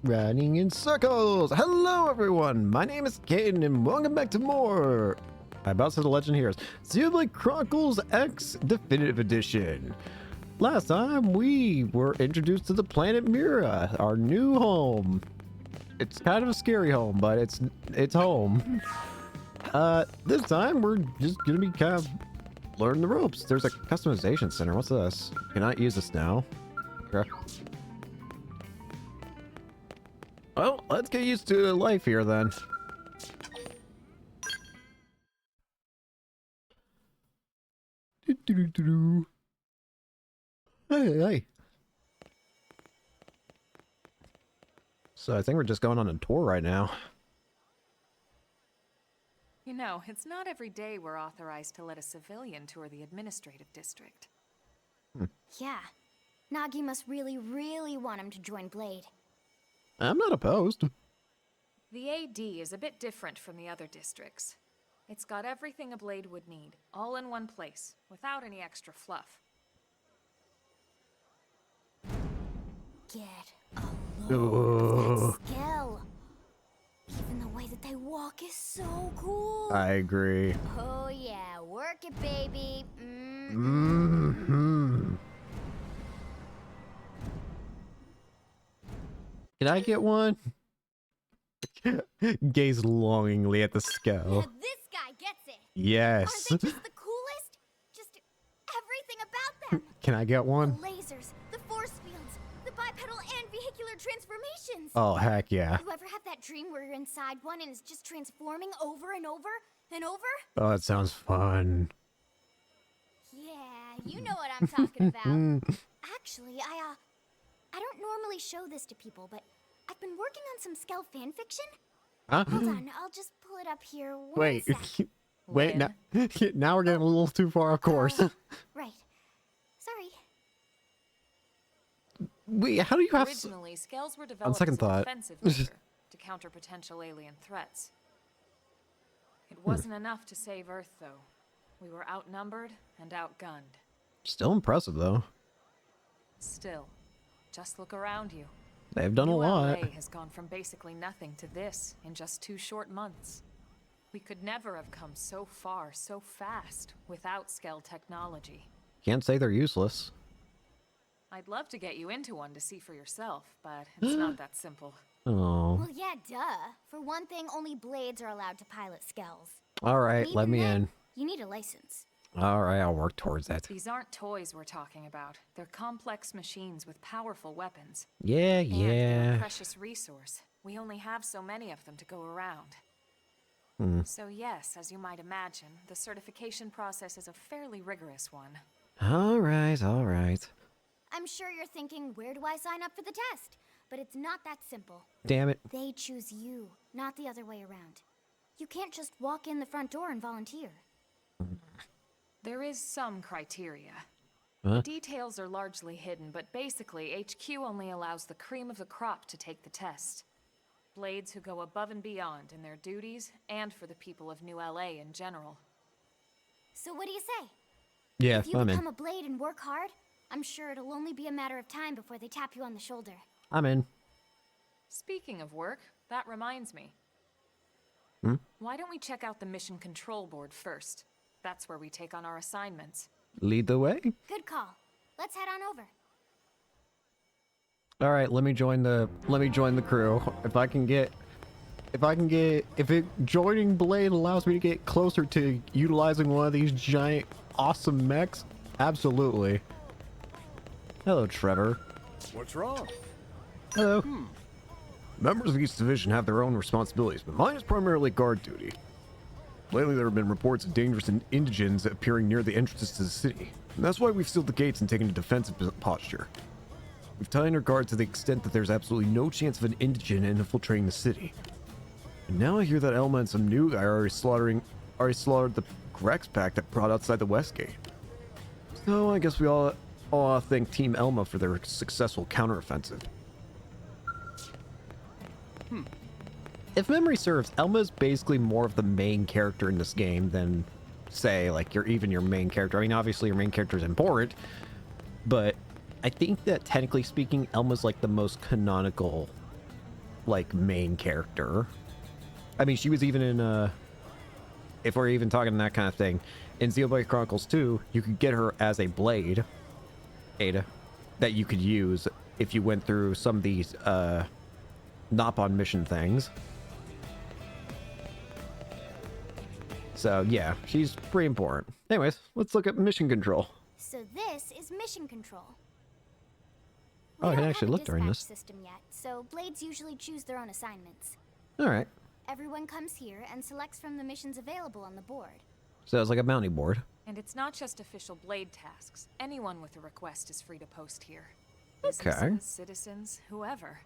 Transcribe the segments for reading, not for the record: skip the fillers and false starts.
Running in circles. Hello, everyone. My name is Caden, and welcome back to more. I about said the Legend Heroes. Xenoblade Chronicles X Definitive Edition. Last time we were introduced to the planet Mira, our new home. It's kind of a scary home, but it's home. This time we're just gonna be kind of learning the ropes. There's a customization center. What's this? Cannot use this now. Okay. Well, let's get used to life here then. Hey. So I think we're just going on a tour right now. You know, it's not every day we're authorized to let a civilian tour the administrative district. Yeah. Nagi must really, really want him to join Blade. I'm not opposed. The AD is a bit different from the other districts. It's got everything a Blade would need, all in one place, without any extra fluff. Get a load of that skill. Even the way that they walk is so cool. I agree. Oh yeah, work it, baby. Can I get one? Gaze longingly at the skull. Yeah, this guy gets it. Yes. Aren't they just the coolest? Just everything about them. Can I get The one? lasers, the force fields, the bipedal and vehicular transformations. Oh, heck yeah. You ever have that dream where you're inside one and it's just transforming over and over and over? Oh, that sounds fun. Yeah, you know what I'm talking about. Actually, I don't normally show this to people, but I've been working on some Skell fanfiction. Huh? Hold on, I'll just pull it up here. One Wait. sec. Wait, now, now we're getting a little too far, of course. Right. Sorry. Wait, how do you have... Originally, Skells were developed second as thought. an offensive measure to counter potential alien threats. It wasn't enough to save Earth, though. We were outnumbered and outgunned. Still impressive, though. Still, just look around you. They've done a lot. ULA has gone from basically nothing to this in just 2 short months. We could never have come so far so fast without Skell technology. Can't say they're useless. I'd love to get you into one to see for yourself, but it's not that simple. Oh. Well, yeah, duh. For one thing, only Blades are allowed to pilot Skells. All right, And let even me then, in. You need a license. All right, I'll work towards that. These aren't toys we're talking about. They're complex machines with powerful weapons. Yeah, And they're a yeah. precious resource. We only have so many of them to go around. So yes, as you might imagine, the certification process is a fairly rigorous one. All right, all right. I'm sure you're thinking, where do I sign up for the test? But it's not that simple. Damn it. They choose you, not the other way around. You can't just walk in the front door and volunteer. There is some criteria. Huh? Details are largely hidden, but basically, HQ only allows the cream of the crop to take the test. Blades who go above and beyond in their duties, and for the people of New LA in general. So what do you say? Yeah, If you I'm become in. a Blade and work hard, I'm sure it'll only be a matter of time before they tap you on the shoulder. I'm in. Speaking of work, that reminds me. Why don't we check out the Mission Control Board first? That's where we take on our assignments. Lead the way. Good call. Let's head on over. All right, let me join the crew. If joining Blade allows me to get closer to utilizing one of these giant awesome mechs, absolutely. Hello, Trevor. What's wrong? Hello. Members of each division have their own responsibilities, but mine is primarily guard duty. Lately, there have been reports of dangerous indigents appearing near the entrances to the city, and that's why we've sealed the gates and taken a defensive posture. We've tightened our guard to the extent that there's absolutely no chance of an indigent infiltrating the city. And now I hear that Elma and some new guy are already slaughtered the Grex pack that brought outside the West Gate. So I guess we all thank Team Elma for their successful counteroffensive. If memory serves, Elma is basically more of the main character in this game than, say, like your main character. I mean, obviously your main character is important, but I think that technically speaking, Elma's like the most canonical like, main character. I mean, she was even in, if we're even talking that kind of thing, in Xenoblade Chronicles 2, you could get her as a blade, Ada, that you could use if you went through some of these, Nopon mission things. So, yeah, she's pretty important. Anyways, let's look at mission control. So this is mission control. Oh, I We can don't actually have a look during dispatch this. system yet, so blades usually choose their own assignments. Alright. Everyone comes here and selects from the missions available on the board. So it's like a bounty board. And it's not just official blade tasks. Anyone with a request is free to post here. Okay. Businesses, citizens, whoever.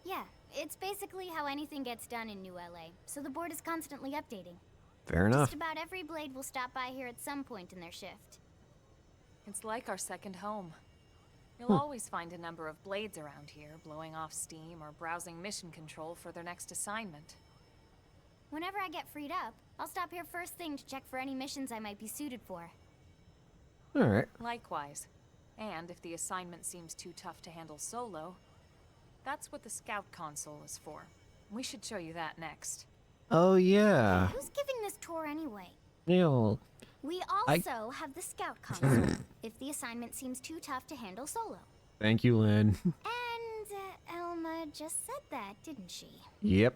Yeah, it's basically how anything gets done in New LA, so the board is constantly updating. Fair enough. Just about every blade will stop by here at some point in their shift. It's like our second home. You'll always find a number of blades around here, blowing off steam or browsing mission control for their next assignment. Whenever I get freed up, I'll stop here first thing to check for any missions I might be suited for. Alright. Likewise. And if the assignment seems too tough to handle solo, that's what the scout console is for. We should show you that next. Oh, yeah. Who's giving this tour anyway? Neil. We also have the scout console, if the assignment seems too tough to handle solo. Thank you, Lynn. And Elma just said that, didn't she? Yep.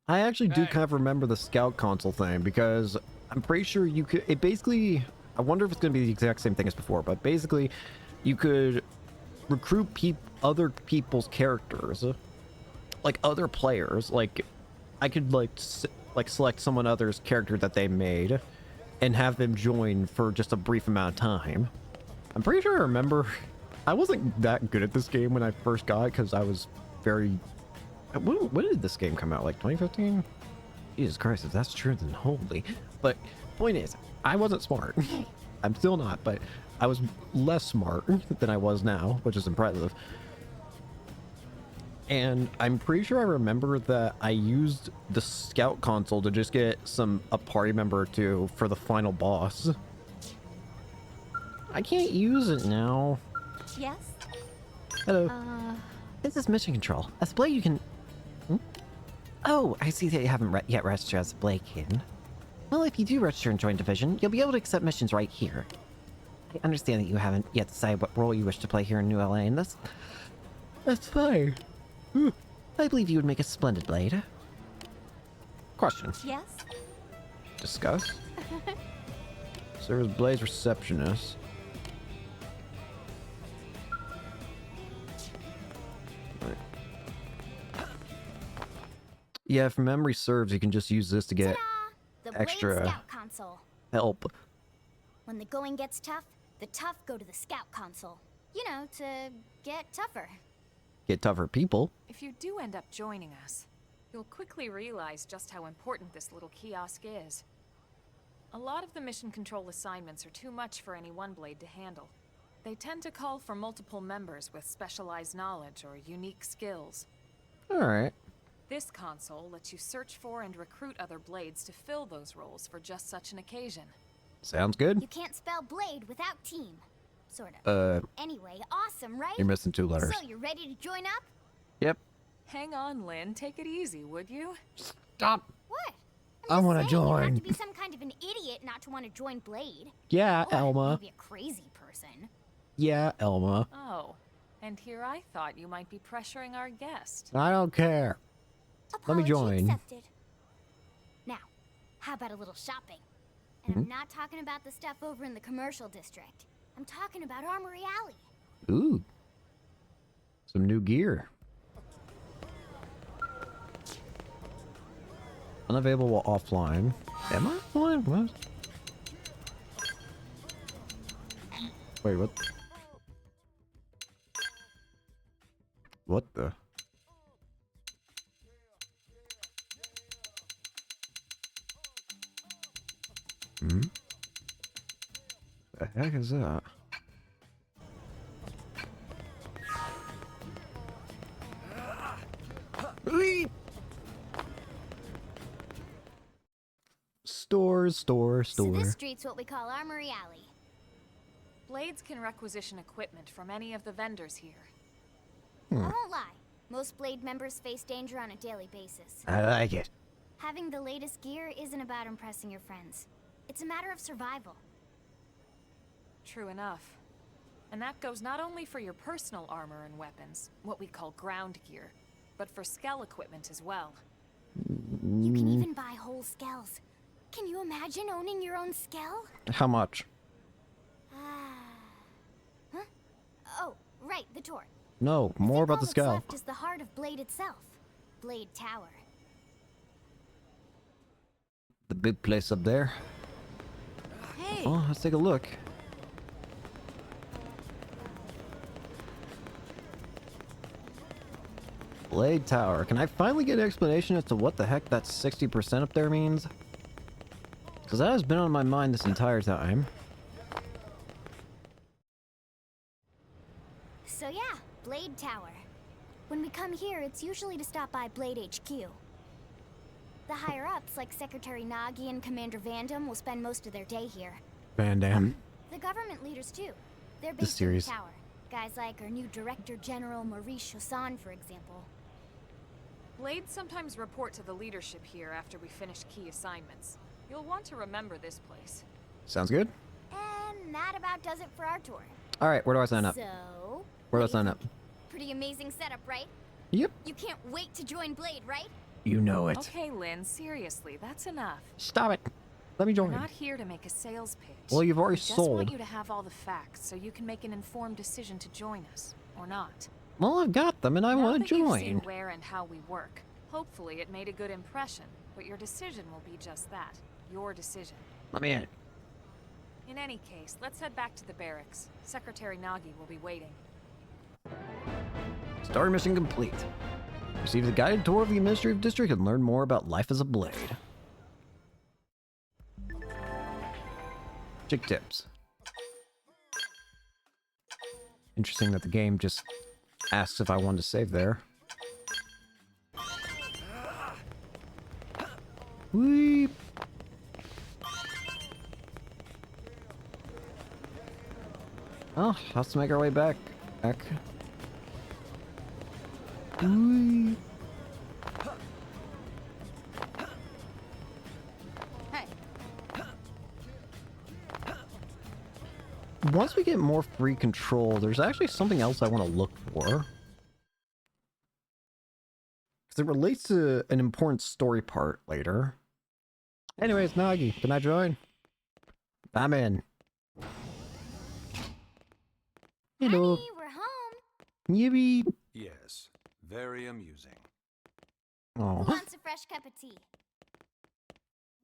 I actually do kind of remember the scout console thing because I'm pretty sure you could. It basically. I wonder if it's going to be the exact same thing as before, but basically, you could recruit other people's characters, like other players. Like, I could select someone other's character that they made, and have them join for just a brief amount of time. I'm pretty sure I remember. I wasn't that good at this game when I first got it because I was very. When did this game come out? Like 2015? Jesus Christ, if that's true, then holy. But point is, I wasn't smart. I'm still not, but I was less smart than I was now, which is impressive. And I'm pretty sure I remember that I used the scout console to just get a party member or two for the final boss. I can't use it now. Yes? Hello. This is mission control. As a blade, you can... Oh, I see that you haven't yet registered as a blade kid. Well, if you do register and join division, you'll be able to accept missions right here. I understand that you haven't yet decided what role you wish to play here in New LA, and that's fine. I believe you would make a splendid blade. Question. Yes? Discuss. Service blades receptionist. Yeah, if memory serves, you can just use this to get Ta-da! The extra Blade Scout console. help. When the going gets tough, the tough go to the scout console. You know, to get tougher. Get tougher people. If you do end up joining us, you'll quickly realize just how important this little kiosk is. A lot of the mission control assignments are too much for any one blade to handle. They tend to call for multiple members with specialized knowledge or unique skills. Alright. This console lets you search for and recruit other blades to fill those roles for just such an occasion. Sounds good. You can't spell blade without team. Sort of. Anyway, awesome, right? You're missing 2 letters. So, you ready to join up? Yep. Hang on, Lynn. Take it easy, would you? Stop. What? I want to You join. have to be some kind of an idiot not to want to join Blade. Yeah, Or Elma. maybe a crazy person. Yeah, Elma. Oh, and here I thought you might be pressuring our guest. I don't care. Let me Apology join. accepted. Now, how about a little shopping? And I'm not talking about the stuff over in the commercial district. I'm talking about Armory Alley. Ooh. Some new gear. Unavailable while offline. Am I offline? What? Wait, what? What the? The heck is that? Store. So this street's what we call Armory Alley. Blades can requisition equipment from any of the vendors here. I won't lie. Most Blade members face danger on a daily basis. I like it. Having the latest gear isn't about impressing your friends. It's a matter of survival. True enough. And that goes not only for your personal armor and weapons, what we call ground gear, but for skell equipment as well. You can even buy whole skells. Can you imagine owning your own skell? How much? Huh? Oh, right, the tour. No, more about the All that's skull. left is the heart of Blade itself. Blade Tower. The big place up there. Hey! Oh, let's take a look. Blade Tower. Can I finally get an explanation as to what the heck that 60% up there means? Because that has been on my mind this entire time. So yeah, Blade Tower. When we come here, it's usually to stop by Blade HQ. The higher-ups, like Secretary Nagi and Commander Vandam, will spend most of their day here. Van Damme. The government leaders, too. They're This based in the series. tower. Guys like our new Director General Maurice Chassan, for example. Blades sometimes report to the leadership here after we finish key assignments. You'll want to remember this place. Sounds good. And that about does it for our tour. Alright, where do I sign up? So... Where do I what do you sign up? think? Pretty amazing setup, right? Yep. You can't wait to join Blade, right? You know it. Okay, Lynn, seriously, that's enough. Stop it. Let me join. We're not here to make a sales pitch. Well, you've already We just sold. want you to have all the facts so you can make an informed decision to join us, or not. Well, I've got them and I Now want that to you've join. seen where and how we work, hopefully it made a good impression, but your decision will be just that, your decision. Let me in. In any case, let's head back to the barracks. Secretary Nagi will be waiting. Story mission complete. Receive the guided tour of the administrative district and learn more about life as a blade. Chick tips. Interesting that the game just asks if I wanted to save there. Weep. Oh, let's make our way back. Whee. Hey, Once we get more free control, there's actually something else I want to look for. Because it relates to an important story part later. Anyways, Nagi, can I join? I'm in. Hello. Honey, we're home. Yippee. Yes, very amusing. Who Oh. wants a fresh cup of tea?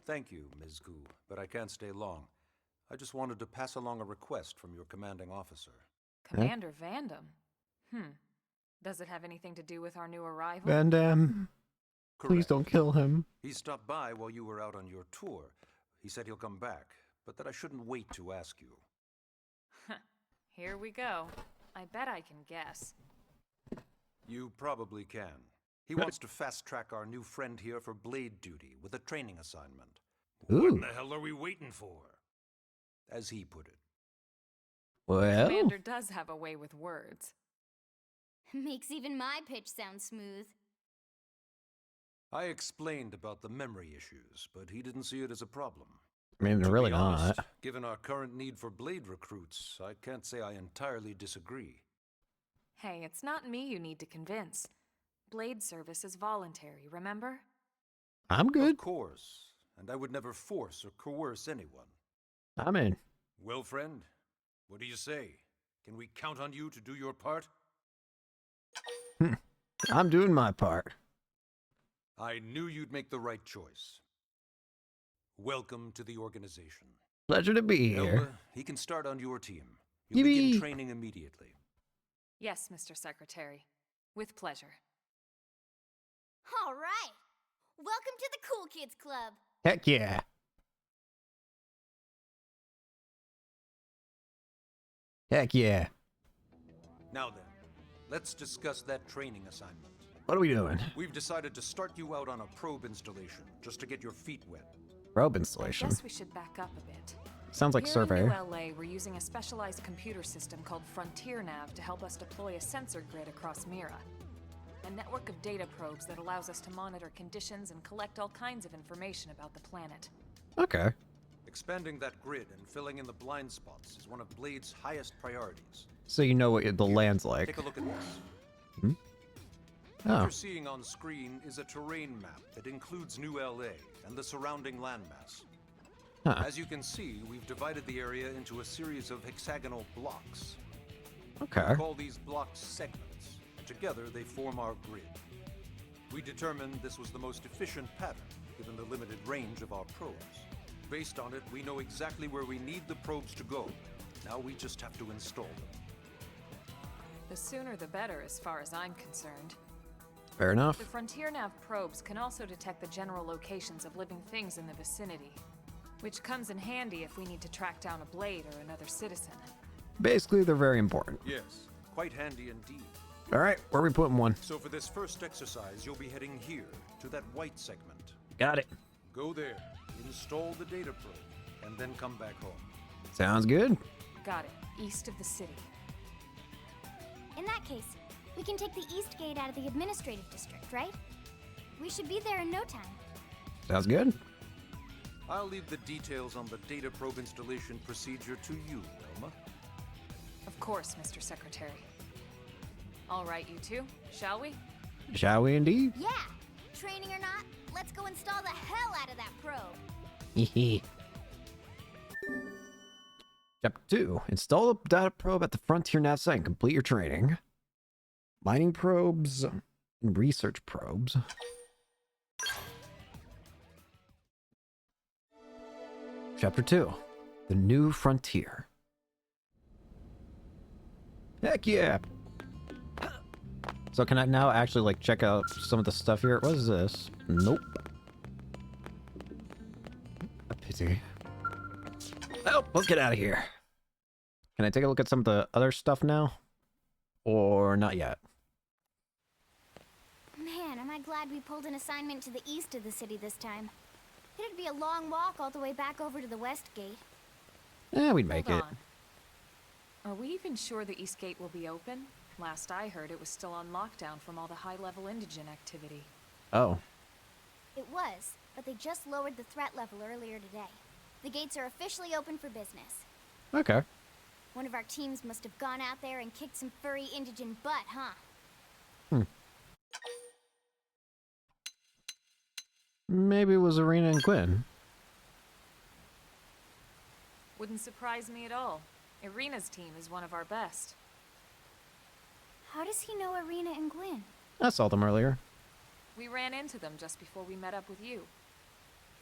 Thank you, Ms. Gu, but I can't stay long. I just wanted to pass along a request from your commanding officer. Commander Vandam. Does it have anything to do with our new arrival? Van Damme, please Correct. don't kill him. He stopped by while you were out on your tour. He said he'll come back, but that I shouldn't wait to ask you. Here we go. I bet I can guess. You probably can. He wants to fast-track our new friend here for blade duty with a training assignment. Ooh. What in the hell are we waiting for? As he put it. Well, Commander does have a way with words. Makes even my pitch sound smooth. I explained about the memory issues, but he didn't see it as a problem. I mean, they're To really be honest, not. Given our current need for blade recruits, I can't say I entirely disagree. Hey, it's not me you need to convince. Blade service is voluntary, remember? I'm good. Of course, and I would never force or coerce anyone. I'm in. Well, friend, what do you say? Can we count on you to do your part? I'm doing my part. I knew you'd make the right choice. Welcome to the organization. Pleasure to be here. Elba, he can start on your team. You'll Yippee. begin training immediately. Yes, Mr. Secretary. With pleasure. All right. Welcome to the Cool Kids Club. Heck yeah. Heck yeah. Now then, let's discuss that training assignment. What are we doing? We've decided to start you out on a probe installation, just to get your feet wet. Probe I installation. guess we should back up a bit. Sounds like Here surveyor. in New LA, we're using a specialized computer system called Frontier Nav to help us deploy a sensor grid across Mira. A network of data probes that allows us to monitor conditions and collect all kinds of information about the planet. Okay. Expanding that grid and filling in the blind spots is one of Blade's highest priorities. So you know what the land's like. Take a look at this. What Oh, you're seeing on screen is a terrain map that includes New LA and the surrounding landmass. huh. As you can see, we've divided the area into a series of hexagonal blocks. Okay. We call these blocks segments, and together they form our grid. We determined this was the most efficient pattern, given the limited range of our probes. Based on it, we know exactly where we need the probes to go. Now we just have to install them. The sooner the better, as far as I'm concerned. Fair enough. The Frontier Nav probes can also detect the general locations of living things in the vicinity, which comes in handy if we need to track down a Blade or another citizen. Basically, they're very important. Yes, quite handy indeed. All right, where are we putting one? So for this first exercise, you'll be heading here, to that white segment. Got it. Go there, install the data probe, and then come back home. Sounds good. Got it. East of the city. In that case, we can take the East Gate out of the administrative district, right? We should be there in no time. Sounds good. I'll leave the details on the data probe installation procedure to you, Elma. Of course, Mr. Secretary. All right, you two, shall we? Shall we indeed? Yeah! Training or not, let's go install the hell out of that probe! Hehe. Chapter 2. Install the data probe at the Frontier Nav site and complete your training. Mining probes and research probes. Chapter 2. The New Frontier. Heck yeah! So can I now actually like check out some of the stuff here? What is this? Nope. A pity. Oh, let's get out of here. Can I take a look at some of the other stuff now? Or not yet? Man, am I glad we pulled an assignment to the east of the city this time. It'd be a long walk all the way back over to the West Gate. We'd make Hold it. on. Are we even sure the East Gate will be open? Last I heard, it was still on lockdown from all the high-level indigen activity. Oh. It was, but they just lowered the threat level earlier today. The gates are officially open for business. Okay. One of our teams must have gone out there and kicked some furry indigen butt, huh? Maybe it was Arena and Quinn. Wouldn't surprise me at all. Irina's team is one of our best. How does he know Arena and Gwyn? I saw them earlier. We ran into them just before we met up with you.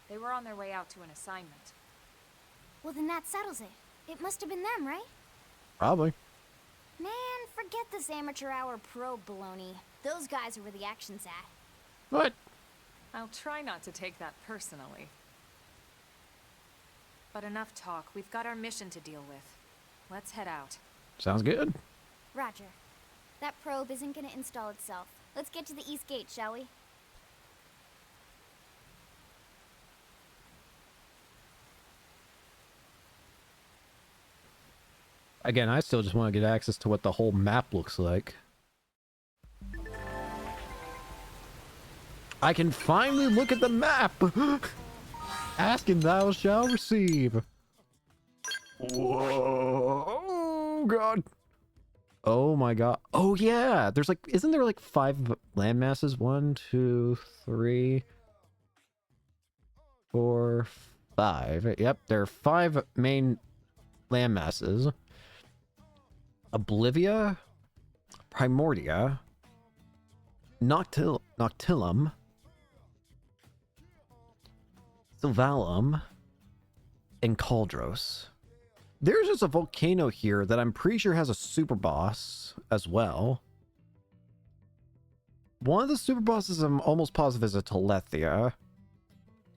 They were on their way out to an assignment. Well, then that settles it. It must have been them, right? Probably. Man, forget this amateur hour probe baloney. Those guys are where the action's at. What? I'll try not to take that personally. But enough talk. We've got our mission to deal with. Let's head out. Sounds good. Roger. That probe isn't gonna install itself. Let's get to the East Gate, shall we? Again, I still just want to get access to what the whole map looks like. I can finally look at the map! Ask and thou shalt receive. Whoa. Oh, God. Oh, my God. Oh, yeah. There's like, isn't there like 5 landmasses? 1, 2, 3, 4, 5. Yep, there are 5 main landmasses. Oblivia, Primordia, Noctilum, Sylvalum, and Cauldros. There's just a volcano here that I'm pretty sure has a super boss as well. One of the super bosses I'm almost positive is a Telethia.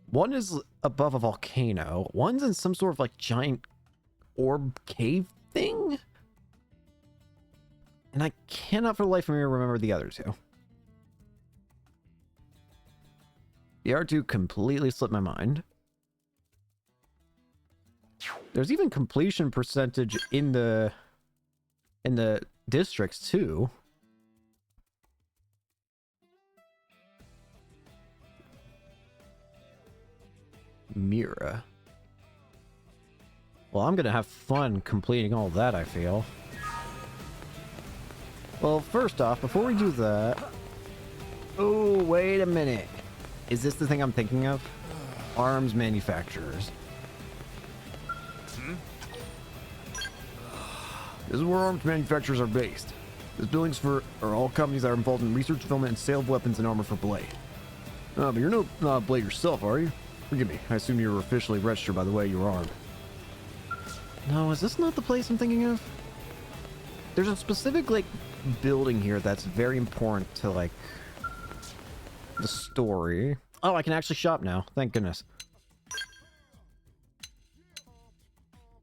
One is above a volcano. One's in some sort of like giant orb cave thing. And I cannot for the life of me remember the other two. The other two completely slipped my mind. There's even completion percentage in the districts too. Mira. Well, I'm gonna have fun completing all that, I feel. Well, first off, before we do that... Oh, wait a minute. Is this the thing I'm thinking of? Arms manufacturers. This is where arms manufacturers are based. This building's for all companies that are involved in research, development, and sale of weapons and armor for Blade. But you're not Blade yourself, are you? Forgive me, I assume you were officially registered by the way you were armed. No, is this not the place I'm thinking of? There's a specific, like, building here that's very important to, like, the story. Oh, I can actually shop now. Thank goodness.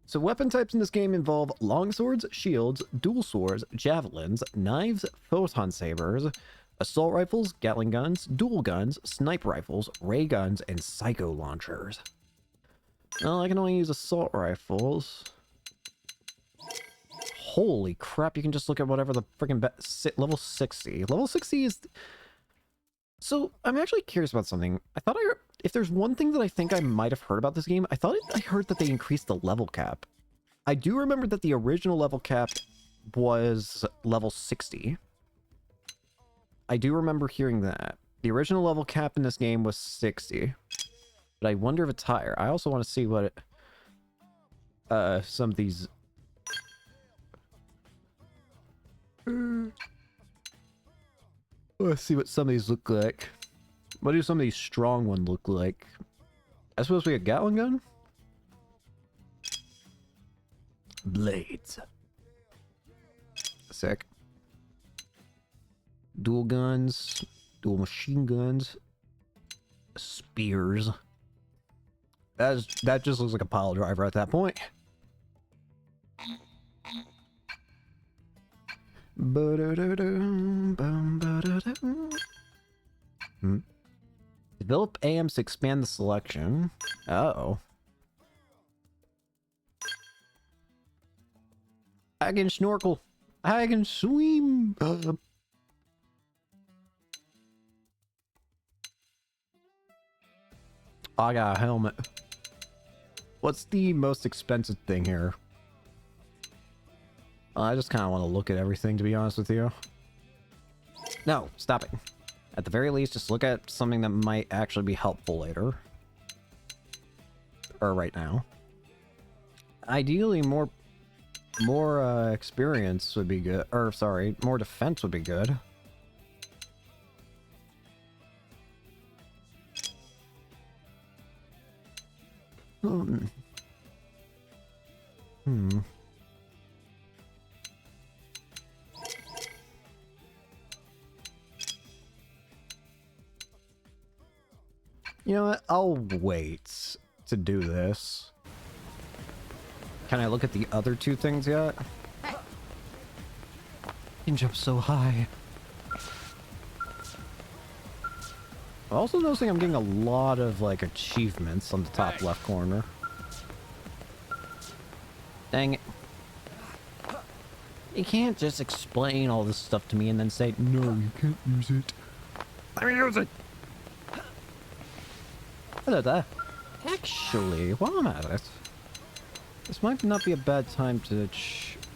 So weapon types in this game involve longswords, shields, dual swords, javelins, knives, photon sabers, assault rifles, Gatling guns, dual guns, sniper rifles, ray guns, and psycho launchers. Well, I can only use assault rifles. Holy crap, you can just look at whatever the freaking level 60. Level 60 is... So, I'm actually curious about something. I thought if there's one thing that I think I might have heard about this game, I heard that they increased the level cap. I do remember that the original level cap was level 60. I do remember hearing that. The original level cap in this game was 60. But I wonder if it's higher. I also want to see what some of these... Let's see what some of these look like. What do some of these strong ones look like? I suppose we got Gatling gun? Blades. Sick. Dual guns. Dual machine guns. Spears. That just looks like a pile driver at that point. Develop AMs to expand the selection. Uh-oh. I can snorkel. I can swim. I got a helmet. What's the most expensive thing here? I just kind of want to look at everything, to be honest with you. No, stop it. At the very least, just look at something that might actually be helpful later. Or right now. Ideally, more experience would be good. Or, sorry, more defense would be good. You know what? I'll wait to do this. Can I look at the other two things yet? I can jump so high. I'm also noticing I'm getting a lot of, like, achievements on the top left corner. Dang it. You can't just explain all this stuff to me and then say, no, you can't use it. Let me use it! Hello there. Actually, while I'm at it, this might not be a bad time to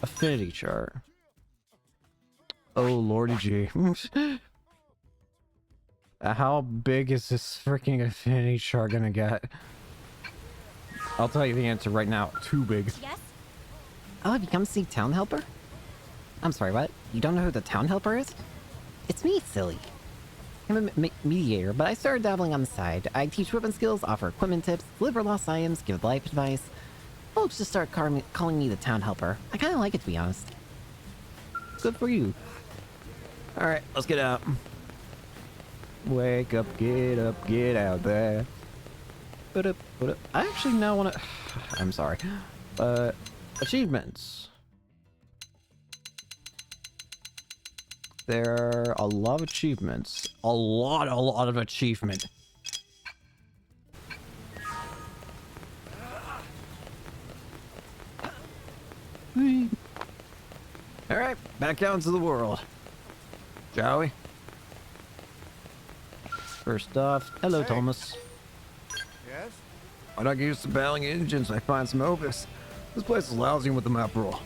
affinity chart. Oh, lordy gee. How big is this freaking affinity chart gonna get? I'll tell you the answer right now. Too big. Yes? Oh, have you come to see Town Helper? I'm sorry, what? You don't know who the Town Helper is? It's me, silly. I'm a mediator, but I started dabbling on the side. I teach weapon skills, offer equipment tips, deliver lost items, give life advice. Folks just start calling me the Town Helper. I kind of like it, to be honest. Good for you. Alright, let's get out. Wake up, get out there. I actually now want to... I'm sorry. Achievements. There are a lot of achievements. A lot of achievement. back out into the world. Shall we? First off, hello, Hey. Thomas. Yes? Why not get used to battling indigents and I find some opus? This place is lousy with the map rule.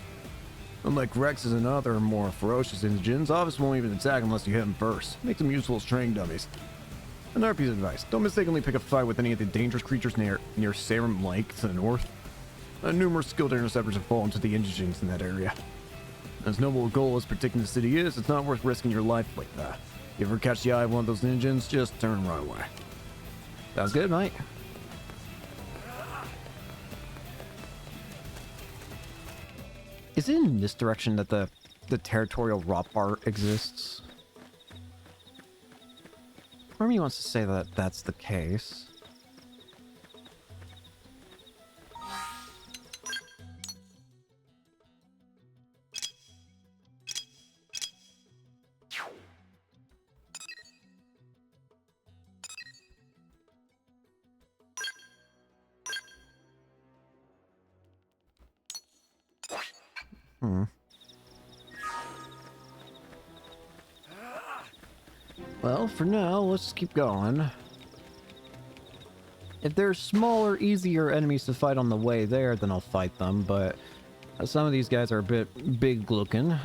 Unlike Rex's and other more ferocious indigents, Office won't even attack unless you hit them first. Make them useful as training dummies. Another piece of advice, don't mistakenly pick a fight with any of the dangerous creatures near Salem Lake to the north. Numerous skilled interceptors have fallen to the indigents in that area. As noble a goal as protecting the city is, it's not worth risking your life like that. If you ever catch the eye of one of those indigents, just turn and run away. Sounds good, mate. Is it in this direction that the territorial rot bar exists? Part of me wants to say that that's the case. Well, for now, let's just keep going. If there's smaller, easier enemies to fight on the way there, then I'll fight them, but some of these guys are a bit big looking.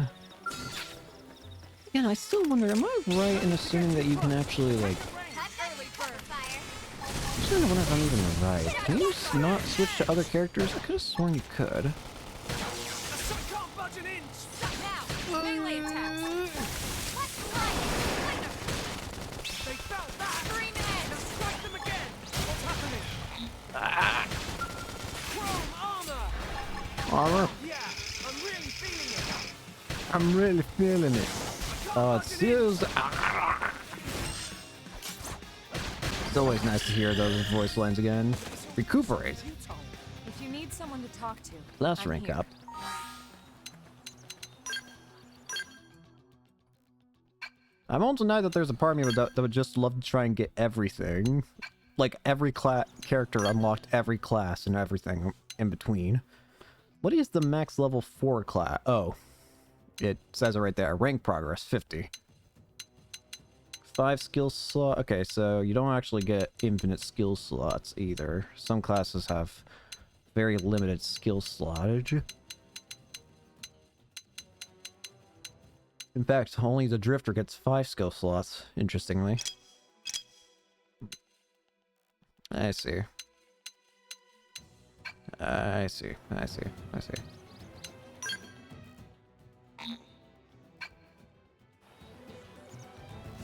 Again, I still wonder, am I right in assuming that you can actually, like... I'm just wondering if I'm even right. Can you not switch to other characters? I could have sworn you could. Melee attacks. Armor? Yeah, I'm really feeling it. Oh, it feels... It's always nice to hear those voice lines again. Recuperate. If you need someone to talk to, Let's I'm rank here. up. I won't deny that there's a part of me that would just love to try and get everything. Like, every character unlocked every class and everything in between. What is the max level 4 class? Oh. It says it right there. Rank progress, 50. 5 skill slot. Okay, so you don't actually get infinite skill slots either. Some classes have very limited skill slottage. In fact, only the Drifter gets 5 skill slots, interestingly. I see. I see.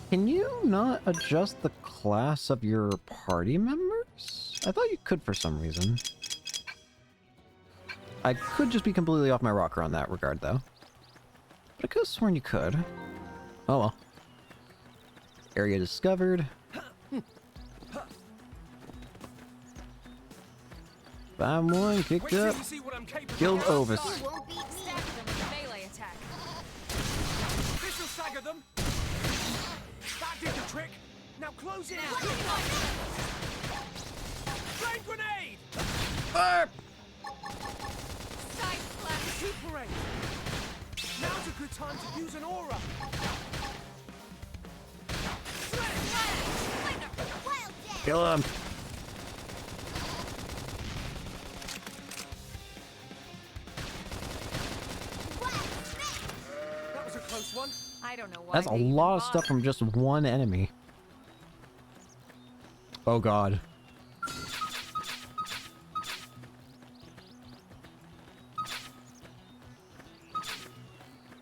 Can you not adjust the class of your party members? I thought you could for some reason. I could just be completely off my rocker on that regard, though. But I could have sworn you could. Oh well. Area discovered. Found one, kicked up, killed Ovis. Won't beat stack them with a melee attack. This'll stagger them. That did the trick. Now close it out. Flame grenade! Side slash. Recuperate. Now's a good time to use an aura. Kill him. That was a close one. I don't know why. That's a they even lot of bother. stuff from just one enemy. Oh god.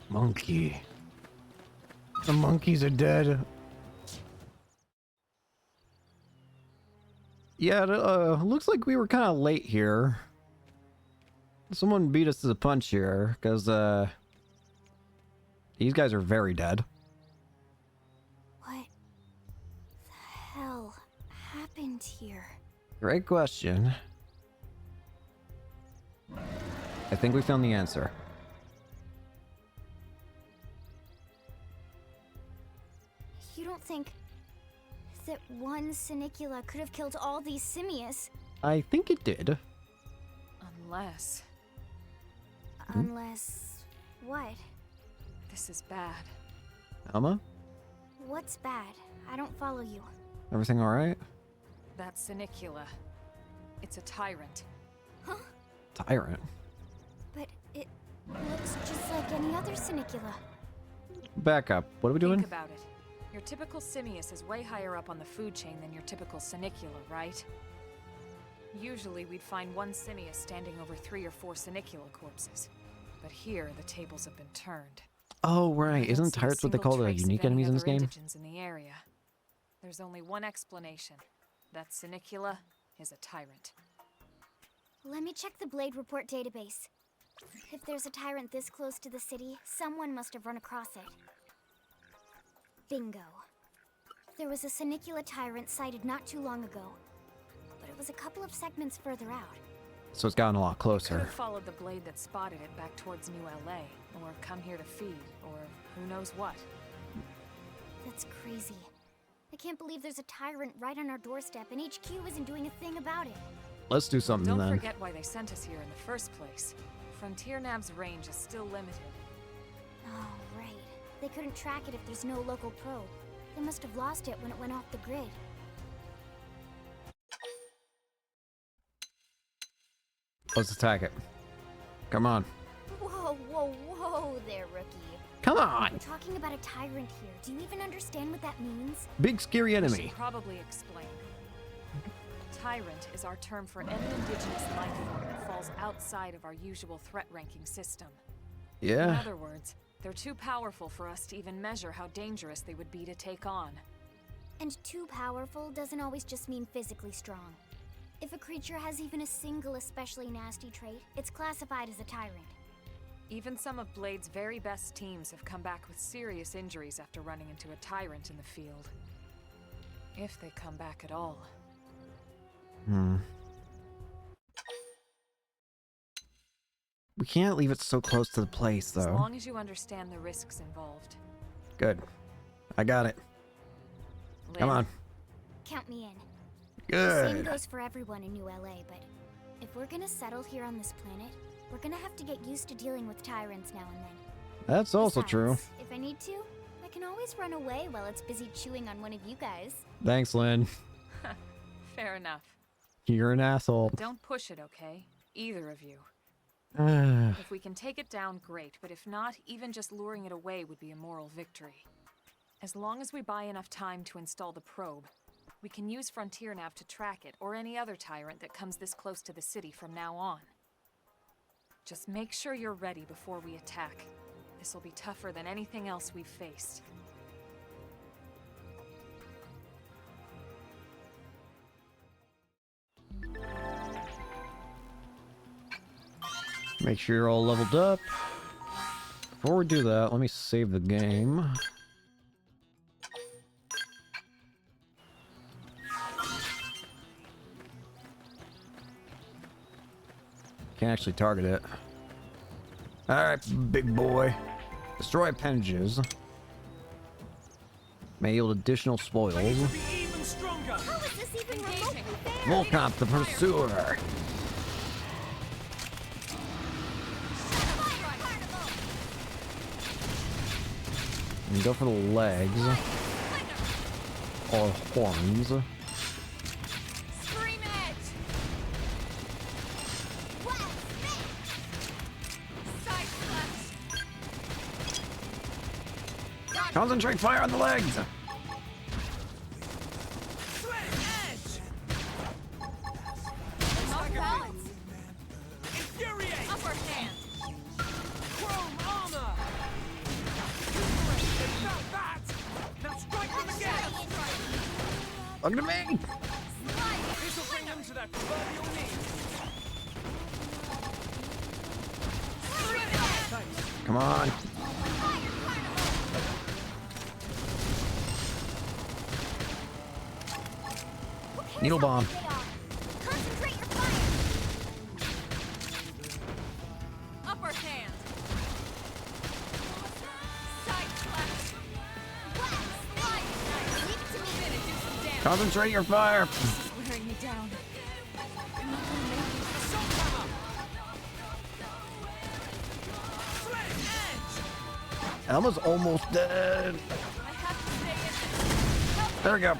Monkey. The monkeys are dead. Yeah, it looks like we were kind of late here. Someone beat us to the punch here, because, these guys are very dead. What the hell happened here? Great question. I think we found the answer. You don't think that one Sinicula could have killed all these simius? I think it did. Unless. Unless... what? This is bad. Alma? What's bad? I don't follow you. Everything alright? That's Senicula. It's a tyrant. Huh? Tyrant? But it looks just like any other Senicula. Back up. What are we doing? Think about it. Your typical Simius is way higher up on the food chain than your typical Senicula, right? Usually we'd find one Simius standing over 3 or 4 Senicula corpses. But here, the tables have been turned. Oh, right. I don't Isn't see a tyrants what they single call the trace of unique any enemies in this other game? indigents in the area. There's only one explanation. That Senicula is a tyrant. Let me check the Blade Report database. If there's a tyrant this close to the city, someone must have run across it. Bingo. There was a Senicula tyrant sighted not too long ago, but it was a couple of segments further out. So it's gotten a lot Could closer. have followed the blade that spotted it back towards New LA, or come here to feed, or who knows what. That's crazy. I can't believe there's a tyrant right on our doorstep and HQ isn't doing a thing about it. Let's do something Don't then. forget why they sent us here in the first place. Frontier Nav's range is still limited. Oh, right. They couldn't track it if there's no local probe. They must have lost it when it went off the grid. Let's attack it. Come on. Whoa, whoa, whoa there, rookie. Come on! We're talking about a tyrant here. Do you even understand what that means? Big scary I should enemy. probably explain. Tyrant is our term for any indigenous life form that falls outside of our usual threat ranking system. In Yeah. other words, they're too powerful for us to even measure how dangerous they would be to take on. And too powerful doesn't always just mean physically strong. If a creature has even a single especially nasty trait, it's classified as a tyrant. Even some of Blade's very best teams have come back with serious injuries after running into a tyrant in the field. If they come back at all. We can't leave it so close to the place, As though. long as you understand the risks involved. Good. I got it. Come Lynn, on. Count me in. Same Good. goes for everyone in New LA, but if we're gonna settle here on this planet, we're gonna have to get used to dealing with tyrants now and then. That's also true. Besides, if I need to, I can always run away while it's busy chewing on one of you guys. Thanks, Lynn. Fair enough. You're an asshole. Don't push it, okay? Either of you. Ah, If we can take it down, great, but if not, even just luring it away would be a moral victory. As long as we buy enough time to install the probe, we can use Frontier Nav to track it, or any other tyrant that comes this close to the city from now on. Just make sure you're ready before we attack. This will be tougher than anything else we've faced. make sure you're all leveled up. Before we do that, let me save the game. Can't actually target it. Alright, big boy. Destroy appendages. May yield additional spoils. I need to be even stronger. How is this even remotely fair? Volcop the Pursuer. And go for the legs. Or horns. Scream it! Concentrate fire on the legs! Infuriate! Upper hand! Chrome armor! Not that! Now strike them again! Look at me! This'll bring them to their proverbial knees. Thanks. Come on. Needle bomb. Concentrate your fire! Upper hand! Side slash! Leave it to me. Gonna do some damage. Concentrate your fire. This is wearing me down. I'm not gonna make it. Assault hammer! Sledge edge! Elma's almost dead. I have to stay in this. There we go.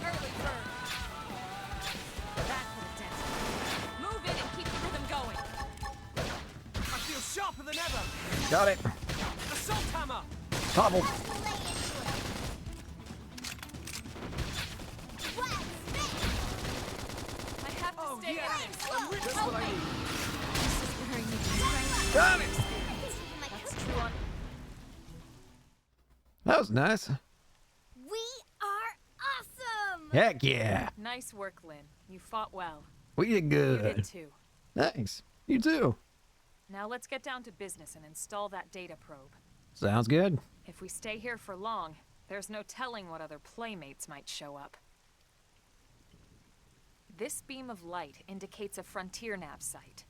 Early bird. That put a dent. Move in and keep the rhythm going. I feel sharper than ever. Got it. Assault hammer. Topple. I have to Oh stay yeah. in this. I'm rich. Help me. This is where I need strength. Got it. That's true on. That was nice. We are awesome! Heck yeah. Nice work, Lynn. You fought well. We did You good. did too. Thanks. You too. Now let's get down to business and install that data probe. Sounds good. If we stay here for long, there's no telling what other playmates might show up. This beam of light indicates a frontier nav site.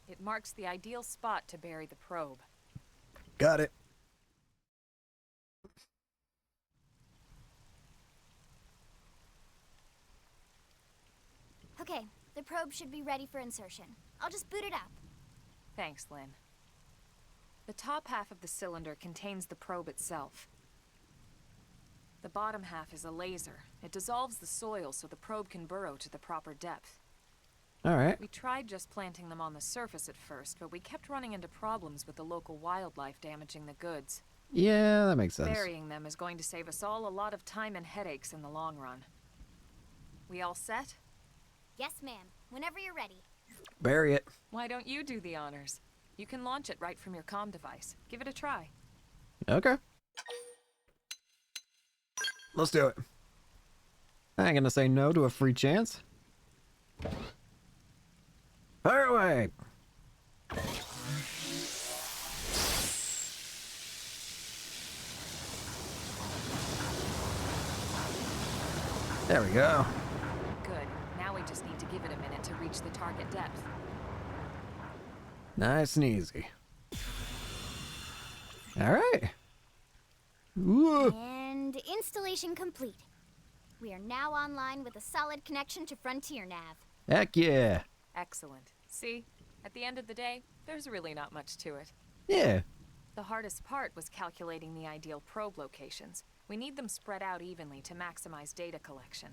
It marks the ideal spot to bury the probe. Got it. Okay, the probe should be ready for insertion. I'll just boot it up. Thanks, Lynn. The top half of the cylinder contains the probe itself. The bottom half is a laser. It dissolves the soil so the probe can burrow to the proper depth. All right. We tried just planting them on the surface at first, but we kept running into problems with the local wildlife damaging the goods. Yeah, that makes sense. Burying them is going to save us all a lot of time and headaches in the long run. We all set? Yes, ma'am. Whenever you're ready. Bury it. Why don't you do the honors? You can launch it right from your comm device. Give it a try. Okay. Let's do it. I ain't gonna say no to a free chance. Fire away! There we go. Good. Now we just need to give it a minute to reach the target depth. Nice and easy. All right. Ooh. And installation complete. We are now online with a solid connection to Frontier Nav. Heck yeah. Excellent. See? At the end of the day, there's really not much to it. Yeah. The hardest part was calculating the ideal probe locations. We need them spread out evenly to maximize data collection.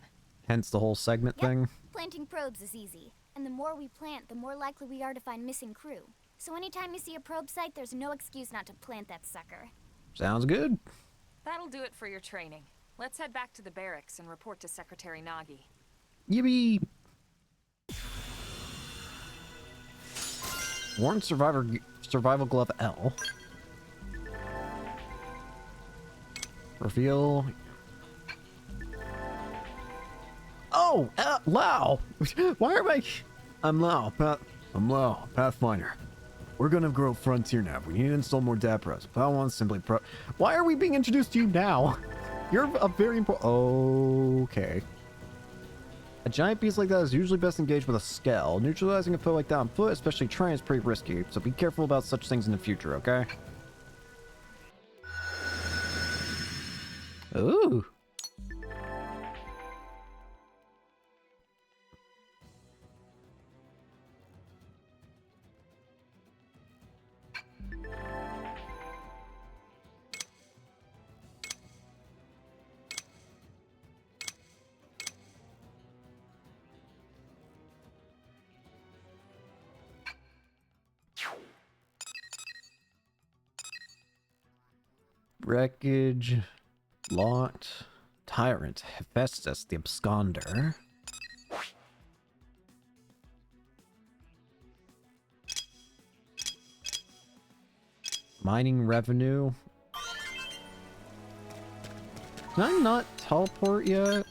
Hence the whole segment Yep, thing. planting probes is easy. And the more we plant, the more likely we are to find missing crew. So anytime you see a probe site, there's no excuse not to plant that sucker. Sounds good. That'll do it for your training. Let's head back to the barracks and report to Secretary Nagi. Yippee! Worn survival glove L. Reveal. Oh, Lau. Why am I? I'm Lau. I'm Lau, Pathfinder. We're gonna grow Frontier Nav. We need to install more DAPROs. Padawan simply pro. Why are we being introduced to you now? You're a very important. Okay. A giant beast like that is usually best engaged with a scale. Neutralizing a foe like that on foot, especially trained, is pretty risky. So be careful about such things in the future, okay? Ooh. Wreckage, Lot, Tyrant, Hephaestus, the Absconder. Mining revenue. Can I not teleport yet?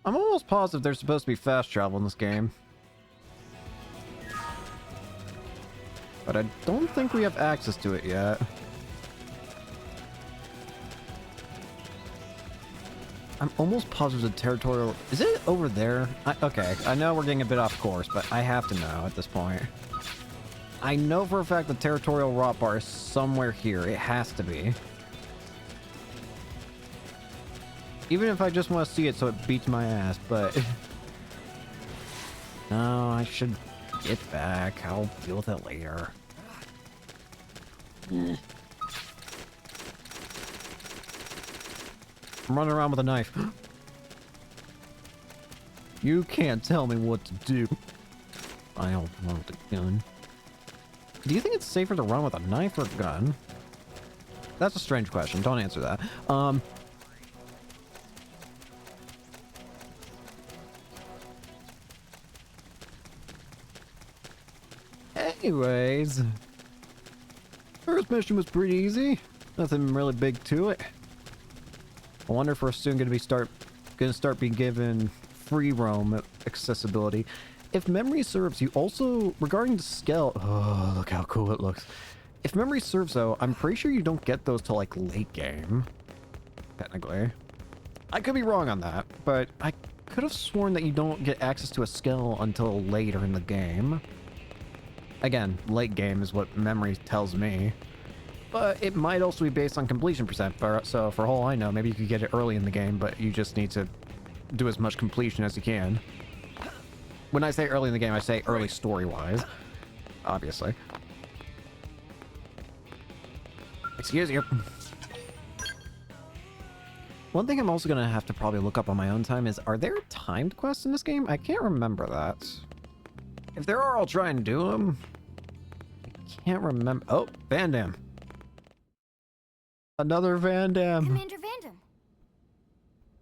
I'm almost positive there's supposed to be fast travel in this game. But I don't think we have access to it yet. I'm almost positive the territorial... Is it over there? Okay, I know we're getting a bit off course, but I have to know at this point. I know for a fact the territorial rot bar is somewhere here. It has to be. Even if I just want to see it so it beats my ass, but... No, I should get back. I'll deal with it later. I'm running around with a knife. You can't tell me what to do. I don't want a gun. Do you think it's safer to run with a knife or a gun? That's a strange question. Don't answer that. Anyways, first mission was pretty easy. Nothing really big to it. I wonder if we're soon going to start being given free roam accessibility. If memory serves, you also, regarding the scale, oh, look how cool it looks. If memory serves, though, I'm pretty sure you don't get those till like late game. Technically, I could be wrong on that, but I could have sworn that you don't get access to a skill until later in the game. Again, late game is what memory tells me. But it might also be based on completion percent, so for all I know, maybe you could get it early in the game, but you just need to do as much completion as you can. When I say early in the game, I say early story-wise. Obviously. Excuse you. One thing I'm also going to have to probably look up on my own time is, are there timed quests in this game? I can't remember that. If there are, I'll try and do them. I can't remember. Oh, Van Damme. Another Van Damme. Commander Vandam.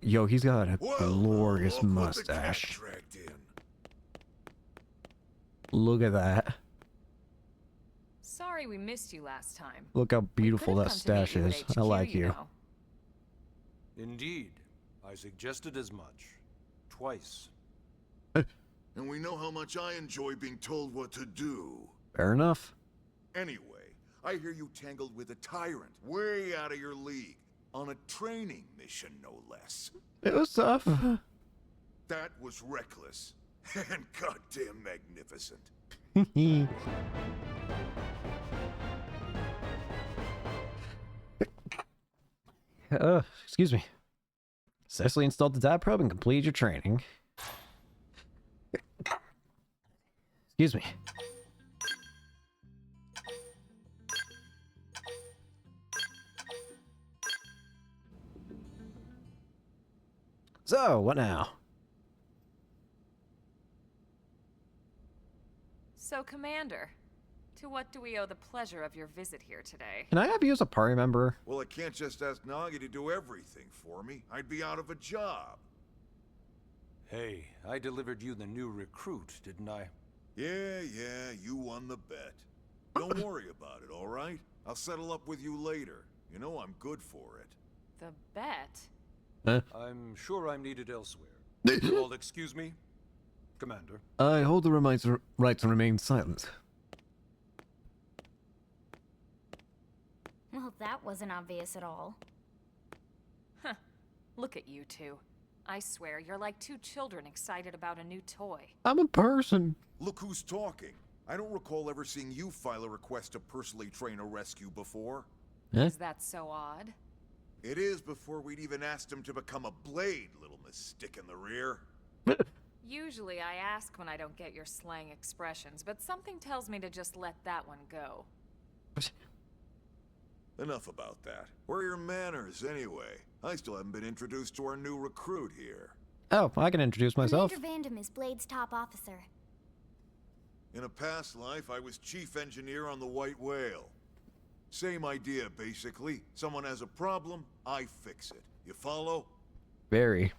Yo, he's got a glorious mustache. Look at that. Sorry we missed you last time. Look how beautiful that stash is. I like you. Indeed. I suggested as much. Twice. And we know how much I enjoy being told what to do. Fair enough. Anyway, I hear you tangled with a tyrant, way out of your league, on a training mission, no less. It was tough. That was reckless, and goddamn magnificent. Excuse me. Successfully installed the data probe and completed your training. Excuse me. So, what now? So, Commander, to what do we owe the pleasure of your visit here today? Can I have you as a party member? Well, I can't just ask Nagi to do everything for me. I'd be out of a job. Hey, I delivered you the new recruit, didn't I? Yeah, you won the bet. Don't worry about it, all right? I'll settle up with you later. You know I'm good for it. The bet? Huh? I'm sure I'm needed elsewhere. You all excuse me? Commander. I hold the right to remain silent. Well, that wasn't obvious at all. Huh. Look at you two. I swear, you're like two children excited about a new toy. I'm a person. Look who's talking. I don't recall ever seeing you file a request to personally train a rescue before. Huh? Is that so odd? It is before we'd even asked him to become a blade, little miss stick in the rear. Usually I ask when I don't get your slang expressions, but something tells me to just let that one go. Enough about that. Where are your manners, anyway? I still haven't been introduced to our new recruit here. Oh, I can introduce myself. Commander Vandam is Blade's top officer. In a past life, I was chief engineer on the White Whale. Same idea, basically. Someone has a problem, I fix it. You follow? Very.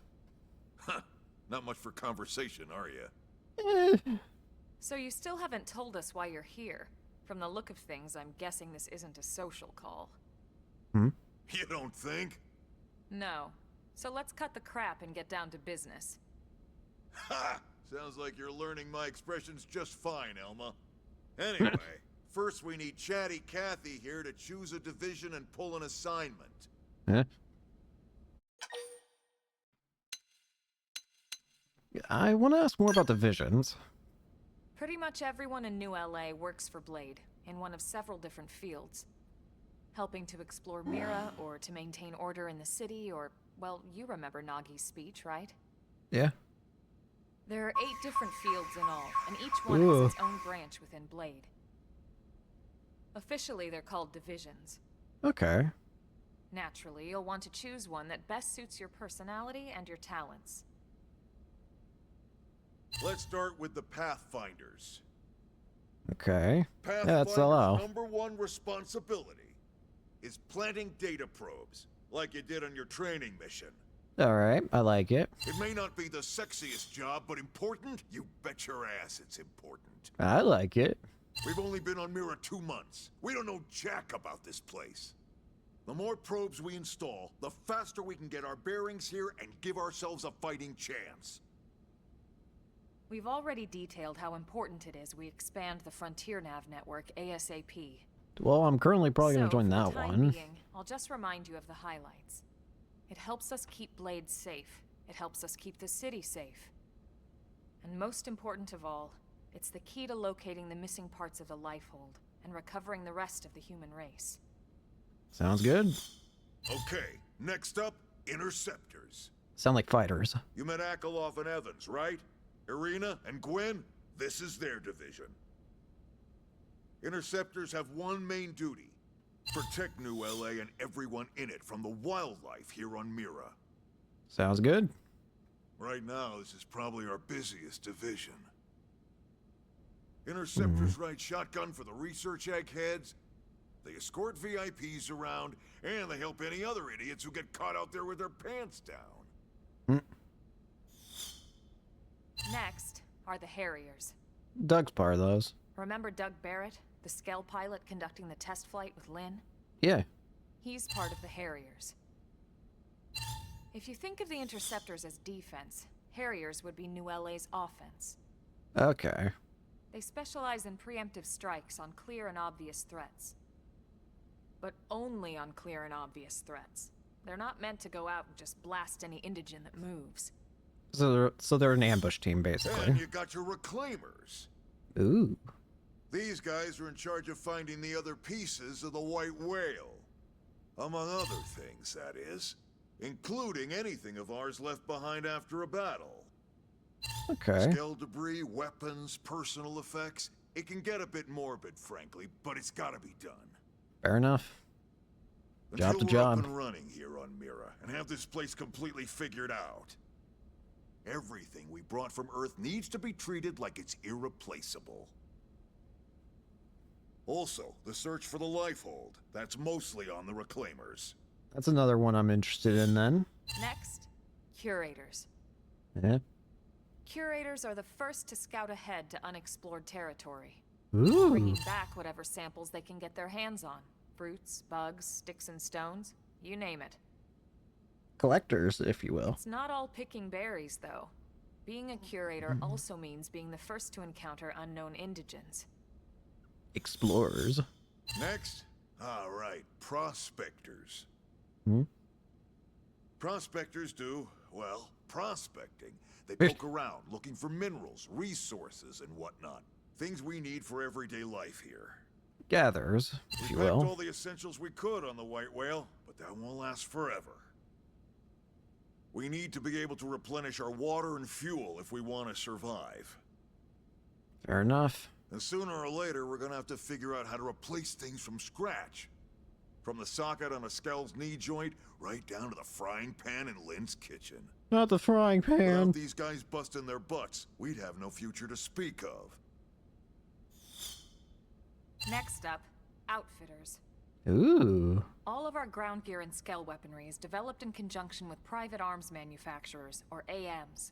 Huh. Not much for conversation, are you? So you still haven't told us why you're here. From the look of things, I'm guessing this isn't a social call. Hmm? You don't think? No. So let's cut the crap and get down to business. Ha! Sounds like you're learning my expressions just fine, Elma. Anyway, first we need Chatty Cathy here to choose a division and pull an assignment. Huh? I want to ask more about divisions. Pretty much everyone in New LA works for Blade, in one of several different fields. Helping to explore Mira, or to maintain order in the city, or well, you remember Nagi's speech, right? Yeah. There are 8 different fields in all, and each one has its own branch within Blade. Officially, they're called divisions. Okay. Naturally, you'll want to choose one that best suits your personality and your talents. Let's start with the Pathfinders. Okay. Yeah, that's Pathfinder's allowed. #1 responsibility is planting data probes, like you did on your training mission. Alright, I like it. It may not be the sexiest job, but important? You bet your ass it's important. I like it. We've only been on Mira 2 months. We don't know jack about this place. The more probes we install, the faster we can get our bearings here and give ourselves a fighting chance. We've already detailed how important it is we expand the Frontier Nav network ASAP. Well, I'm currently probably going to join for that the time one. being, I'll just remind you of the highlights. It helps us keep Blade safe. It helps us keep the city safe. And most important of all, it's the key to locating the missing parts of the Lifehold and recovering the rest of the human race. Sounds good. Okay, next up, Interceptors. Sound like fighters. You met Akeloff and Evans, right? Irina and Gwen, this is their division. Interceptors have one main duty. Protect New LA and everyone in it from the wildlife here on Mira. Sounds good. Right now, this is probably our busiest division. Interceptors ride shotgun for the research eggheads. They escort VIPs around, and they help any other idiots who get caught out there with their pants down. Next are the Harriers. Doug's part of those. Remember Doug Barrett, the Skell pilot conducting the test flight with Lynn? Yeah. He's part of the Harriers. If you think of the Interceptors as defense, Harriers would be New LA's offense. Okay. They specialize in preemptive strikes on clear and obvious threats. But only on clear and obvious threats. They're not meant to go out and just blast any indigen that moves. So they're an ambush team, And basically. you got your Reclaimers. Ooh. These guys are in charge of finding the other pieces of the White Whale. Among other things, that is. Including anything of ours left behind after a battle. Okay. Skell debris, weapons, personal effects. It can get a bit morbid, frankly, but it's gotta be done. Fair enough. Job Until to we're job. up and running here on Mira and have this place completely figured out. Everything we brought from Earth needs to be treated like it's irreplaceable. Also, the search for the Lifehold. That's mostly on the Reclaimers. That's another one I'm interested in then. Next, Curators. Yeah. Curators are the first to scout ahead to unexplored territory. Ooh. Bringing back whatever samples they can get their hands on. Fruits, bugs, sticks and stones, you name it. Collectors, if you will. It's not all picking berries, though. Being a curator also means being the first to encounter unknown indigens. Explorers. Next? All right, Prospectors. Hmm? Prospectors do, well, prospecting. They poke around, looking for minerals, resources, and whatnot. Things we need for everyday life here. Gatherers, if you We packed all will. the essentials we could on the White Whale, but that won't last forever. We need to be able to replenish our water and fuel if we want to survive. Fair enough. And sooner or later, we're gonna have to figure out how to replace things from scratch. From the socket on a Skell's knee joint, right down to the frying pan in Lynn's kitchen. Not the frying pan. Without these guys busting their butts, we'd have no future to speak of. Next up, Outfitters. Ooh. All of our ground gear and Skell weaponry is developed in conjunction with private arms manufacturers, or AMs.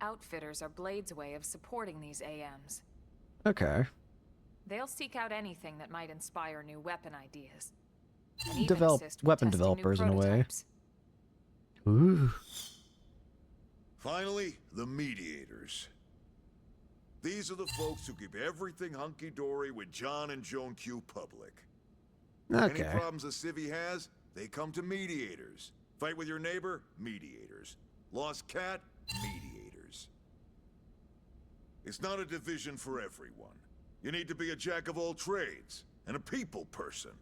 Outfitters are Blade's way of supporting these AMs. Okay. They'll seek out anything that might inspire new weapon ideas. And even Develop assist with weapon testing new developers in a way. prototypes. Ooh. Finally, the Mediators. These are the folks who keep everything hunky-dory with John and Joan Q public. Any Okay. problems a civvy has, they come to Mediators. Fight with your neighbor? Mediators. Lost cat? Mediators. It's not a division for everyone. You need to be a jack of all trades, and a people person.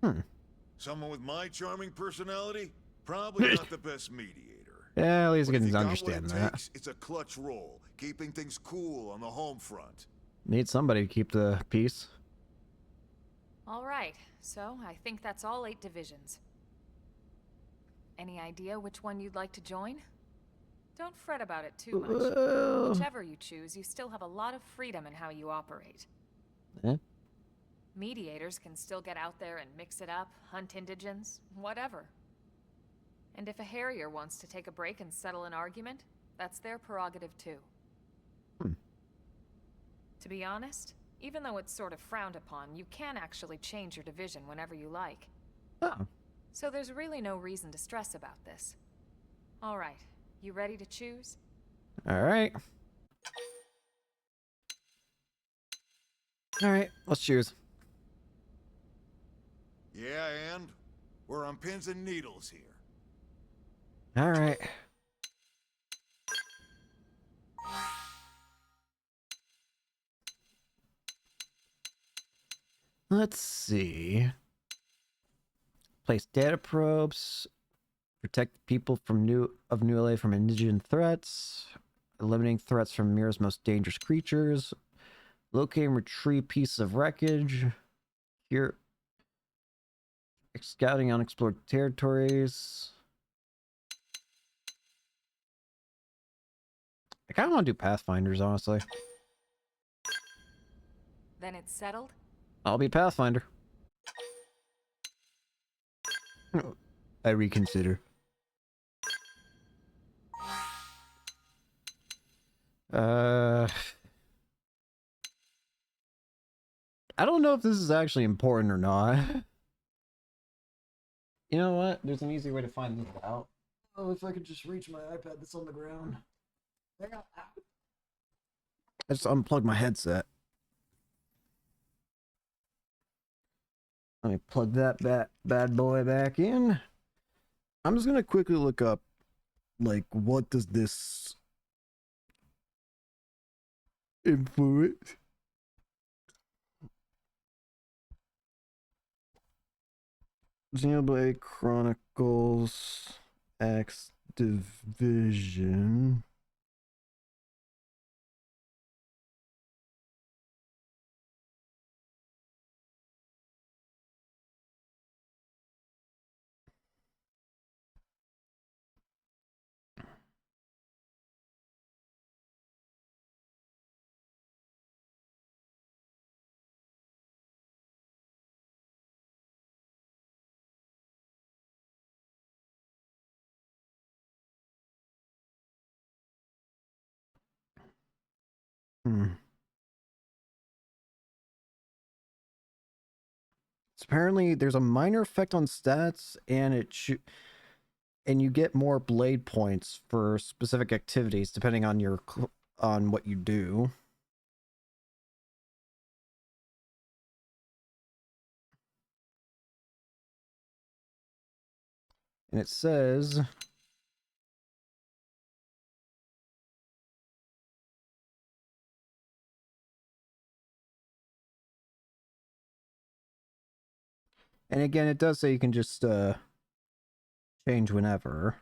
Hmm. Someone with my charming personality? Probably not the best mediator. Yeah, at least But I if you can got understand what it that. takes, it's a clutch role, keeping things cool on the home front. Need somebody to keep the peace. All right, so I think that's all 8 divisions. Any idea which one you'd like to join? Don't fret about it too much. Whichever you choose, you still have a lot of freedom in how you operate. Eh? Mediators can still get out there and mix it up, hunt indigents, whatever. And if a Harrier wants to take a break and settle an argument, that's their prerogative too. To be honest, even though it's sort of frowned upon, you can actually change your division whenever you like. Oh. So there's really no reason to stress about this. All right, you ready to choose? Alright. Alright, let's choose. Yeah, and we're on pins and needles here. Alright. Let's see. Place data probes. Protect people from New LA from indigent threats. Eliminating threats from Mirror's most dangerous creatures. Locate and retrieve pieces of wreckage. Here. Scouting unexplored territories. I kind of want to do Pathfinders, honestly. Then it's settled? I'll be Pathfinder. I reconsider. I don't know if this is actually important or not. You know what? There's an easy way to find this out. Oh, if I could just reach my iPad that's on the ground. I just unplugged my headset. Let me plug that bad boy back in. I'm just gonna quickly look up, like, what does this influence? Xenoblade Chronicles X Division. So apparently there's a minor effect on stats, and and you get more blade points for specific activities depending on on what you do. And it says and again, it does say you can just change whenever.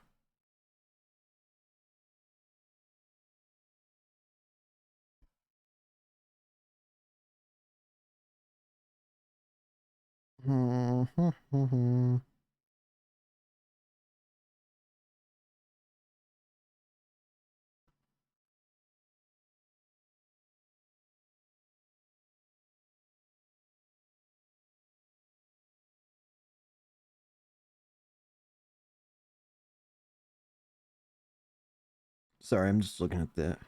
Sorry, I'm just looking at that.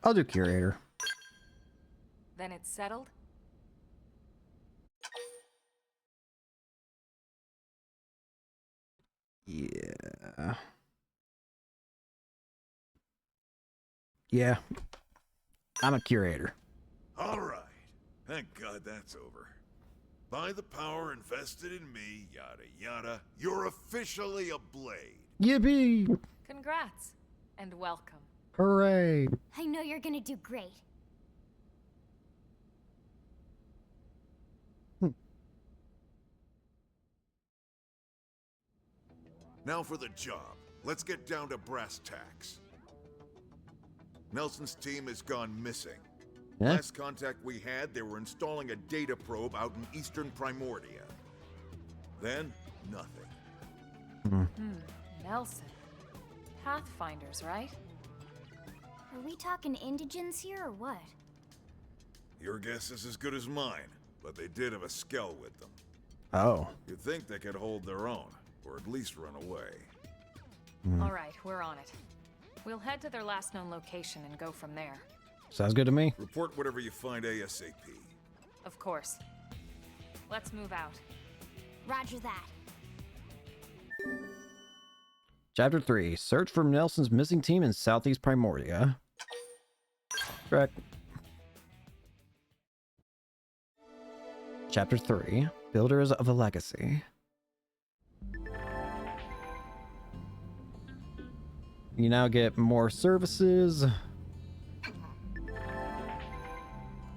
I'll do curator. Then it's settled? Yeah. Yeah. I'm a curator. All right. Thank God that's over. By the power invested in me, yada yada, you're officially a blade. Yippee! Congrats, and welcome. Hooray! I know you're gonna do great. Now for the job. Let's get down to brass tacks. Nelson's team has gone missing. Yeah? Last contact we had, they were installing a data probe out in eastern Primordia. Then, nothing. Nelson. Pathfinders, right? Are we talking indigents here or what? Your guess is as good as mine, but they did have a skell with them. Oh. You'd think they could hold their own, or at least run away. All right, we're on it. We'll head to their last known location and go from there. Sounds good to me. Report whatever you find ASAP. Of course. Let's move out. Roger that. Chapter 3. Search for Nelson's missing team in Southeast Primordia. Correct. Chapter 3. Builders of a Legacy. You now get more services.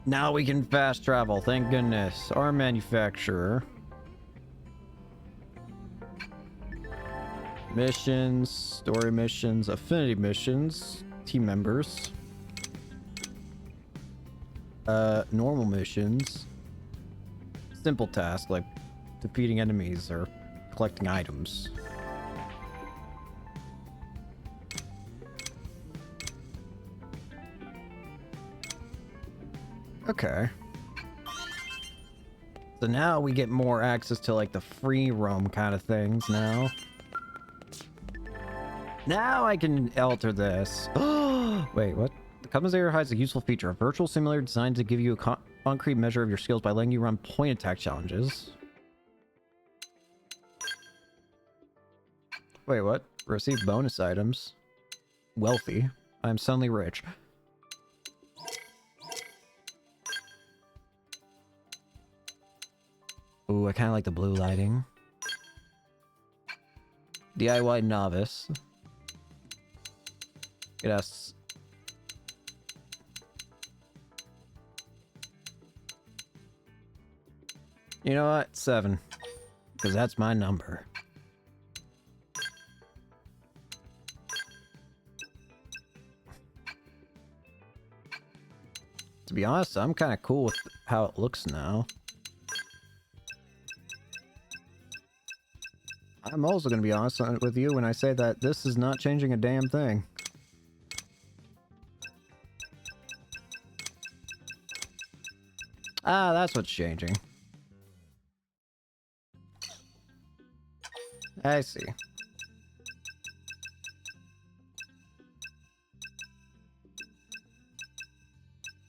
Now we can fast travel, thank goodness. Our manufacturer. Missions, story missions, affinity missions, team members. Normal missions. Simple tasks like defeating enemies or collecting items. Okay. So now we get more access to like the free roam kind of things now. Now I can alter this. Wait, what? The Compensator hides a useful feature, a virtual simulator designed to give you a concrete measure of your skills by letting you run point attack challenges. Wait, what? Receive bonus items. Wealthy. I'm suddenly rich. Ooh, I kind of like the blue lighting. DIY novice. Yes. You know what? 7. Because that's my number. To be honest, I'm kind of cool with how it looks now. I'm also going to be honest with you when I say that this is not changing a damn thing. Ah, that's what's changing. I see.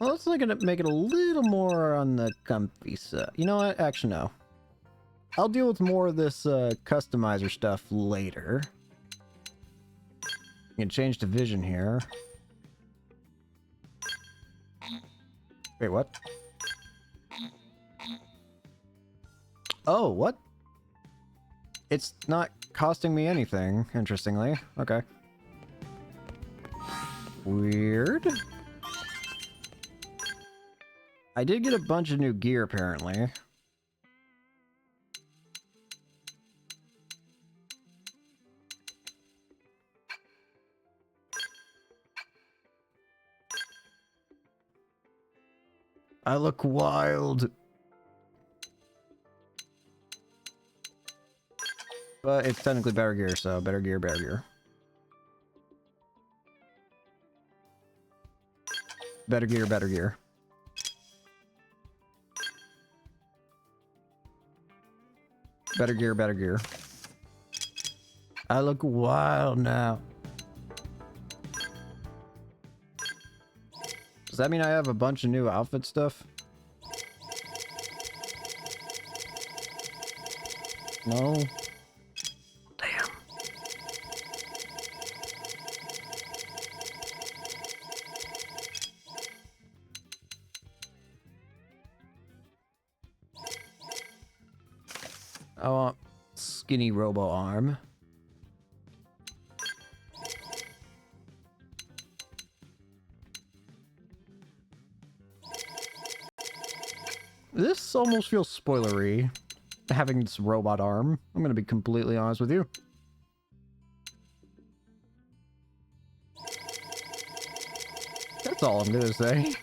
Well, let's look at it, make it a little more on the comfy side. You know what? Actually, no. I'll deal with more of this customizer stuff later. You can change the vision here. Wait, what? Oh, what? It's not costing me anything, interestingly. Okay. Weird. I did get a bunch of new gear, apparently. I look wild. But it's technically better gear, so better gear, better gear. Better gear, better gear. Better gear, better gear. I look wild now. Does that mean I have a bunch of new outfit stuff? No. Damn. I want skinny robo arm. This almost feels spoilery, having this robot arm. I'm gonna be completely honest with you. That's all I'm gonna say.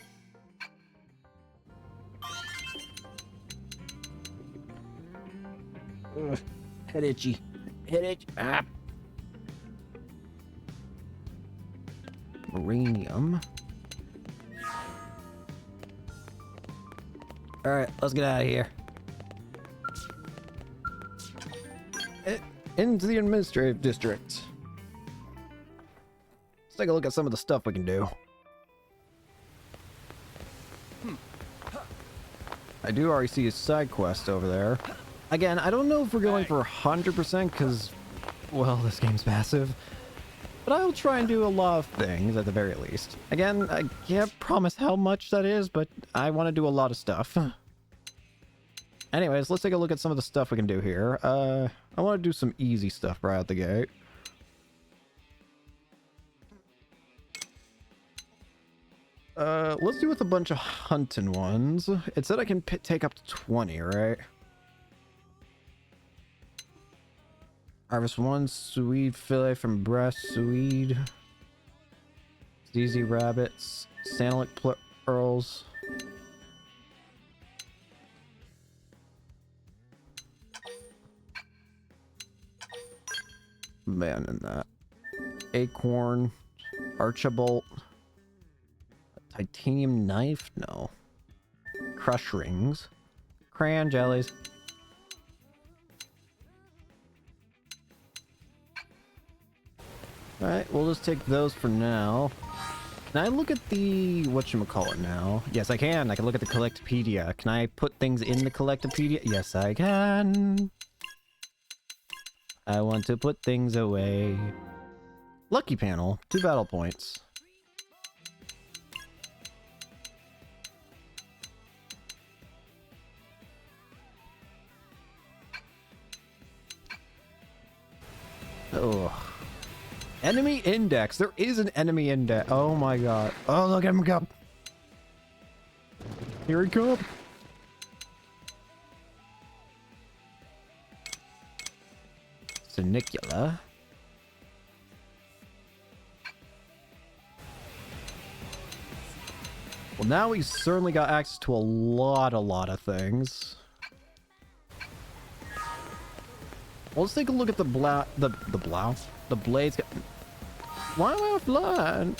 Ugh, head itchy. Head itch. Ah. Uranium. Alright, let's get out of here. Into the administrative district. Let's take a look at some of the stuff we can do. I do already see a side quest over there. Again, I don't know if we're going for 100% because, well, this game's passive. But I'll try and do a lot of things at the very least. Again, I can't promise how much that is, but I want to do a lot of stuff. Anyways, let's take a look at some of the stuff we can do here. I want to do some easy stuff right out the gate. Let's do with a bunch of hunting ones. It said I can take up to 20, right? Harvest 1 Swede fillet from breast Swede. ZZ rabbits. Sandalwood pearls. Man in that. Acorn. Archibald. Titanium knife? No. Crush rings. Crayon jellies. Alright, we'll just take those for now. Can I look at the... whatchamacallit now? Yes, I can. I can look at the Collectopedia. Can I put things in the Collectopedia? Yes, I can. I want to put things away. Lucky panel. 2 battle points. Ugh. Enemy index. There is an enemy index. Oh my god. Oh, look at him go. Here he comes. Sonicula. Well, now we've certainly got access to a lot of things. Well, let's take a look at the blouse. The blades. Why am I flying?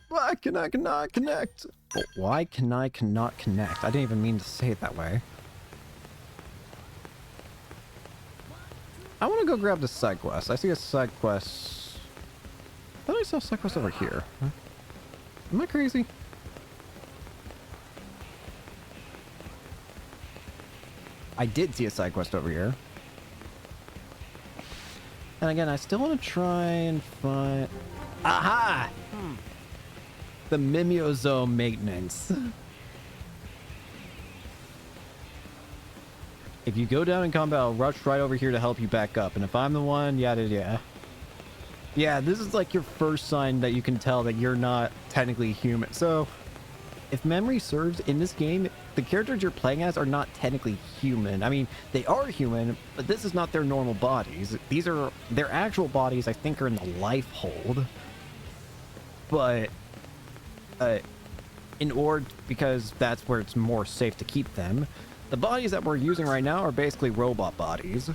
Why can I cannot connect? Why can I cannot connect? I didn't even mean to say it that way. I want to go grab the side quest. I see a side quest. I thought I saw a side quest over here. Huh? Am I crazy? I did see a side quest over here. And again, I still want to try and find... Aha! The Mimiosome maintenance. If you go down in combat, I'll rush right over here to help you back up. And if I'm the one, yada. Yeah, this is like your first sign that you can tell that you're not technically human. So, if memory serves, in this game, the characters you're playing as are not technically human. I mean, they are human, but this is not their normal bodies. These are their actual bodies, I think, are in the life hold. But, in order, because that's where it's more safe to keep them, the bodies that we're using right now are basically robot bodies.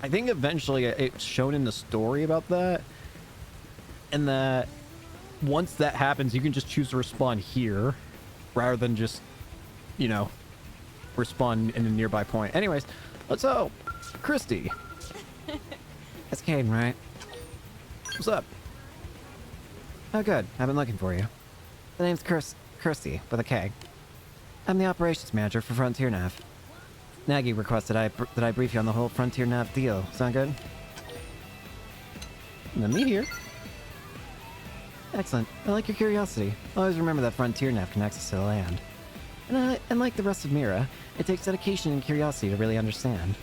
I think eventually it's shown in the story about that, and that once that happens, you can just choose to respawn here rather than just, you know, respawn in a nearby point. Anyways, let's go. Christy. That's Caden, right? What's up? Oh, good. I've been looking for you. The name's Kirsty, with a K. I'm the operations manager for Frontier Nav. Nagy requested that I brief you on the whole Frontier Nav deal. Sound good? Let me hear. Excellent. I like your curiosity. Always remember that Frontier Nav connects us to the land. And like the rest of Mira, it takes dedication and curiosity to really understand.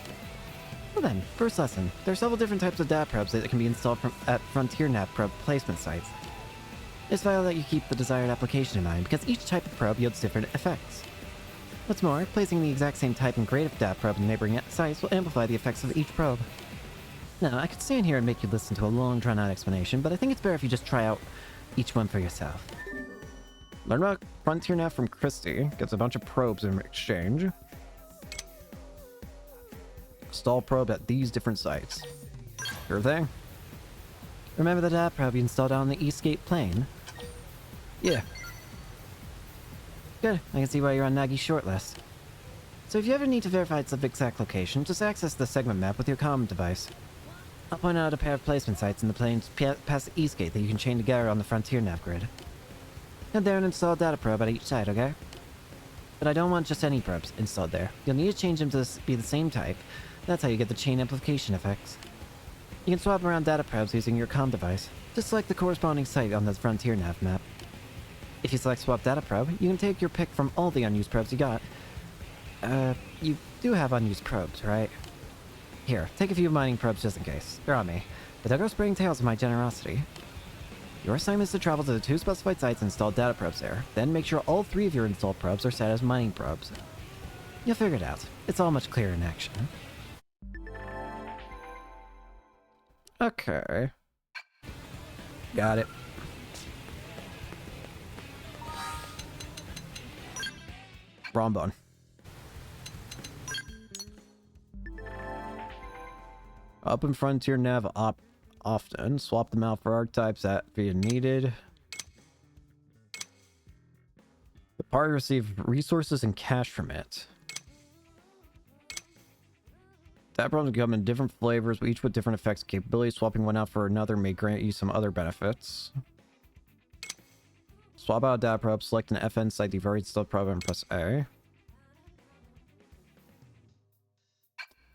Well then, first lesson. There are several different types of DAP probes that can be installed at Frontier NAV probe placement sites. It's vital that you keep the desired application in mind, because each type of probe yields different effects. What's more, placing the exact same type and grade of DAP probe in neighboring sites will amplify the effects of each probe. Now, I could stand here and make you listen to a long, drawn-out explanation, but I think it's better if you just try out each one for yourself. Learn about Frontier NAV from Christy. Gets a bunch of probes in exchange. Install probe at these different sites. Sure thing. Remember the DAP probe you installed on the Eastgate plane? Yeah. Good. I can see why you're on Nagi's shortlist. So if you ever need to verify its exact location, just access the segment map with your comm device. I'll point out a pair of placement sites in the plains past the Eastgate that you can chain together on the Frontier Nav grid. Head there and install a data probe at each site, okay? But I don't want just any probes installed there. You'll need to change them to be the same type. That's how you get the chain amplification effects. You can swap around data probes using your comm device. Just select the corresponding site on the Frontier Nav map. If you select Swap Data Probe, you can take your pick from all the unused probes you got. You do have unused probes, right? Here, take a few mining probes just in case. They're on me. But don't go spraying tails of my generosity. Your assignment is to travel to the 2 specified sites and install data probes there. Then make sure all 3 of your installed probes are set as mining probes. You'll figure it out. It's all much clearer in action. Okay. Got it. Rombone. Up in Frontier Nav often. Swap them out for archetypes that be needed. The party receive resources and cash from it. That problems come in different flavors, each with different effects and capabilities. Swapping one out for another may grant you some other benefits. Swap out a data probe, select an FN site you've already installed probe and press A.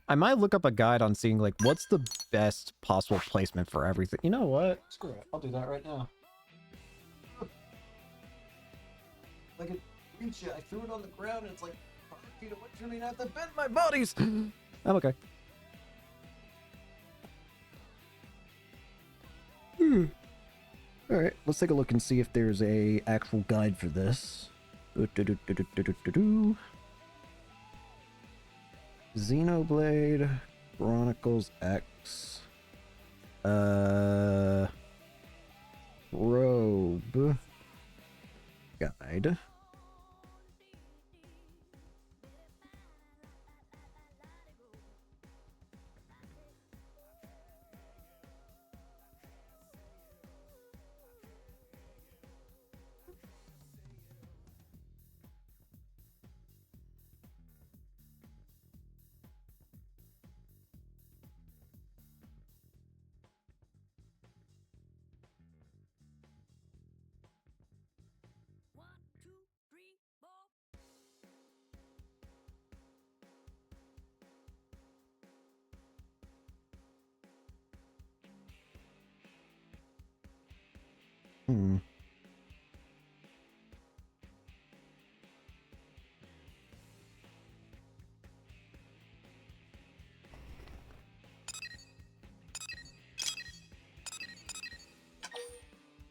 I might look up a guide on seeing, like, what's the best possible placement for everything. You know what? Screw it. I'll do that right now. Like, it reach it. I threw it on the ground and it's like 5 feet away from me and I have to bend my bodies. I'm okay. Alright, let's take a look and see if there's a actual guide for this. Xenoblade Chronicles X Robe Guide.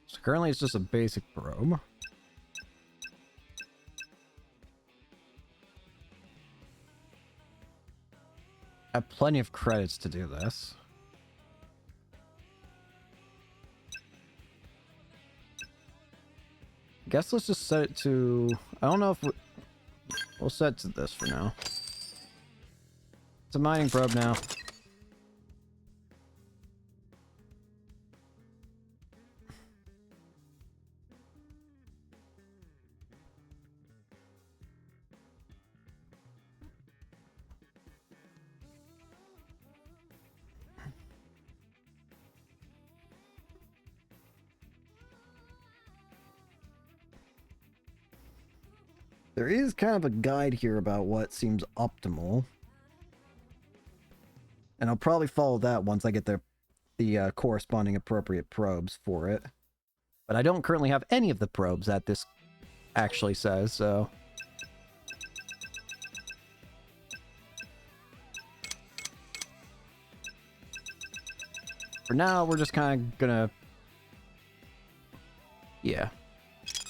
So currently it's just a basic probe. I have plenty of credits to do this. Guess let's just set it to... I don't know if we'll set it to this for now. It's a mining probe now. There is kind of a guide here about what seems optimal. And I'll probably follow that once I get the corresponding appropriate probes for it. But I don't currently have any of the probes that this actually says, so... For now, we're just kind of gonna... Yeah.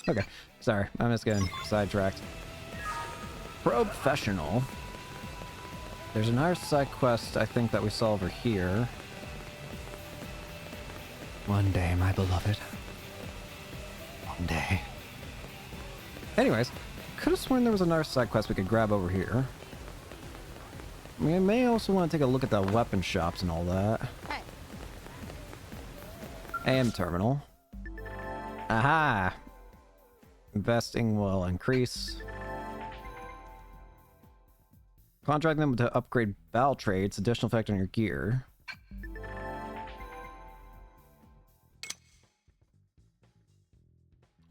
Okay. Sorry, I'm just getting sidetracked. Professional. There's another side quest, I think, that we saw over here. One day, my beloved. One day. Anyways, could have sworn there was another side quest we could grab over here. I mean, I may also want to take a look at the weapon shops and all that. Hey. AM terminal. Aha! Investing will increase. Contract them to upgrade battle traits, additional effect on your gear.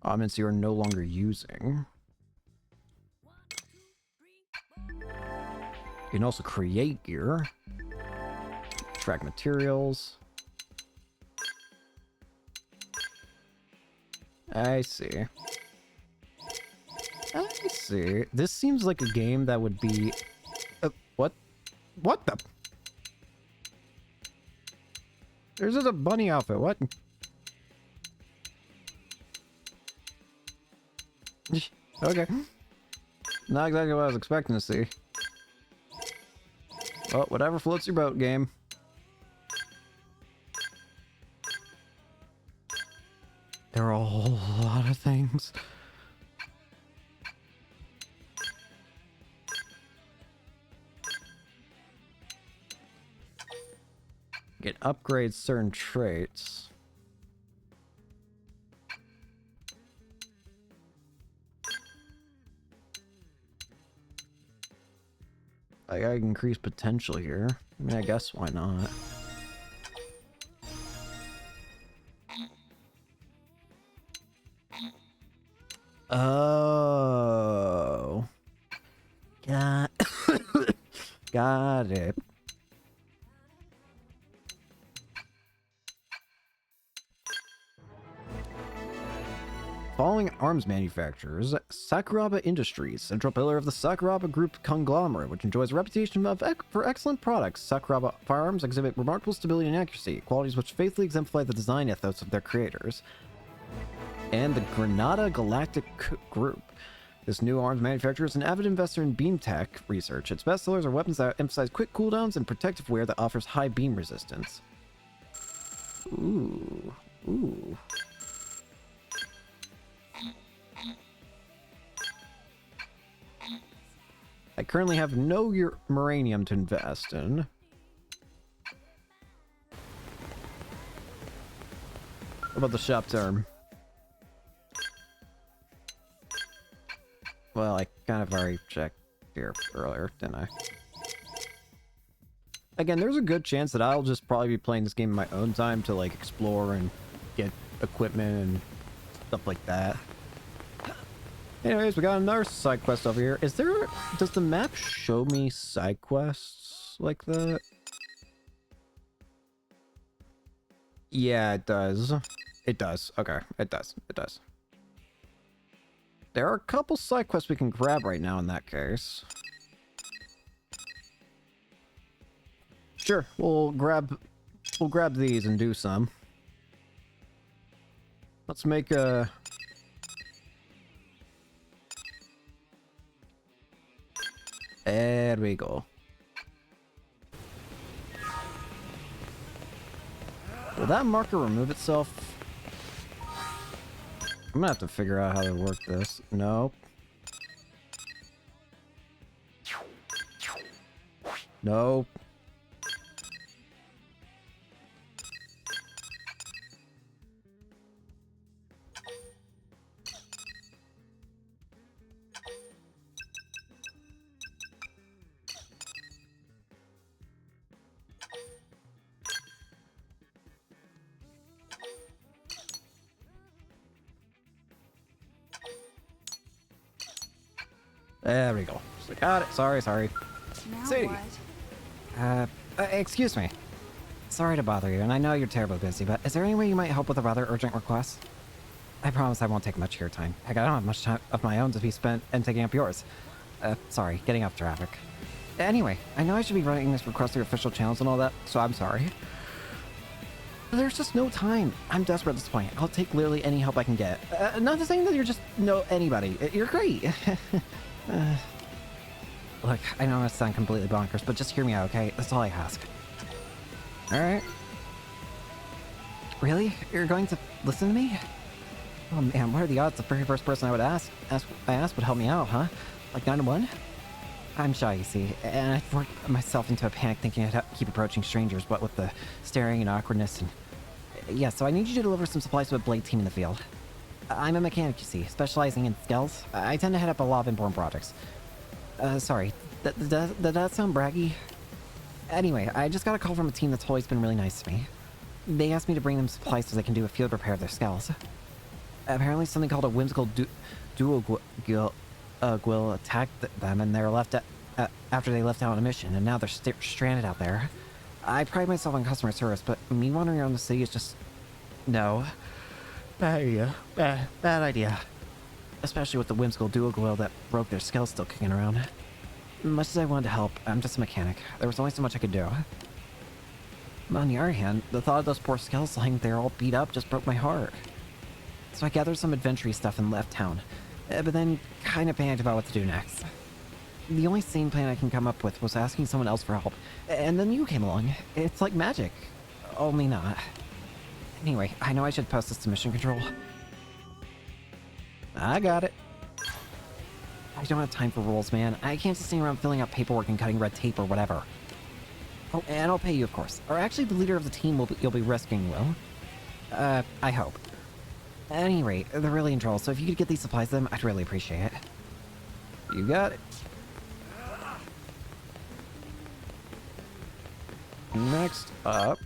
Armaments you are no longer using. You can also create gear. Track materials. I see. I see. This seems like a game that would be... what? What the... There's just a bunny outfit. What? Okay. Not exactly what I was expecting to see. Well, whatever floats your boat, game. There are a whole lot of things. You can upgrade certain traits. I gotta increase potential here. I mean, I guess why not? Oh. Got it. Following arms manufacturers, Sakuraba Industries, central pillar of the Sakuraba Group conglomerate, which enjoys a reputation for excellent products. Sakuraba firearms exhibit remarkable stability and accuracy, qualities which faithfully exemplify the design ethos of their creators. And the Granada Galactic Group. This new arms manufacturer is an avid investor in beam tech research. Its best sellers are weapons that emphasize quick cooldowns and protective wear that offers high beam resistance. Ooh. Ooh. I currently have no uranium to invest in. What about the shop term? Well, I kind of already checked here earlier, didn't I? Again, there's a good chance that I'll just probably be playing this game in my own time to, like, explore and get equipment and stuff like that. Anyways, we got another side quest over here. Is there... Does the map show me side quests like that? Yeah, it does. It does. Okay, it does. It does. There are a couple side quests we can grab right now in that case. Sure, we'll grab these and do some. Let's make a... There we go. Will that marker remove itself? I'm gonna have to figure out how to work this. Nope. Nope. There we go. Got it. Sorry. Now Sadie. what? Excuse me. Sorry to bother you, and I know you're terribly busy, but is there any way you might help with a rather urgent request? I promise I won't take much of your time. I don't have much time of my own to be spent and taking up yours. Sorry, getting off traffic. Anyway, I know I should be writing this request through official channels and all that, so I'm sorry. There's just no time. I'm desperate at this point. I'll take literally any help I can get. Not to say that you're just anybody. You're great. Look, I know I sound completely bonkers, but just hear me out, okay? That's all I ask. Alright. Really? You're going to listen to me? Oh man, what are the odds the very first person I would ask would help me out, huh? Like 9 to 1? I'm shy, you see, and I've worked myself into a panic thinking I'd keep approaching strangers, what with the staring and awkwardness and... Yeah, so I need you to deliver some supplies to a blade team in the field. I'm a mechanic, you see, specializing in skills. I tend to head up a lot of imported projects. Sorry, did that sound braggy? Anyway, I just got a call from a team that's always been really nice to me. They asked me to bring them supplies so they can do a field repair of their skulls. Apparently something called a whimsical dual Gwil attacked them and they're left after they left out on a mission, and now they're stranded out there. I pride myself on customer service, but me wandering around the city is just... No. Bad idea. Bad idea. Especially with the whimsical dual Gwil that broke their skull still kicking around. Much as I wanted to help, I'm just a mechanic. There was only so much I could do. On the other hand, the thought of those poor skulls lying there all beat up just broke my heart. So I gathered some adventure stuff and left town. But then kind of panicked about what to do next. The only sane plan I can come up with was asking someone else for help. And then you came along. It's like magic. Only not. Anyway, I know I should post this to mission control. I got it. I don't have time for rules, man. I can't just stand around filling out paperwork and cutting red tape or whatever. Oh, and I'll pay you, of course. Or actually, the leader of the team you'll be rescuing will. I hope. At any rate, they're really in trouble, so if you could get these supplies to them, I'd really appreciate it. You got it. Next up...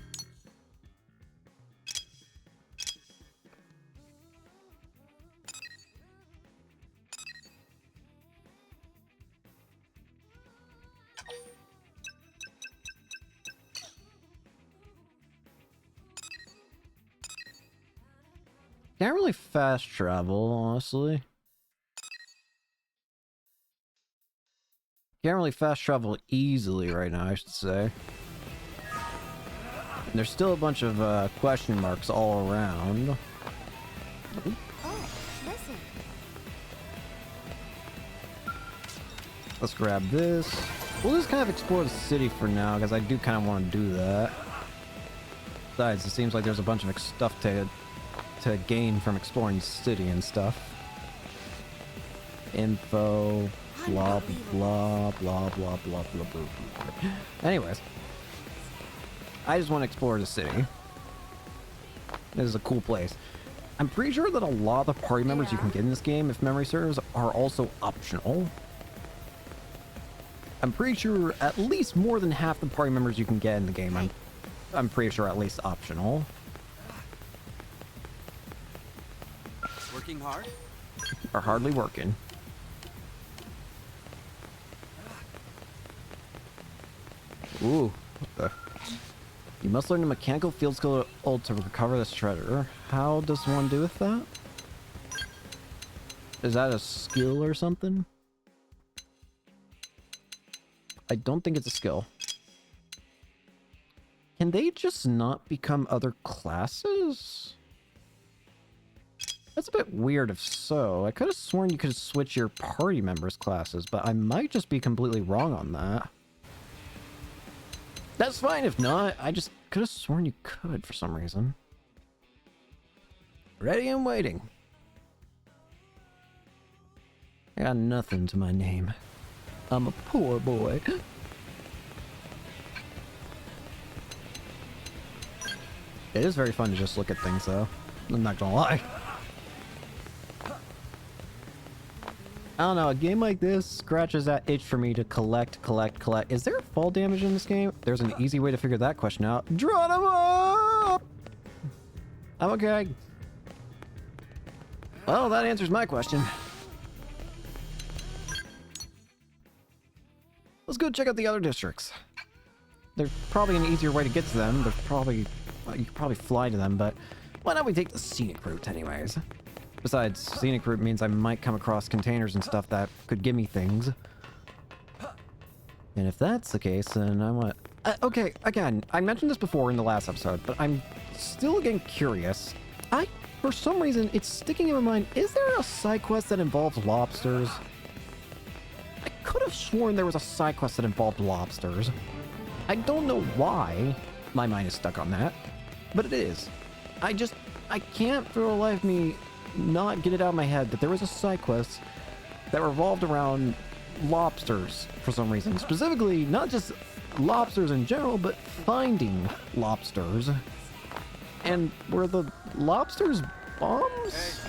Can't really fast travel, honestly. Can't really fast travel easily right now, I should say. And there's still a bunch of question marks all around. Oh, listen. Let's grab this. We'll just kind of explore the city for now, because I do kind of want to do that. Besides, it seems like there's a bunch of stuff to gain from exploring the city and stuff. Info, blah, blah, blah, blah, blah, blah, blah, blah. Anyways. I just want to explore the city. This is a cool place. I'm pretty sure that a lot of the party members you can get in this game, if memory serves, are also optional. I'm pretty sure at least more than half the party members you can get in the game, I'm pretty sure at least optional. Working hard? Are hardly working. Ooh, what the... You must learn a mechanical field skill to recover this treasure. How does one do with that? Is that a skill or something? I don't think it's a skill. Can they just not become other classes? That's a bit weird if so. I could have sworn you could switch your party members' classes, but I might just be completely wrong on that. That's fine if not. I just could have sworn you could for some reason. Ready and waiting. I got nothing to my name. I'm a poor boy. It is very fun to just look at things though. I'm not gonna lie. I don't know, a game like this scratches that itch for me to collect. Is there fall damage in this game? There's an easy way to figure that question out. Draw them up! I'm okay. Well, that answers my question. Let's go check out the other districts. There's probably an easier way to get to them. There's probably... Well, you could probably fly to them, but why not we take the scenic route anyways? Besides, scenic route means I might come across containers and stuff that could give me things. And if that's the case, then I want Okay, again, I mentioned this before in the last episode, but I'm still again curious. For some reason, it's sticking in my mind, is there a side quest that involves lobsters? I could have sworn there was a side quest that involved lobsters. I don't know why my mind is stuck on that, but it is. I can't for the life of me not get it out of my head that there was a side quest that revolved around lobsters for some reason. Specifically, not just lobsters in general, but finding lobsters. And were the lobsters bombs?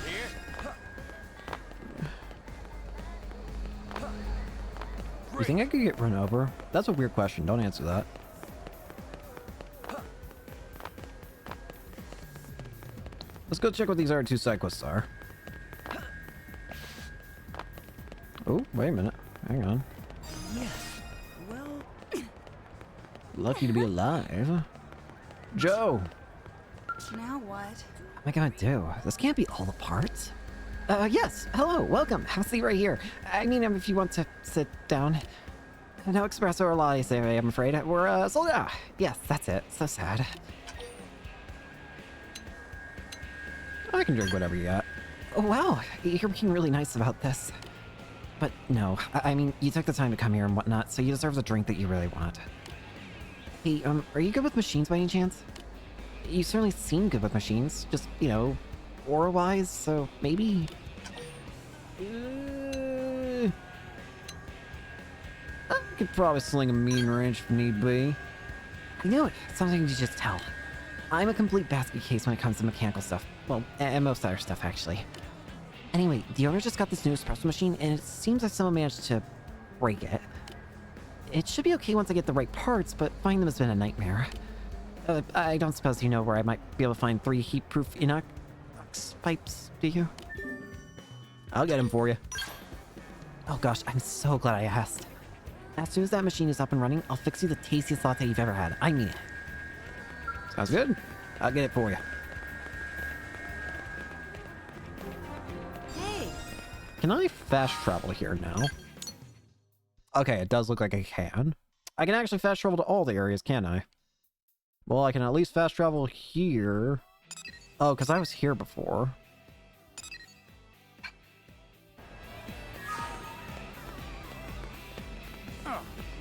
You think I could get run over? That's a weird question. Don't answer that. Let's go check what these other two side quests are. Oh, wait a minute. Hang on. Yes. Well, Lucky to be alive. Joe! now what? What am I gonna do? This can't be all the parts. Yes. Hello. Welcome. Have a seat right here. I mean, if you want to sit down. No espresso or latte, I'm afraid. We're, sold out. Yes, that's it. So sad. I can drink whatever you got. Oh, wow. You're being really nice about this. But no, I mean, you took the time to come here and whatnot, so you deserve the drink that you really want. Hey, are you good with machines by any chance? You certainly seem good with machines, just, you know, aura-wise, so maybe... I could probably sling a mean wrench if need be. You know, something to just tell. I'm a complete basket case when it comes to mechanical stuff. Well, and most other stuff, actually. Anyway, the owner just got this new espresso machine, and it seems like someone managed to break it. It should be okay once I get the right parts, but finding them has been a nightmare. I don't suppose you know where I might be able to find 3 heat-proof inox pipes, do you? I'll get them for you. Oh gosh, I'm so glad I asked. As soon as that machine is up and running, I'll fix you the tastiest latte you've ever had. I mean it. Sounds good. I'll get it for you. Hey, Can I fast travel here now? Okay, it does look like I can. I can actually fast travel to all the areas, can I? Well, I can at least fast travel here. Oh, because I was here before.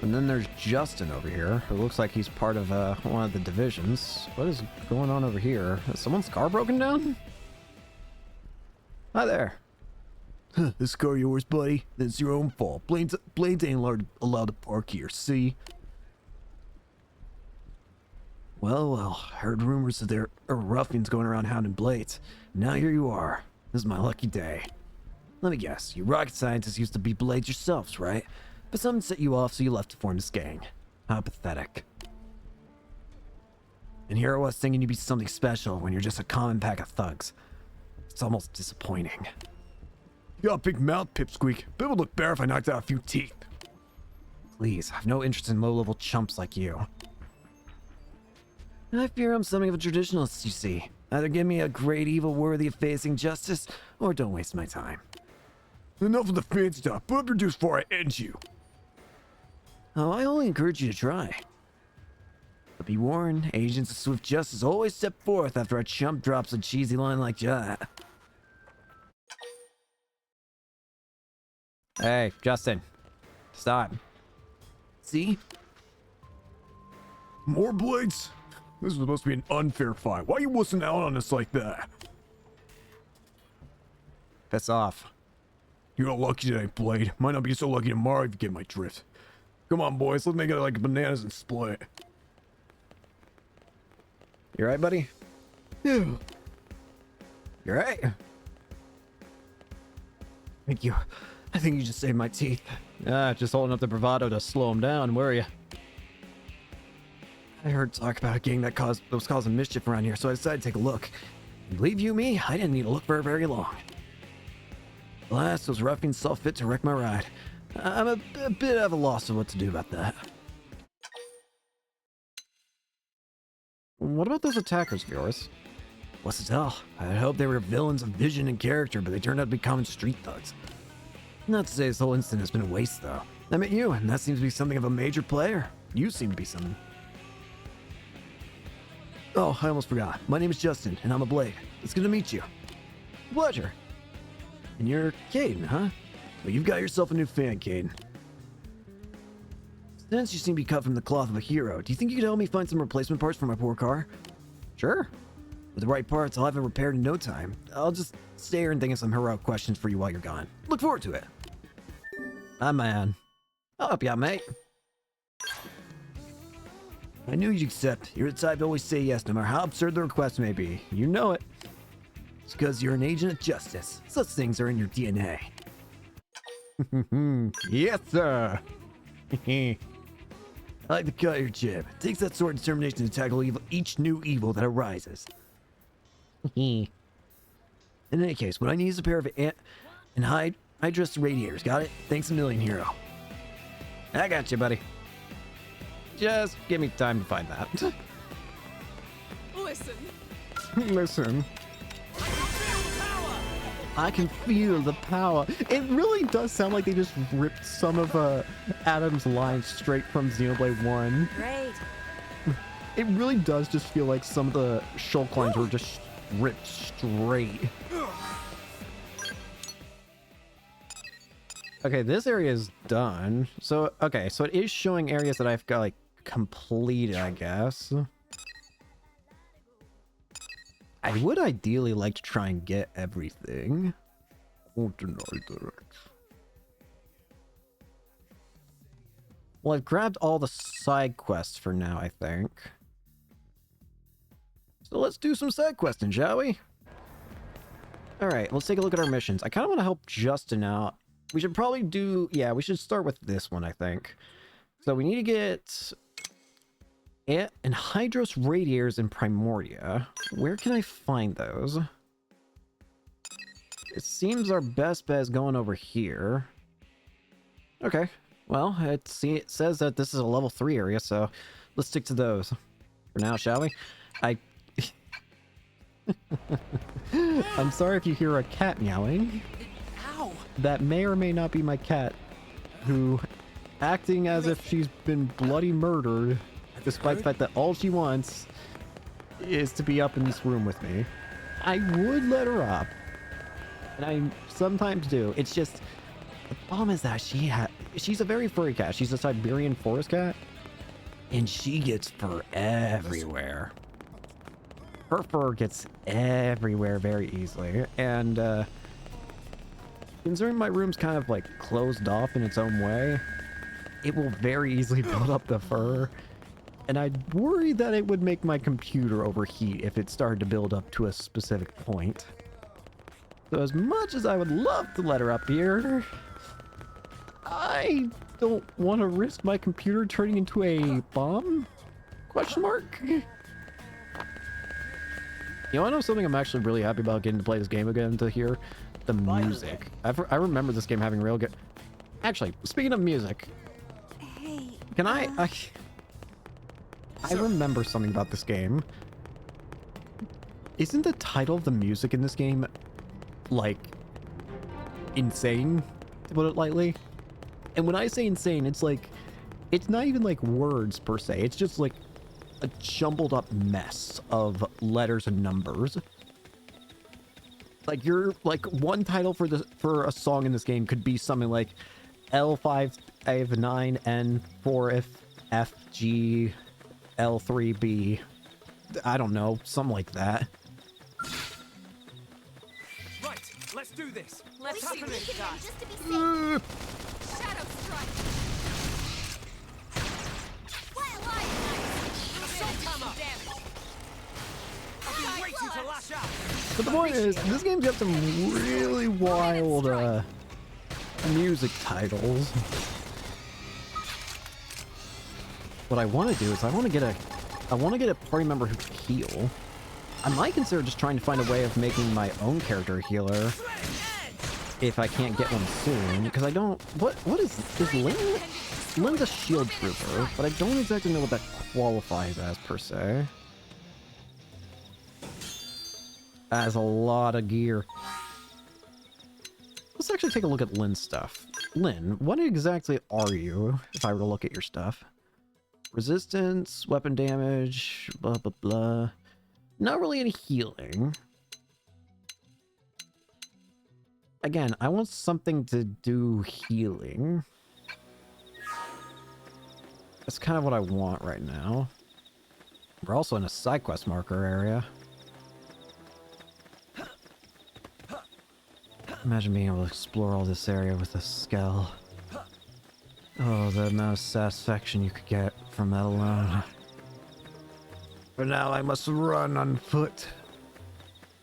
And then there's Justin over here, who looks like he's part of one of the divisions. What is going on over here? Is someone's car broken down? Hi there. This car yours, buddy? Then it's your own fault. Blades ain't allowed to park here, see? Well, heard rumors that there are ruffians going around hounding Blades. Now here you are. This is my lucky day. Let me guess, you rocket scientists used to be Blades yourselves, right? But someone set you off, so you left to form this gang. How pathetic. And here I was thinking you'd be something special when you're just a common pack of thugs. It's almost disappointing. You got a big mouth, Pipsqueak. But it would look better if I knocked out a few teeth. Please, I've no interest in low-level chumps like you. I fear I'm something of a traditionalist, you see. Either give me a great evil worthy of facing justice, or don't waste my time. Enough of the fancy stuff. Put up your dues before I end you. Oh, I only encourage you to try. But be warned, agents of swift justice always step forth after a chump drops a cheesy line like that. Hey, Justin. Stop. See? More Blades? This was supposed to be an unfair fight. Why are you wussing out on us like that? Piss off. You got lucky today, Blade. Might not be so lucky tomorrow if you get my drift. Come on, boys. Let's make it like bananas and split. You alright, buddy? Yeah. You alright? Thank you. I think you just saved my teeth. Just holding up the bravado to slow him down, were you? I heard talk about a gang that was causing mischief around here, so I decided to take a look. And believe you me, I didn't need to look for very long. Alas, those ruffians saw fit to wreck my ride. I'm a bit at a loss of what to do about that. What about those attackers of yours? What's to tell? I'd hoped they were villains of vision and character, but they turned out to be common street thugs. Not to say this whole incident has been a waste, though. I met you, and that seems to be something of a major player. You seem to be something. Oh, I almost forgot. My name is Justin, and I'm a Blade. It's good to meet you. Pleasure. And you're Caden, huh? Well, you've got yourself a new fan, Caden. Since you seem to be cut from the cloth of a hero, do you think you could help me find some replacement parts for my poor car? Sure. With the right parts, I'll have it repaired in no time. I'll just stay here and think of some heroic questions for you while you're gone. Look forward to it. Ah, man. I'll help you out, mate. I knew you'd accept. You're the type to always say yes, no matter how absurd the request may be. You know it. It's because you're an agent of justice. Such things are in your DNA. Yes, sir. I like the cut of your jib. It takes that sort of determination to tackle evil, each new evil that arises. In any case, what I need is a pair of hydrous radiators. Got it? Thanks a million, hero. I got you, buddy. Just give me time to find that. Listen. Listen. I can feel the power. It really does sound like they just ripped some of Adam's lines straight from Xenoblade 1. Great. It really does just feel like some of the Shulk lines were just ripped straight. Okay, this area is done. So, okay, so it is showing areas that I've got, like, completed, I guess. I would ideally like to try and get everything. Well, I've grabbed all the side quests for now, I think. So let's do some side questing, shall we? Alright, let's take a look at our missions. I kind of want to help Justin out. We should probably do... Yeah, we should start with this one, I think. So we need to get... anhydrous radiators in Primordia. Where can I find those? It seems our best bet is going over here. Okay. Well, it says that this is a level 3 area, so let's stick to those for now, shall we? I'm sorry if you hear a cat meowing. Ow! That may or may not be my cat, who, acting as if she's been bloody murdered, despite the fact that all she wants is to be up in this room with me. I would let her up, and I sometimes do. It's just, the problem is that she's a very furry cat. She's a Siberian forest cat, and she gets fur everywhere. Her fur gets everywhere very easily, and considering my room's kind of like closed off in its own way, it will very easily build up the fur. And I'd worry that it would make my computer overheat if it started to build up to a specific point. So as much as I would love to let her up here, I don't want to risk my computer turning into a bomb? Question mark? You want to know something I'm actually really happy about getting to play this game again to hear? The music. I remember this game having real good... Actually, speaking of music... Hey, Can I remember something about this game. Isn't the title of the music in this game, like, insane, to put it lightly? And when I say insane, it's like, it's not even like words per se. It's just like a jumbled up mess of letters and numbers. Like one title for a song in this game could be something like L5F9N4FFG L3B. I don't know, something like that. Right, let's do this. Let's see We what can we got. just to be safe. Shadow strike. Assault hammer. Damage. I've been waiting to lash out. But the point is, this game's got some really wild music titles. What I want to do is I want to get a party member who can heal. I might consider just trying to find a way of making my own character a healer if I can't get one soon, because I don't... What is Lynn? Lynn's a shield trooper, but I don't exactly know what that qualifies as, per se. That has a lot of gear. Let's actually take a look at Lynn's stuff. Lynn, what exactly are you, if I were to look at your stuff? Resistance, weapon damage, blah, blah, blah. Not really any healing. Again, I want something to do healing. That's kind of what I want right now. We're also in a side quest marker area. Imagine being able to explore all this area with a Skell. Oh, the amount of satisfaction you could get from that alone. But now I must run on foot.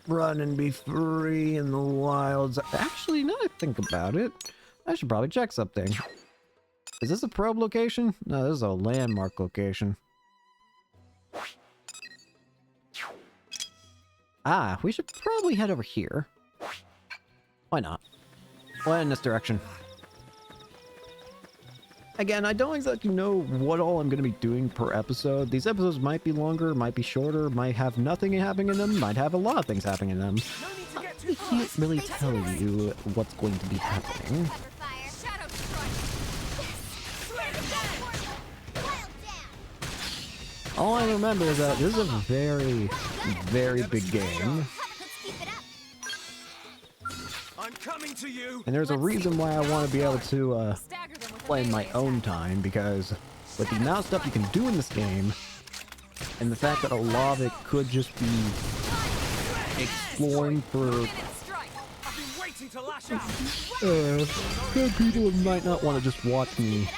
Run and be free in the wilds. Actually, now I think about it, I should probably check something. Is this a probe location? No, this is a landmark location. Ah, we should probably head over here. Why not? Why in this direction? Again, I don't exactly know what all I'm going to be doing per episode. These episodes might be longer, might be shorter, might have nothing happening in them, might have a lot of things happening in them. I can't really tell you what's going to be happening. All I remember is that this is a very, very big game. I'm coming to you. And there's a reason why I want to be able to play in my own time, because with the amount of stuff you can do in this game, and the fact that a lot of it could just be exploring for people who might not want to just watch me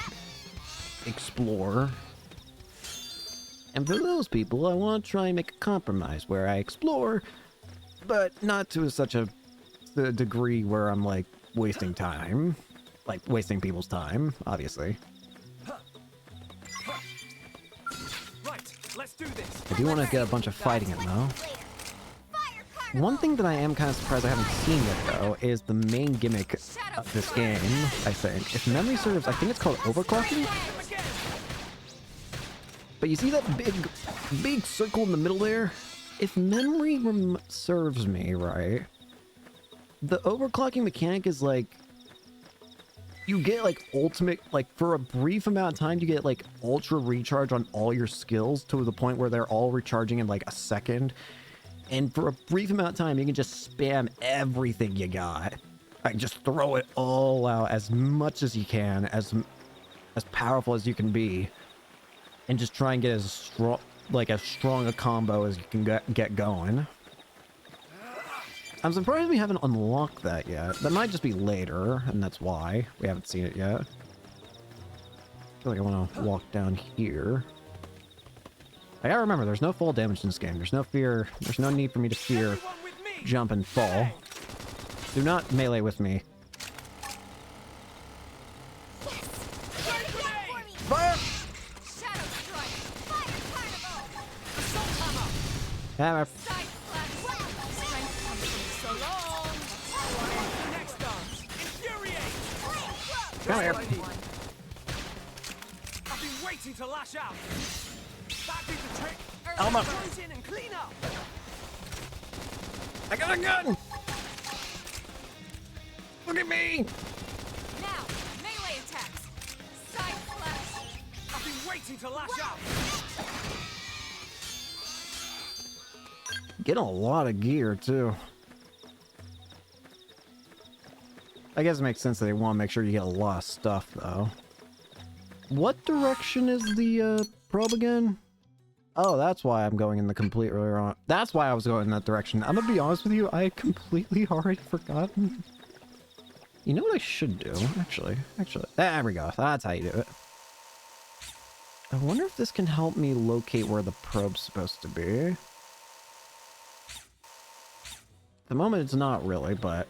explore. And for those people, I want to try and make a compromise where I explore, but not to such a degree where I'm like wasting time. Like wasting people's time, obviously. Right, let's do this. I do want to get a bunch of fighting in though. One thing that I am kind of surprised I haven't seen yet though is the main gimmick of this game, I think. If memory serves, I think it's called overclocking. But you see that big circle in the middle there? If memory serves me right, the overclocking mechanic is like, you get like ultimate, like for a brief amount of time, you get like ultra recharge on all your skills to the point where they're all recharging in like a second. And for a brief amount of time, you can just spam everything you got. Like just throw it all out as much as you can, as powerful as you can be. And just try and get as strong a combo as you can get going. I'm surprised we haven't unlocked that yet. That might just be later, and that's why we haven't seen it yet. I feel like I want to walk down here. I gotta remember, there's no fall damage in this game. There's no fear. There's no need for me to fear jump and fall. Do not melee with me. Fire! Hammer. Come here. I've been waiting to lash out. That did the trick. Elma. Close in and clean up. I got a gun. Look at me. Now, melee attacks. Side slash. I've been waiting to lash out. Getting a lot of gear too. I guess it makes sense that they want to make sure you get a lot of stuff, though. What direction is the probe again? Oh, that's why I'm going in the completely wrong. That's why I was going in that direction. I'm gonna be honest with you, I completely already forgotten. You know what I should do? Actually, there we go. That's how you do it. I wonder if this can help me locate where the probe's supposed to be. At the moment, it's not really, but...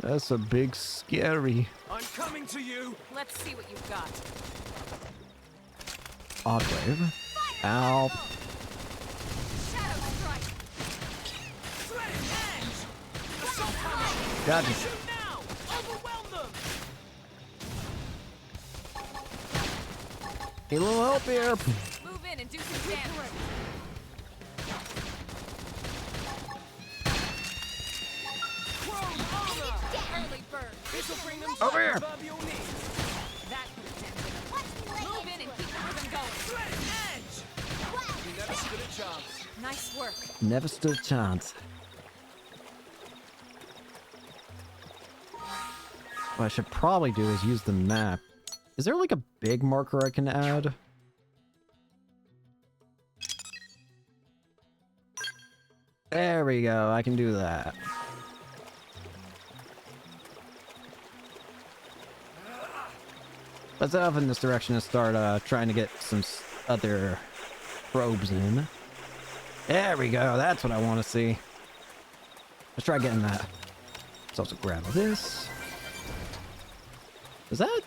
That's a big scary. I'm coming to you. Let's see what you've got. Enclave. Ow. Shadow strike. Sledge edge. Assault hammer. Gotcha. Shoot now. Overwhelm them. Need a little help here. Move in and do some damage. Chrome Over here! Proverbial knee. That could have tempted him. Move in and keep the rhythm going. Sweat edge. You never stood a chance. Nice work. Never stood a chance. What I should probably do is use the map. Is there like a big marker I can add? There we go, I can do that. Let's head off in this direction and start trying to get some other probes in. There we go, that's what I want to see. Let's try getting that. Let's also grab this. Is that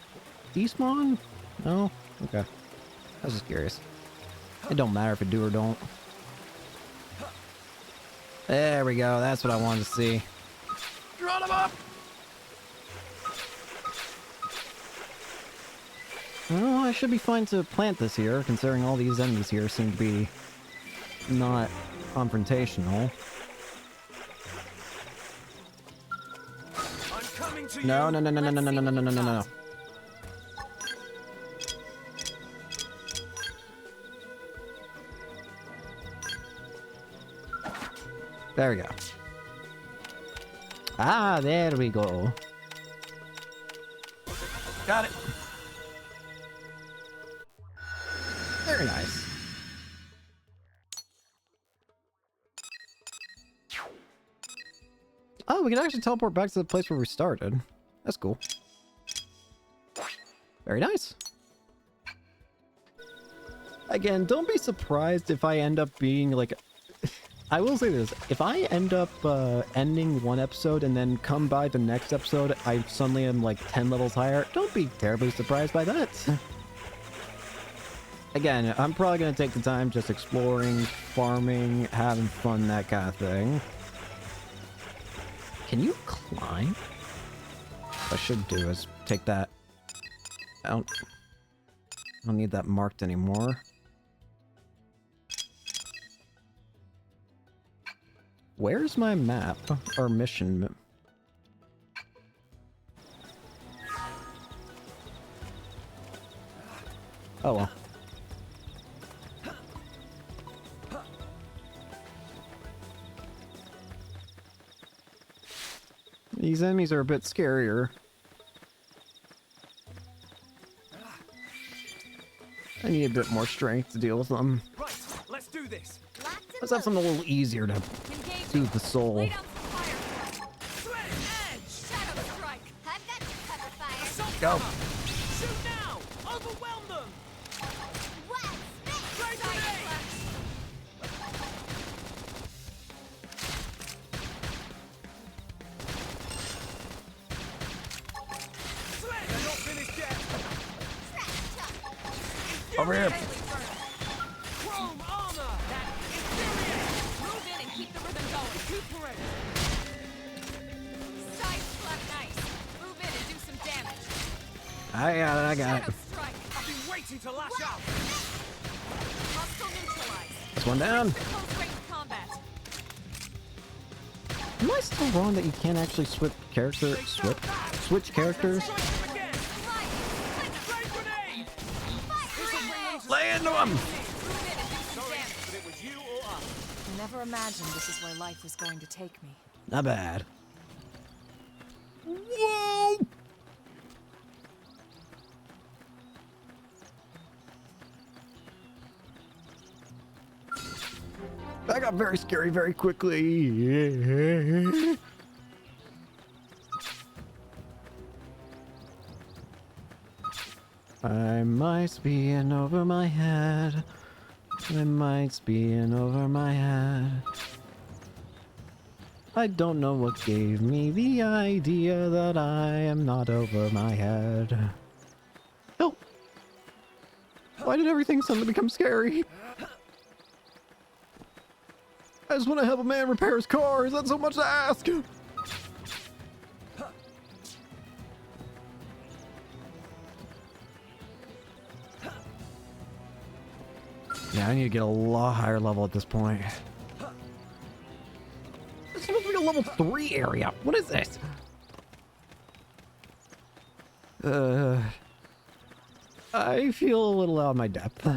despawn? No? Okay. I was just curious. It don't matter if it do or don't. There we go, that's what I wanted to see. Run him up! Well, I should be fine to plant this here, considering all these enemies here seem to be not confrontational. I'm coming to No, you. no, no, no, no, no, no, no, no, no, no, no, no. There we go. Ah, there we go. Got it. Very nice. Oh, we can actually teleport back to the place where we started. That's cool. Very nice. Again, don't be surprised if I end up being like... I will say this, if I end up ending one episode and then come by the next episode, I suddenly am like 10 levels higher, don't be terribly surprised by that. Again, I'm probably going to take the time just exploring, farming, having fun, that kind of thing. Can you climb? What I should do is take that. I don't need that marked anymore. Where's my map? Or mission? Oh well. These enemies are a bit scarier. I need a bit more strength to deal with them. Right, let's do this. Let's have something a little easier to soothe the soul. Lay down some fire. Sweat edge. Shadow strike. I've got your cover fire. Assault Go. cover. Shoot now. Overwhelm them. What? Play grenade. Sweat. They're not finished yet. Over here. Chrome armor. Infuriate. Move in and keep the rhythm going. Recuperate. Side slap nice. Move in and do some damage. I got it, I got Shadow it. strike. I've been waiting to lash out. Hostile neutralized. This one down. Close range combat. Am I still wrong that you can't actually switch characters? Switch characters? Strike them again. Play grenade. Lay into him! Move in and do some Sorry, damage. but it was you or us. Never imagined this is where life was going to take me. Not bad. Whoa! That got very scary very quickly. I might be in over my head. I might be in over my head. I don't know what gave me the idea that I am not over my head. Help! Why did everything suddenly become scary? I just want to help a man repair his car. Is that so much to ask? Yeah, I need to get a lot higher level at this point. This is supposed to be a level 3 area. What is this? I feel a little out of my depth.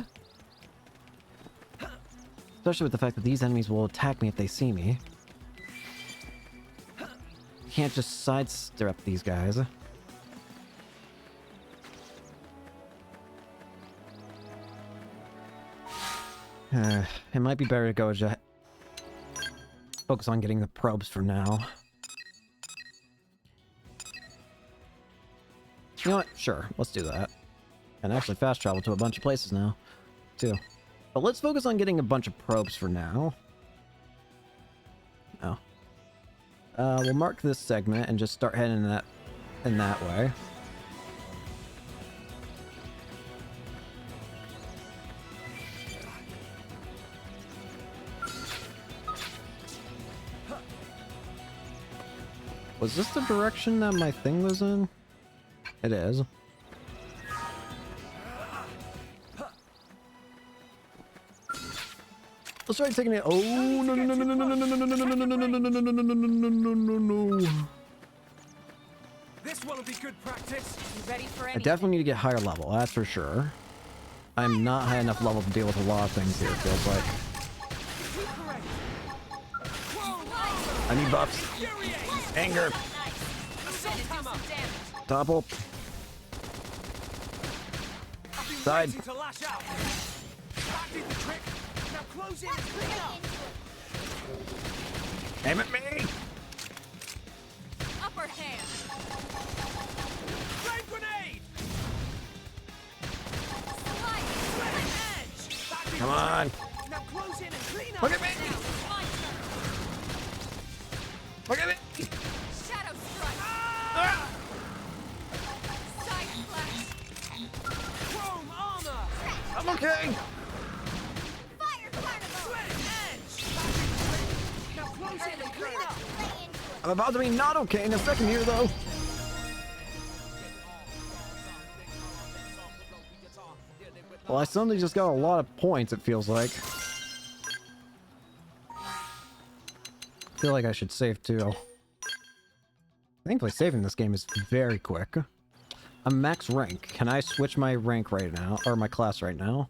Especially with the fact that these enemies will attack me if they see me. Can't just sidestep these guys. It might be better to go just focus on getting the probes for now. You know what? Sure, let's do that. And actually fast travel to a bunch of places now, too. But let's focus on getting a bunch of probes for now. No. We'll mark this segment and just start heading in that way. Was this the direction that my thing was in? It is. Let's try taking it. Oh no no no no no no no no no no no no no no no no no no. This will be good practice. You ready for I anything? definitely need to get higher level, that's for sure. I'm not high enough level to deal with a lot of things here, it feels like. I need buffs. Anger. Topple. Side. To lash out. That did the trick. Now close in and clean up. Aim at me! Upper hand. Flame grenade. Edge. That did Come the on! trick. Now close in and clean up. Look at me! My turn. Look at me! Shadow strike. Ah! Side flash. Chrome armor. I'm okay! Fire carnival! Edge. Now close in and clean up. I'm about to be not okay in a second here, though. Well, I suddenly just got a lot of points, it feels like. I feel like I should save, too. Thankfully, saving this game is very quick. I'm max rank. Can I switch my rank right now? Or my class right now?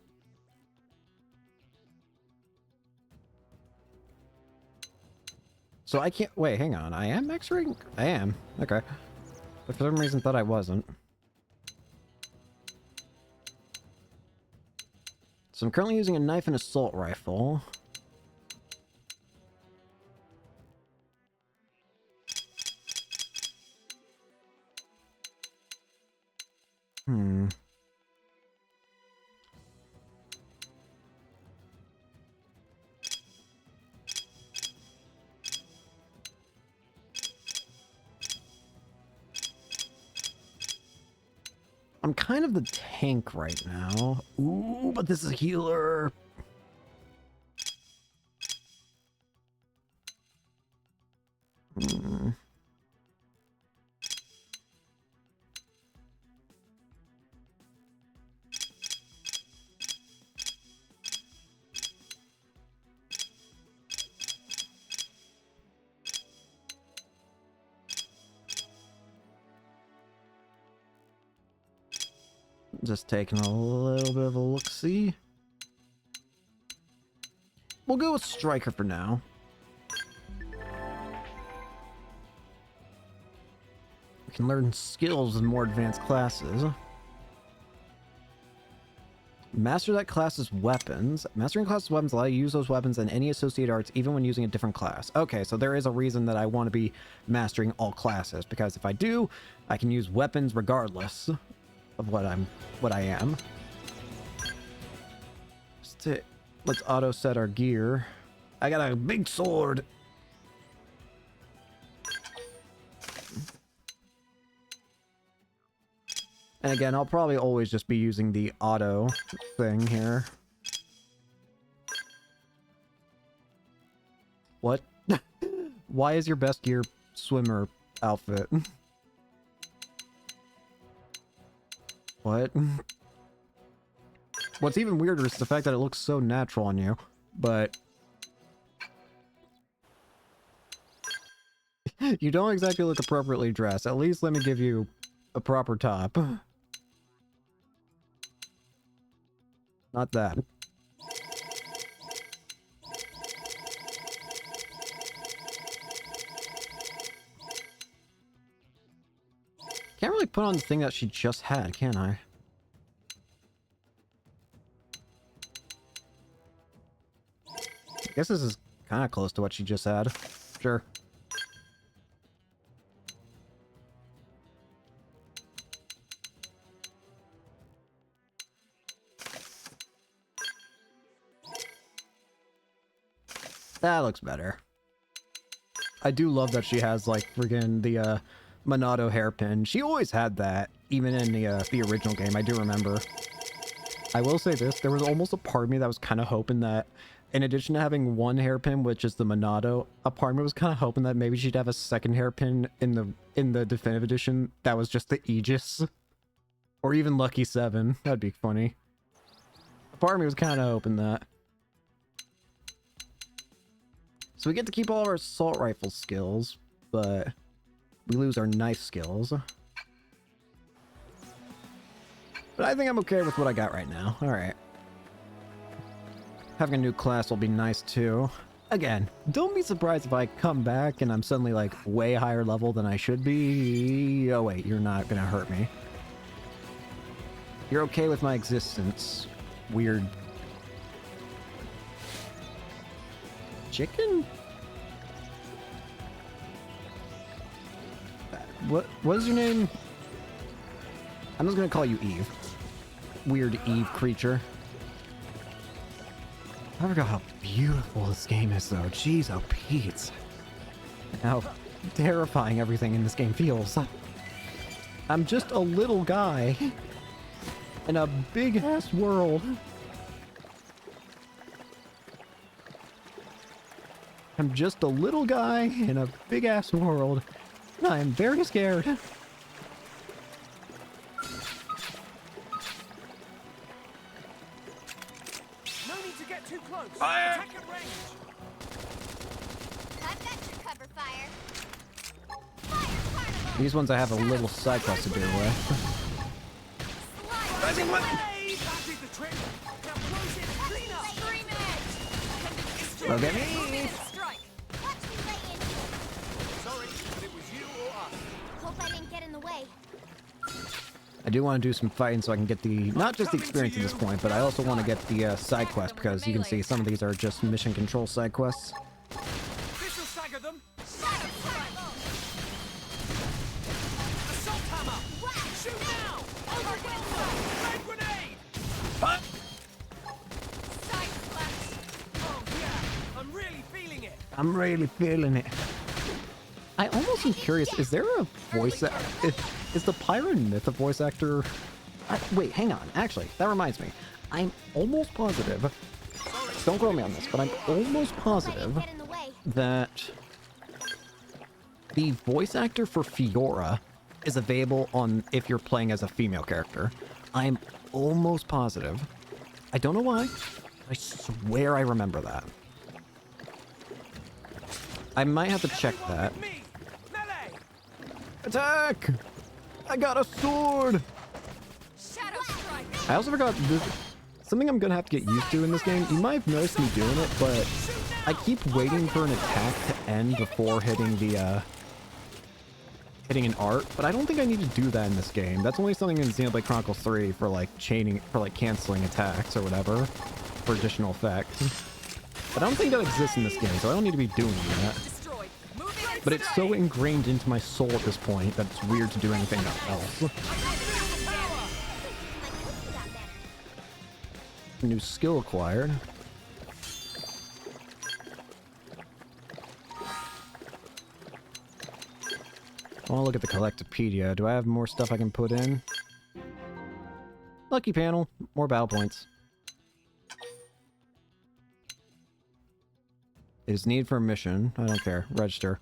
So I can't... Wait, hang on. I am max rank? I am. Okay. But for some reason thought I wasn't. So I'm currently using a knife and assault rifle. I'm kind of the tank right now. Ooh, but this is a healer. Just taking a little bit of a look-see. We'll go with Striker for now. We can learn skills in more advanced classes. Master that class's weapons. Mastering class's weapons allow you to use those weapons and any associated arts even when using a different class. Okay, so there is a reason that I want to be mastering all classes, because if I do, I can use weapons regardless of what I am. Let's auto set our gear. I got a big sword. And again, I'll probably always just be using the auto thing here. What? Why is your best gear swimmer outfit? What? What's even weirder is the fact that it looks so natural on you, but you don't exactly look appropriately dressed. At least let me give you a proper top. Not that. Can't really put on the thing that she just had, can I? I guess this is kind of close to what she just had. Sure. That looks better. I do love that she has, like, friggin' the, Monado hairpin. She always had that, even in the original game, I do remember. I will say this, there was almost a part of me that was kind of hoping that, in addition to having one hairpin, which is the Monado, a part of me was kind of hoping that maybe she'd have a second hairpin in the Definitive Edition that was just the Aegis. Or even Lucky 7. That'd be funny. A part of me was kind of hoping that. So we get to keep all of our assault rifle skills, but we lose our knife skills. But I think I'm okay with what I got right now. Alright. Having a new class will be nice too. Again, don't be surprised if I come back and I'm suddenly like way higher level than I should be. Oh wait, you're not gonna hurt me. You're okay with my existence. Weird. Chicken? What is your name? I'm just gonna call you Eve. Weird Eve creature. I forgot how beautiful this game is though. Jeez, oh Pete. And how terrifying everything in this game feels. I'm just a little guy in a big ass world. I'm just a little guy in a big ass world. I am very scared. No need to get too close. Fire! Attack at range. I've got your cover fire. Fire carnival! These ones I have a little side quest to do with. Rising one. Hey, that did the trick. Now close it. Clean up. Scream it! Look at me! Strike! Watch me lay in here. Sorry, but it was you or us. Hope I didn't get in the way. I do want to do some fighting so I can get the, not just the experience at this point, but I also want to get the side quest because you can see some of these are just mission control side quests. This'll stagger them. Shadow carnival! Assault hammer. Whack! Shoot now. Overwhelm them. Frag grenade. Side slash! Oh yeah, I'm really feeling it. I'm really feeling it. I almost am curious, is there a voice is the Pirate Myth a voice actor? Wait, hang on. Actually, that reminds me. I'm almost positive. Don't quote me on this, but I'm almost positive Get in the way. that the voice actor for Fiora is available on if you're playing as a female character. I'm almost positive. I don't know why. I swear I remember that. I might have to check that. Me. Melee. Attack! I got a sword! Shadow strike! I also forgot this, something I'm gonna have to get used to in this game. You might have noticed me doing it, but I keep waiting for an attack to end before hitting the hitting an art, but I don't think I need to do that in this game. That's only something in Xenoblade Chronicles 3 for like chaining, for like canceling attacks or whatever, for additional effects. But I don't think that exists in this game, so I don't need to be doing that. Destroyed. Moving and But it's so ingrained into my soul at this point that it's weird to do anything else. New skill acquired. I want to look at the Collectopedia. Do I have more stuff I can put in? Lucky panel. More battle points. It is need for a mission. I don't care. Register.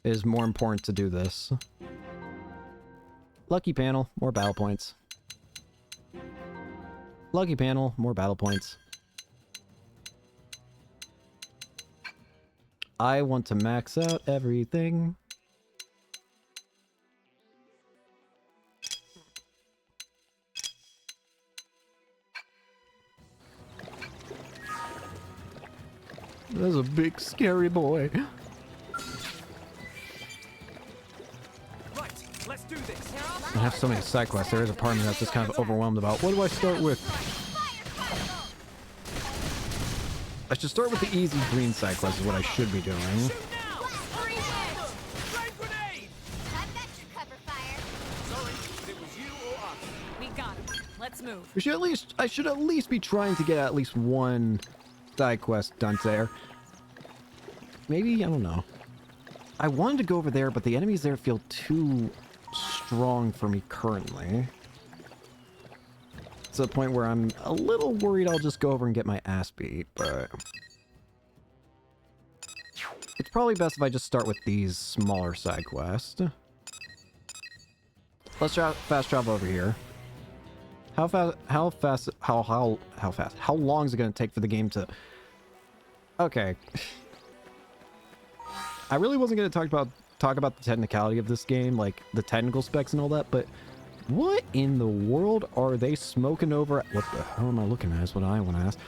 It is more important to do this. Lucky panel. More battle points. Lucky panel. More battle points. I want to max out everything. That's a big scary boy. Right, let's do this. I have so many side quests. There is a part of me that's just kind of overwhelmed about what do I start with? I should start with the easy green side quest is what I should be doing. Shoot now! Flame grenade! I've got your cover fire. Sorry, if it was you or us. We got him. Let's move. I should at least be trying to get at least one side quest done there. Maybe, I don't know. I wanted to go over there, but the enemies there feel too strong for me currently. To the point where I'm a little worried I'll just go over and get my ass beat, but it's probably best if I just start with these smaller side quests. Let's fast travel over here. How long is it going to take for the game to... Okay. I really wasn't going to talk about the technicality of this game, like the technical specs and all that, but what in the world are they smoking over at... What the hell am I looking at is what I want to ask.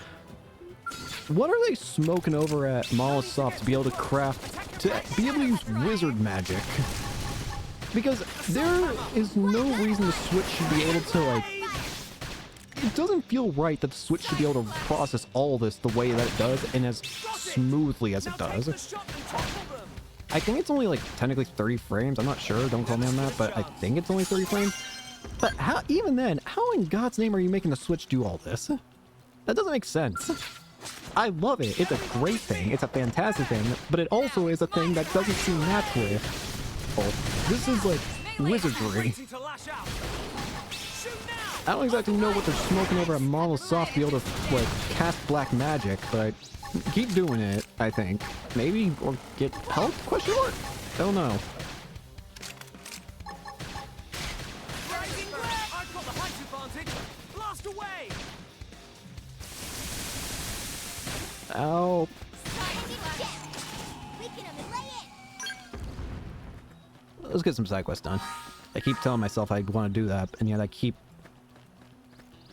What are they smoking over at Molotov to be able to craft... to be able to use wizard magic? Because there is no reason the Switch should be able to, like... It doesn't feel right that the Switch should be able to process all this the way that it does and as smoothly as it does. I think it's only like technically 30 frames. I'm not sure. Don't quote me on that, but I think it's only 30 frames. But how, even then, how in God's name are you making the Switch do all this? That doesn't make sense. I love it. It's a great thing. It's a fantastic thing, but it also is a thing that doesn't seem natural. Oh, this is like wizardry. I don't exactly know what they're smoking over at Molotov to be able to, like, cast black magic, but keep doing it, I think. Maybe, or get help? Question mark? I don't know. I've got the height advantage. Blast away! Ow. Let's get some side quests done. I keep telling myself I want to do that, and yet I keep...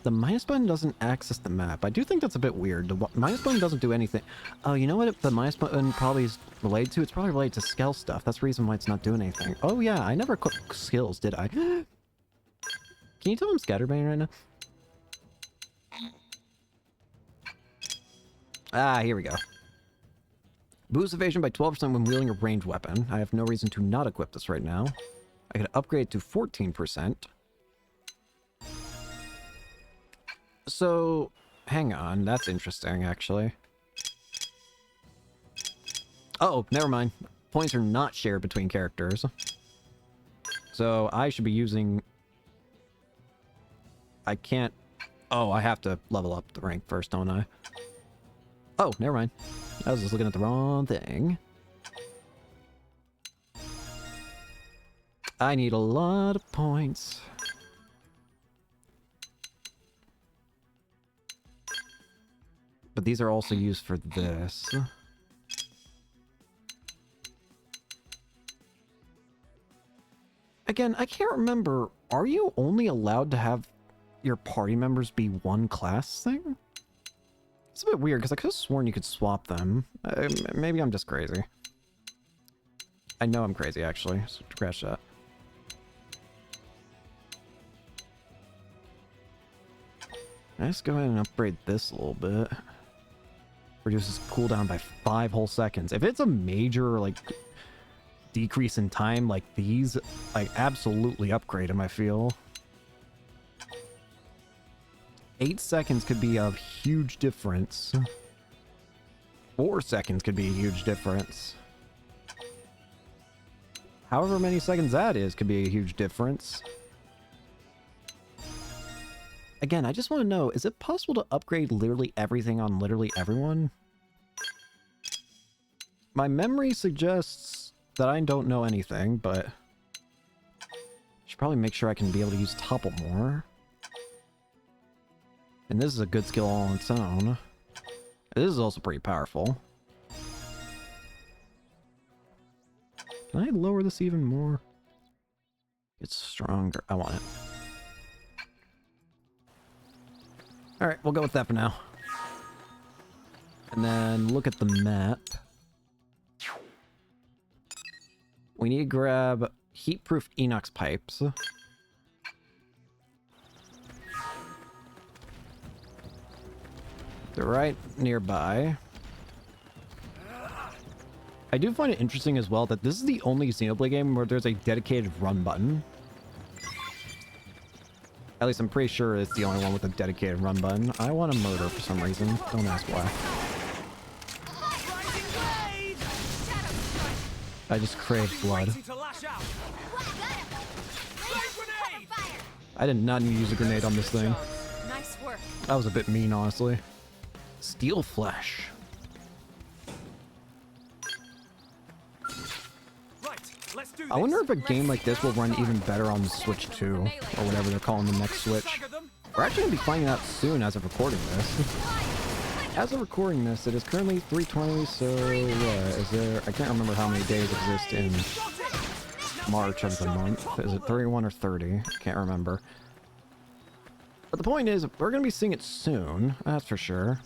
The minus button doesn't access the map. I do think that's a bit weird. The minus button doesn't do anything. Oh, you know what the minus button probably is related to? It's probably related to skill stuff. That's the reason why it's not doing anything. Oh yeah, I never equipped skills, did I? Can you tell I'm scatterbang right now? Ah, here we go. Boost evasion by 12% when wielding a ranged weapon. I have no reason to not equip this right now. I could upgrade to 14%. So, hang on. That's interesting, actually. Oh, never mind. Points are not shared between characters. So, I should be using... I can't... Oh, I have to level up the rank first, don't I? Oh, never mind. I was just looking at the wrong thing. I need a lot of points. But these are also used for this. Again, I can't remember. Are you only allowed to have your party members be one class thing? It's a bit weird, because I could have sworn you could swap them. Maybe I'm just crazy. I know I'm crazy, actually. So scratch that. Let's go ahead and upgrade this a little bit. Reduces cooldown by 5 whole seconds. If it's a major, like, decrease in time like these, I absolutely upgrade them, I feel. 8 seconds could be a huge difference. 4 seconds could be a huge difference. However many seconds that is could be a huge difference. Again, I just want to know, is it possible to upgrade literally everything on literally everyone? My memory suggests that I don't know anything, but... I should probably make sure I can be able to use Topple more. And this is a good skill all on its own. This is also pretty powerful. Can I lower this even more? It's stronger. I want it. Alright, we'll go with that for now. And then look at the map. We need to grab heat-proof inox pipes. They're right nearby. I do find it interesting as well that this is the only Xenoblade game where there's a dedicated run button. At least I'm pretty sure it's the only one with a dedicated run button. I want to murder for some reason. Don't ask why. I just crave blood. I did not need to use a grenade on this thing. Nice work. That was a bit mean, honestly. Steel flesh. I wonder if a game like this will run even better on the Switch 2, or whatever they're calling the next Switch. We're actually going to be finding out soon as of recording this. As of recording this, it is currently 3:20, so what is there? I can't remember how many days exist in March of the month. Is it 31 or 30? I can't remember. But the point is, we're going to be seeing it soon, that's for sure.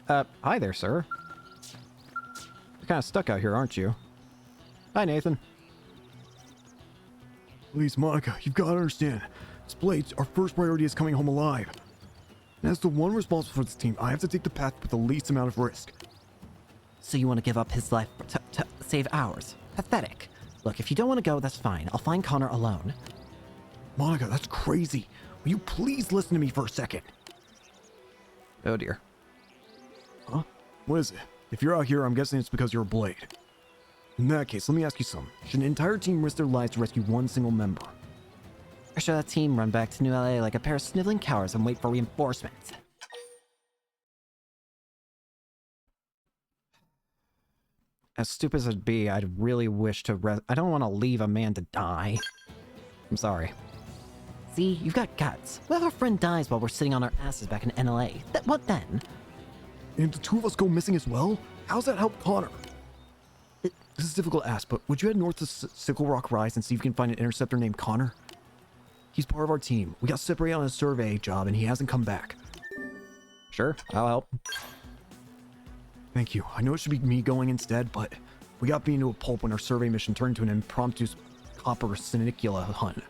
Hi there, sir. You're kind of stuck out here, aren't you? Hi, Nathan. Please, Monica, you've got to understand. As Blades, our first priority is coming home alive. And as the one responsible for this team, I have to take the path with the least amount of risk. So you want to give up his life to save ours? Pathetic. Look, if you don't want to go, that's fine. I'll find Connor alone. Monica, that's crazy. Will you please listen to me for a second? Oh dear. Huh? What is it? If you're out here, I'm guessing it's because you're a Blade. In that case, let me ask you something. Should an entire team risk their lives to rescue one single member? Or should that team run back to New LA like a pair of sniveling cowards and wait for reinforcements? As stupid as it'd be, I'd really wish to I don't want to leave a man to die. I'm sorry. See, you've got guts. What if our friend dies while we're sitting on our asses back in NLA? What then? And the two of us go missing as well? How's that help Connor? This is difficult to ask, but would you head north to Sickle Rock Rise and see if you can find an interceptor named Connor? He's part of our team. We got separated on a survey job and he hasn't come back. Sure, I'll help. Thank you. I know it should be me going instead, but we got beat into a pulp when our survey mission turned into an impromptu copper sinicula hunt.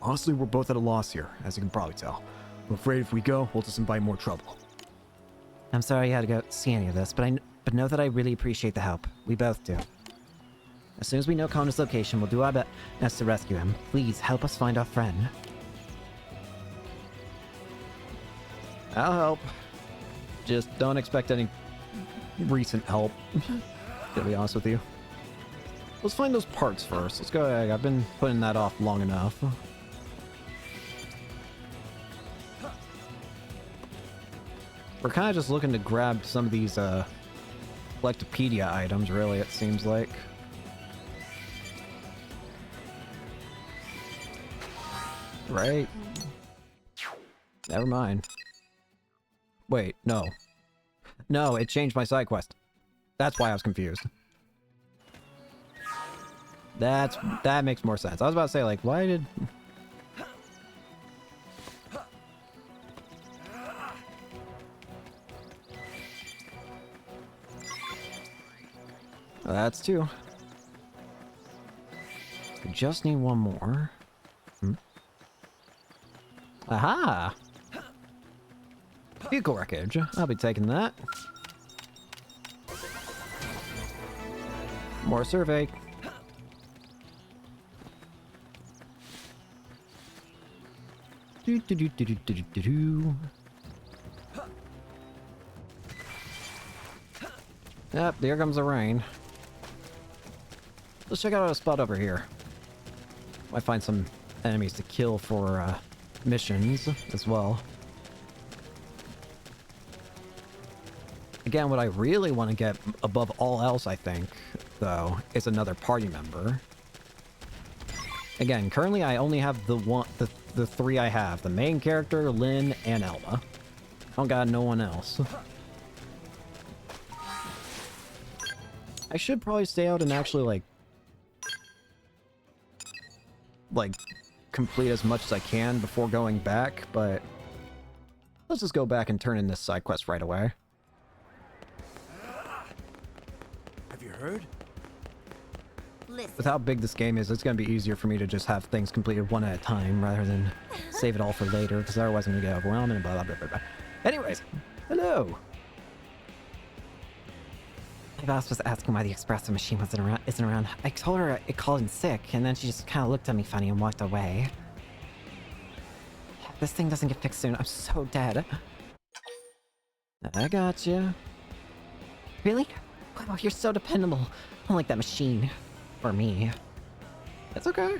Honestly, we're both at a loss here, as you can probably tell. I'm afraid if we go, we'll just invite more trouble. I'm sorry you had to go see any of this, but know that I really appreciate the help. We both do. As soon as we know Connor's location, we'll do our best to rescue him. Please help us find our friend. I'll help. Just don't expect any recent help, to be honest with you. Let's find those parts first. Let's go. I've been putting that off long enough. We're kind of just looking to grab some of these Collectopedia items, really, it seems like. Right? Never mind. Wait, no. No, it changed my side quest. That's why I was confused. That makes more sense. I was about to say, like, why did... Well, that's two. We just need one more. Aha! Vehicle wreckage. I'll be taking that. More survey. Do do do do do do do do. Yep, there comes the rain. Let's check out a spot over here. Might find some enemies to kill for missions as well. Again, what I really want to get above all else, I think, though, is another party member. Again, currently I only have the three I have. The main character, Lynn, and Elma. I don't got no one else. I should probably stay out and actually, like, complete as much as I can before going back, but let's just go back and turn in this side quest right away. heard? Listen. With how big this game is, it's gonna be easier for me to just have things completed one at a time rather than save it all for later, because otherwise I'm gonna get overwhelmed and blah blah blah blah blah. Anyways, hello. My boss was asking why the espresso machine isn't around. I told her it called in sick, and then she just kind of looked at me funny and walked away. If this thing doesn't get fixed soon, I'm so dead. I gotcha. Really? Wow, you're so dependable. Unlike that machine. For me. That's okay.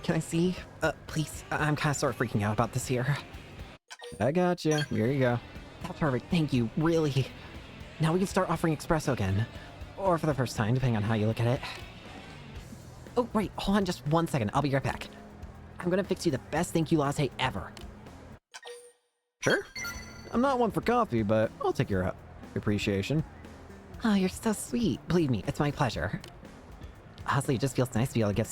Can I see? Please. I'm kind of sort of freaking out about this here. I gotcha. Here you go. That's perfect. Thank you. Really. Now we can start offering espresso again. Or for the first time, depending on how you look at it. Oh, wait. Hold on just 1 second. I'll be right back. I'm gonna fix you the best thank you latte ever. Sure. I'm not one for coffee, but I'll take your appreciation. Oh, you're so sweet. Believe me, it's my pleasure. Honestly, it just feels nice to be able to give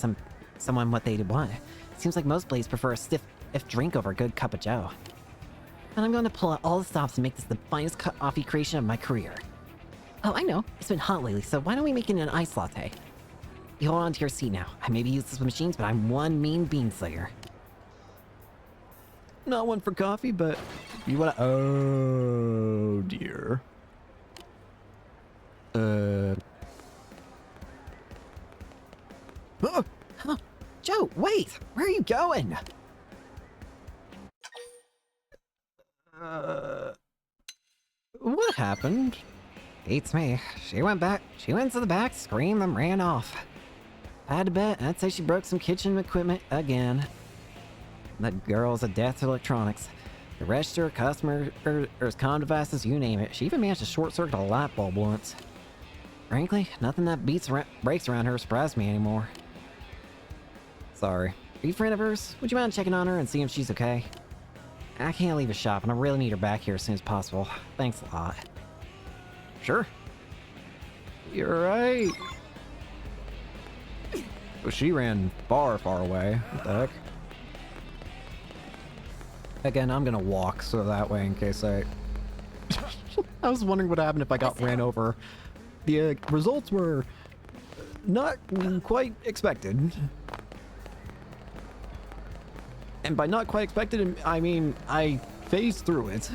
someone what they want. Seems like most blades prefer a stiff drink over a good cup of joe. And I'm going to pull out all the stops and make this the finest coffee creation of my career. Oh, I know. It's been hot lately, so why don't we make it an iced latte? You hold on to your seat now. I may be useless with machines, but I'm one mean bean slayer. Not one for coffee, but you wanna... Oh, dear. Huh? Joe, wait! Where are you going? What happened? Beats me. She went to the back, screamed, and ran off. If I had to bet, I'd say she broke some kitchen equipment again. That girl's a death to electronics. The register, customer, or comm devices, you name it. She even managed to short-circuit a light bulb once. Frankly, nothing that breaks around her surprises me anymore. Sorry. Are you a friend of hers? Would you mind checking on her and seeing if she's okay? I can't leave the shop, and I really need her back here as soon as possible. Thanks a lot. Sure. You're right. Well, she ran far, far away. What the heck? Again, I'm gonna walk, so that way in case I... I was wondering what happened if I got ran over. The results were not quite expected. And by not quite expected, I mean I phased through it.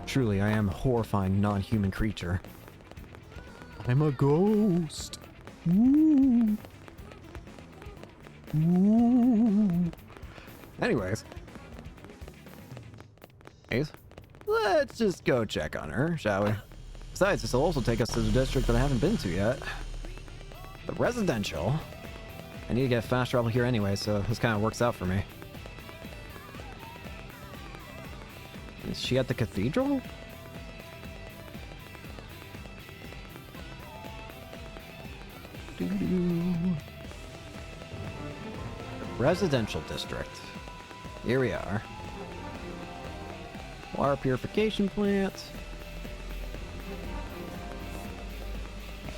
Truly, I am a horrifying non-human creature. I'm a ghost. Ooh. Ooh. Anyways. Let's just go check on her, shall we? Besides, this will also take us to the district that I haven't been to yet. The residential. I need to get fast travel here anyway, so this kind of works out for me. Is she at the cathedral? Residential district. Here we are. Water purification plant.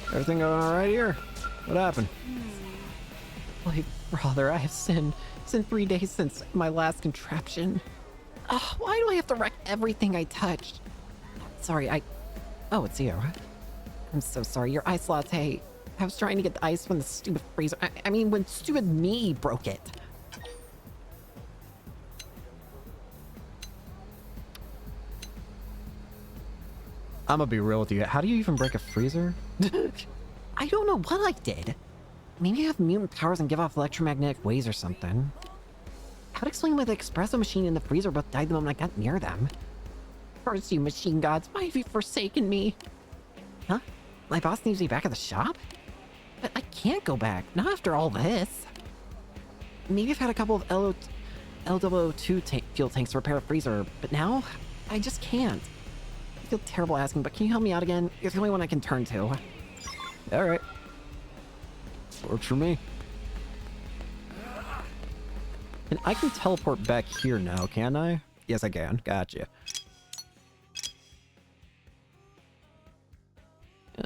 Everything going all right here? What happened? My brother, I have sinned. It's been 3 days since my last contraption. Why do I have to wreck everything I touched? Sorry, Oh, it's you. I'm so sorry. Your ice latte. I was trying to get the ice from the stupid freezer. I mean, when stupid me broke it. I'm gonna be real with you. How do you even break a freezer? I don't know what I did. Maybe I have mutant powers and give off electromagnetic waves or something. How'd explain why the espresso machine and the freezer both died the moment I got near them? Curse you, machine gods. Why have you forsaken me? Huh? My boss needs me back at the shop? But I can't go back. Not after all this. Maybe I've had a couple of LW2 fuel tanks to repair a freezer, but now I just can't. I feel terrible asking, but can you help me out again? You're the only one I can turn to. All right. Works for me. And I can teleport back here now, can I? Yes, I can. Gotcha.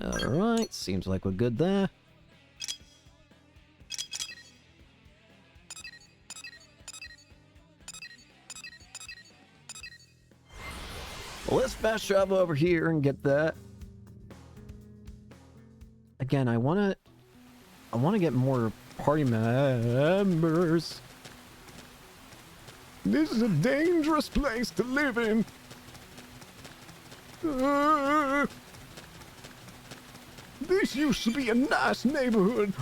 Alright, seems like we're good there. Well, let's fast travel over here and get that. again, I wanna get more party members. This is a dangerous place to live in. This used to be a nice neighborhood.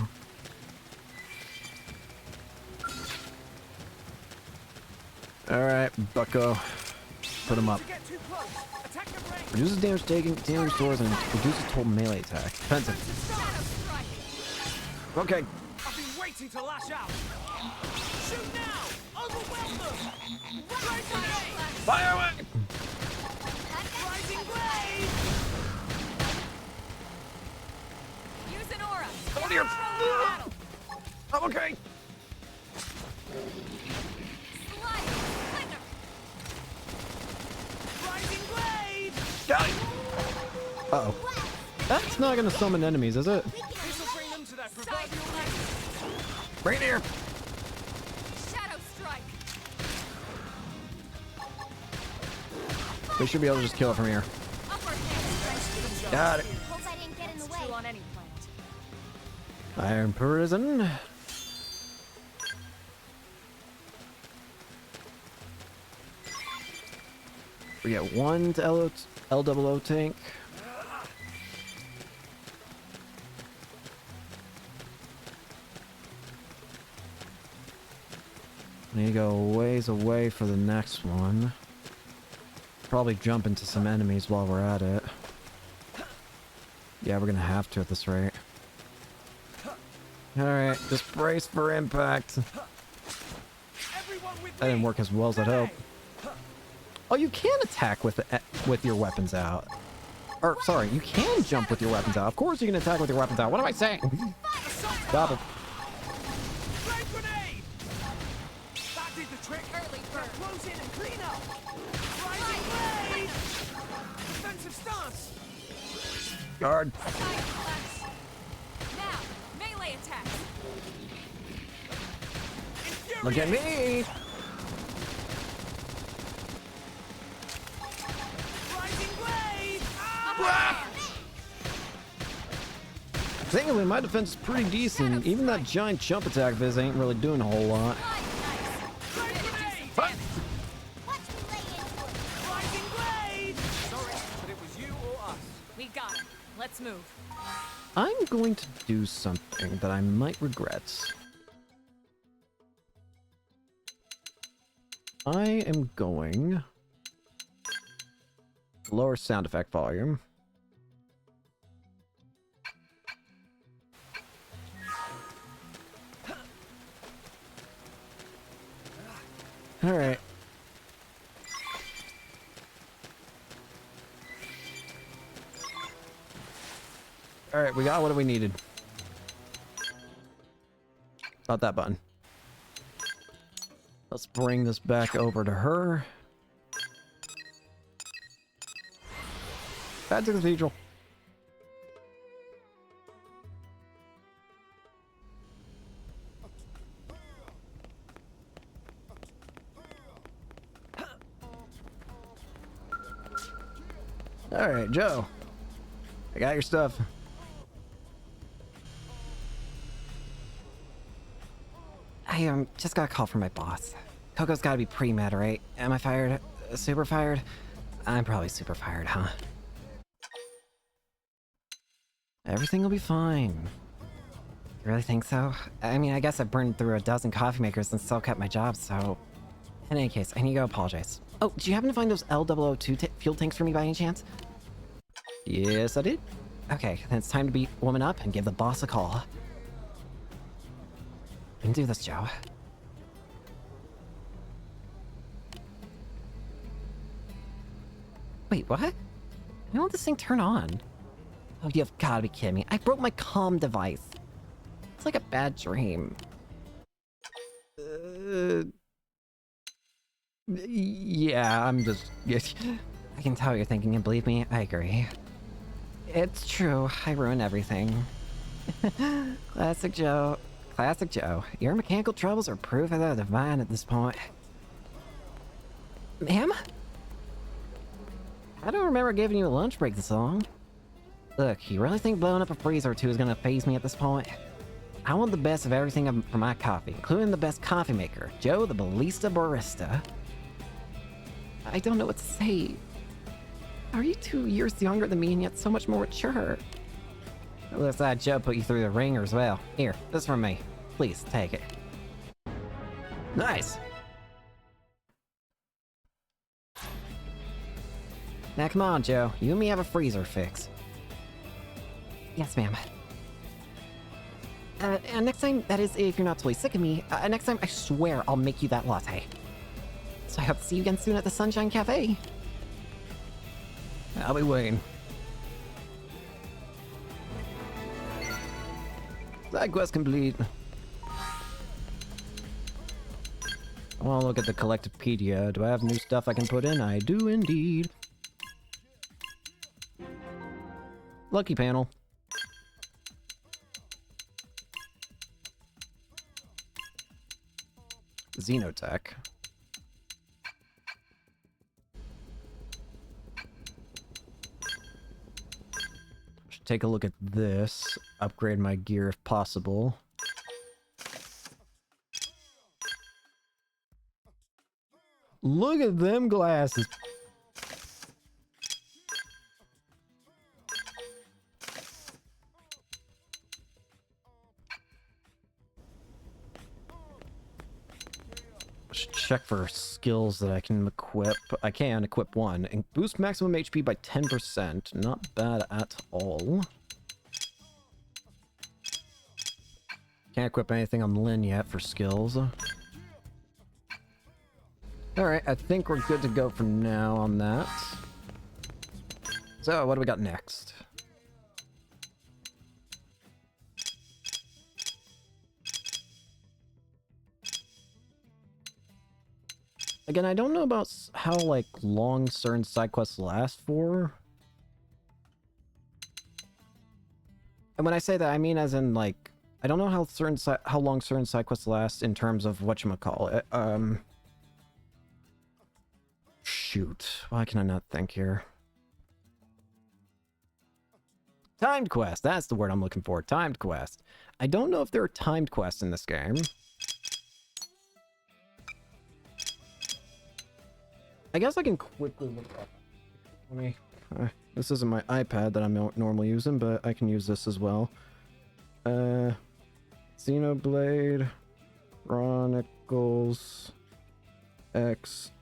Alright, bucko. Put him up. Reduces damage taken, damage stores, and reduces total melee attack. Defensive. Okay. I've been waiting to lash out. Shoot now! Overwhelm them! Fire away! Rising blade! Use an aura. Oh dear! I'm okay. Rising blade! Got it! Uh-oh. That's not gonna summon enemies, is it? This'll bring them to their proverbial knees. Right here! Shadow strike. We should be able to just kill it from here. Upper hand. Got it. Hope I didn't get in the way. True on any planet. Iron Prison. We get one LOO tank. Need to go ways away for the next one. Probably jump into some enemies while we're at it. Yeah, we're gonna have to at this rate. Alright, just brace for impact. Everyone with That didn't me! work as well as I'd hoped. Oh, you can attack with your weapons out. Or, sorry, you can jump with your weapons out. Of course you can attack with your weapons out. What am I saying? Double. Blade grenade! That did the trick! Early Now bird. close in and clean up! Rising blade! Defensive stance! Guard. Side flash. Now, melee attack. Look at me. Rising blade! Thankfully, my defense is pretty decent. Even that giant jump attack of his ain't really doing a whole lot. Blade grenade! Watch me lay into it. Rising blade! Sorry, but it was you or us. We got it. Let's move. I'm going to do something that I might regret. I am going to lower sound effect volume. All right. All right, we got what we needed. Not that button. Let's bring this back over to her. Back to the cathedral. All right, Joe. I got your stuff. I just got a call from my boss. Coco's gotta be pretty mad, right? Am I fired? Super fired? I'm probably super fired, huh? Everything will be fine. You really think so? I mean, I guess I've burned through a dozen coffee makers and still kept my job, so... In any case, I need to go apologize. Oh, do you happen to find those L002 fuel tanks for me by any chance? Yes, I did. Okay, then it's time to beat woman up and give the boss a call. We can do this, Joe. Wait, what? Why won't this thing turn on? Oh, you've gotta be kidding me. I broke my comm device. It's like a bad dream. Yeah, I'm just... I can tell what you're thinking, and believe me, I agree. It's true, I ruin everything. Classic Joe. Classic Joe. Your mechanical troubles are proof of the divine at this point. Ma'am? I don't remember giving you a lunch break this long. Look, you really think blowing up a freezer or two is gonna faze me at this point? I want the best of everything for my coffee, including the best coffee maker, Joe the Ballista Barista. I don't know what to say. Are you 2 years younger than me and yet so much more mature? It looks like Joe put you through the ringer as well. Here, this is from me. Please, take it. Nice! Now come on, Joe. You and me have a freezer fix. Yes, ma'am. And next time, that is if you're not totally sick of me, next time I swear I'll make you that latte. So I hope to see you again soon at the Sunshine Cafe. I'll be waiting. Side quest complete. I want to look at the Collectopedia. Do I have new stuff I can put in? I do indeed. Lucky panel. Xenotech. Should take a look at this. Upgrade my gear if possible. Look at them glasses. Check for skills that I can equip. I can equip one and boost maximum HP by 10%. Not bad at all. Can't equip anything on Lynn yet for skills. Alright, I think we're good to go for now on that. So, what do we got next? Again, I don't know about how, like, long certain side quests last for. And when I say that, I mean as in, like, I don't know how long certain side quests last in terms of whatchamacallit. Shoot. Why can I not think here? Timed quest. That's the word I'm looking for. Timed quest. I don't know if there are timed quests in this game. I guess I can quickly look up. Let me. This isn't my iPad that I'm normally using, but I can use this as well. Xenoblade Chronicles X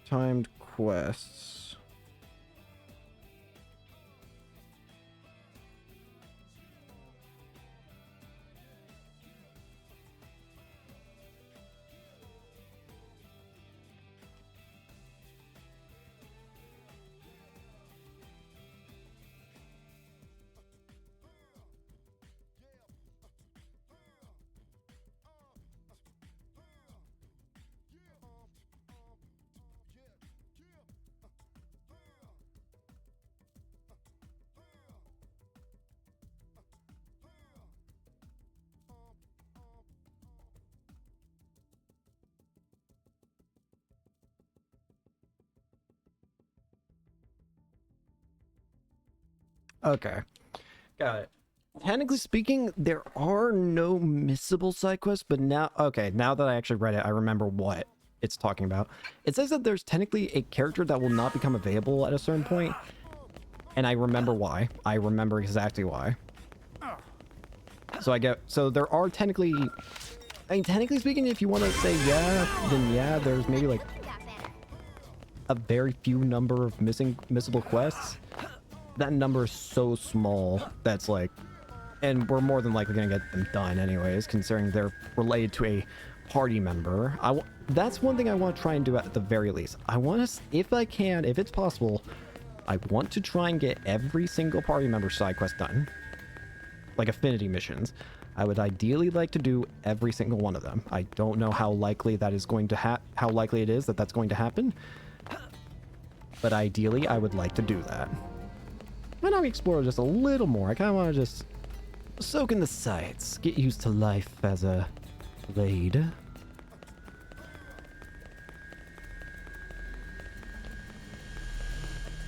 timed quests. Okay. Got it. Technically speaking, there are no missable side quests, but now, okay, now that I actually read it, I remember what it's talking about. It says that there's technically a character that will not become available at a certain point, and I remember why. I remember exactly why. So there are technically, I mean, technically speaking, if you want to say yeah, then yeah, there's maybe like a very few number of missable quests. That number is so small that's like, and we're more than likely gonna get them done anyways, considering they're related to a party member. That's one thing I want to try and do at the very least. I want to, if I can, if it's possible, I want to try and get every single party member side quest done, like affinity missions. I would ideally like to do every single one of them. I don't know how likely that is going to how likely it is that that's going to happen, but ideally I would like to do that. When I explore just a little more, I kind of want to just soak in the sights, get used to life as a blade.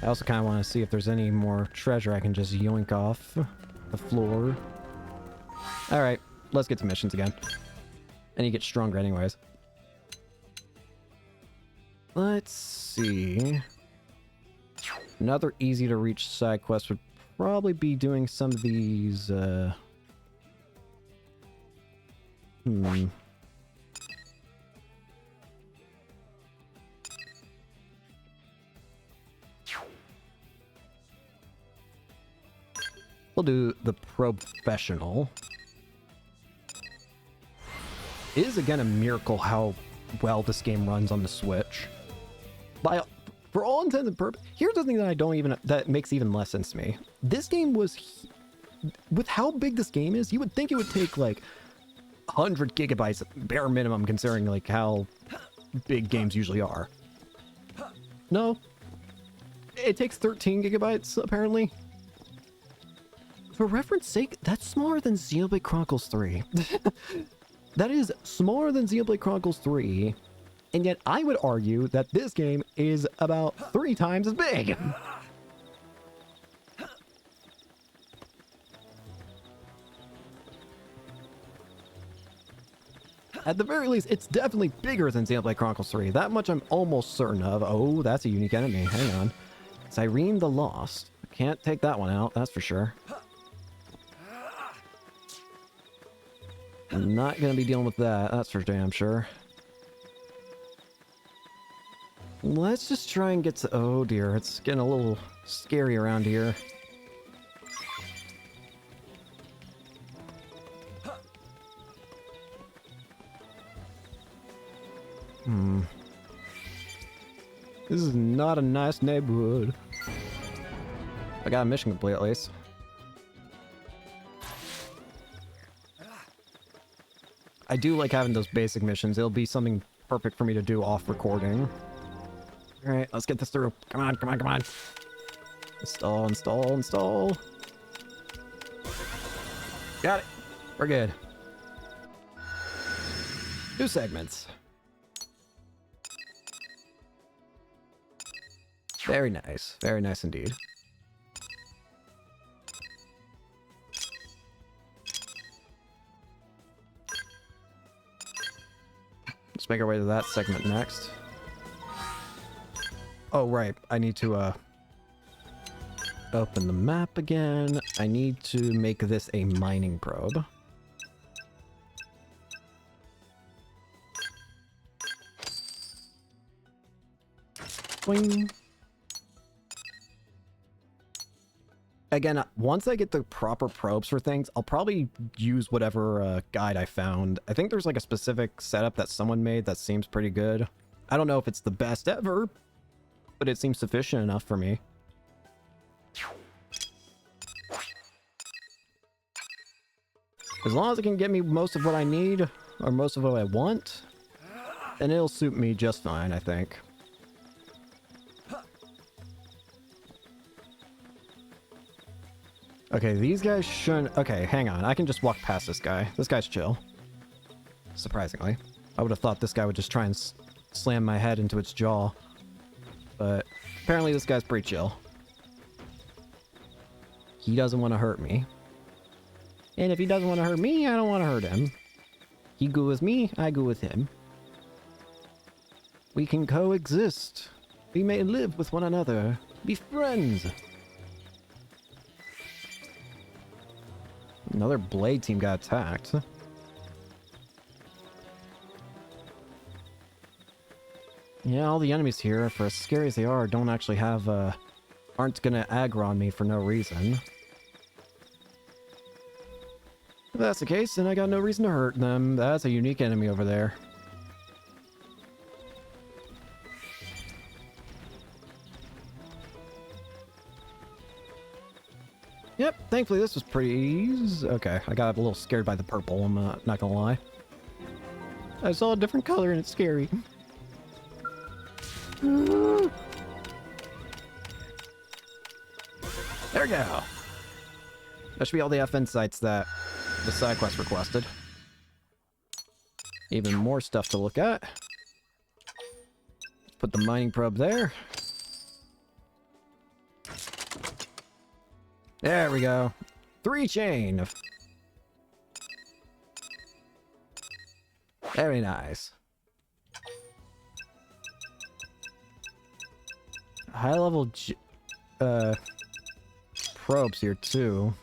I also kind of want to see if there's any more treasure I can just yoink off the floor. Alright, let's get to missions again. And you get stronger anyways. Let's see. Another easy to reach side quest would probably be doing some of these, We'll do the professional. It is again a miracle how well this game runs on the Switch. For all intents and purposes, here's the thing that makes even less sense to me. This game was, with how big this game is, you would think it would take like 100 gigabytes bare minimum, considering like how big games usually are. No, it takes 13 gigabytes apparently. For reference sake, that's smaller than Xenoblade Chronicles 3. That is smaller than Xenoblade Chronicles 3, and yet I would argue that this game is about 3 times as big. At the very least, it's definitely bigger than Xenoblade Chronicles 3. That much I'm almost certain of. Oh, that's a unique enemy. Hang on. Cyrene the Lost. Can't take that one out, that's for sure. I'm not gonna be dealing with that, that's for damn sure. Let's just try and get to... Oh dear, it's getting a little scary around here. This is not a nice neighborhood. I got a mission complete at least. I do like having those basic missions. It'll be something perfect for me to do off recording. Alright, let's get this through. Come on, come on, come on. Install, install, install. Got it. We're good. 2 segments. Very nice. Very nice indeed. Let's make our way to that segment next. Oh, right. I need to, open the map again. I need to make this a mining probe. Boing. Again, once I get the proper probes for things, I'll probably use whatever guide I found. I think there's like a specific setup that someone made that seems pretty good. I don't know if it's the best ever, but it seems sufficient enough for me. As long as it can get me most of what I need, or most of what I want, then it'll suit me just fine, I think. Okay, these guys shouldn't... Okay, hang on. I can just walk past this guy. This guy's chill. Surprisingly. I would have thought this guy would just try and slam my head into its jaw. But apparently this guy's pretty chill. He doesn't want to hurt me. And if he doesn't want to hurt me, I don't want to hurt him. He go with me, I go with him. We can coexist. We may live with one another. Be friends. Another Blade team got attacked. Yeah, all the enemies here, for as scary as they are, don't actually have, aren't gonna aggro on me for no reason. If that's the case, then I got no reason to hurt them. That's a unique enemy over there. Yep, thankfully this was pretty easy. Okay, I got a little scared by the purple, I'm not gonna lie. I saw a different color and it's scary. There we go. That should be all the FN sites that the side quest requested. Even more stuff to look at. Let's put the mining probe there. There we go. 3 chain. Very nice. High level probes here too.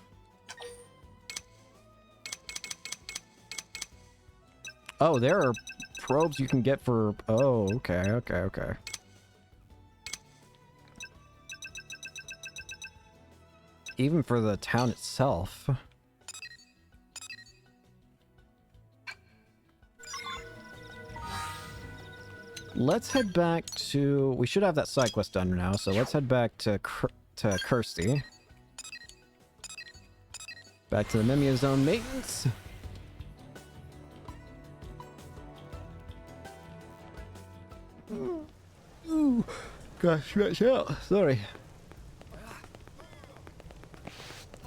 Oh, there are probes you can get for... Oh, okay. Even for the town itself. Let's head back to... We should have that side quest done now, so let's head back to Kirsty. Back to the Mimia Zone maintenance. Ooh, gotta stretch out. Sorry.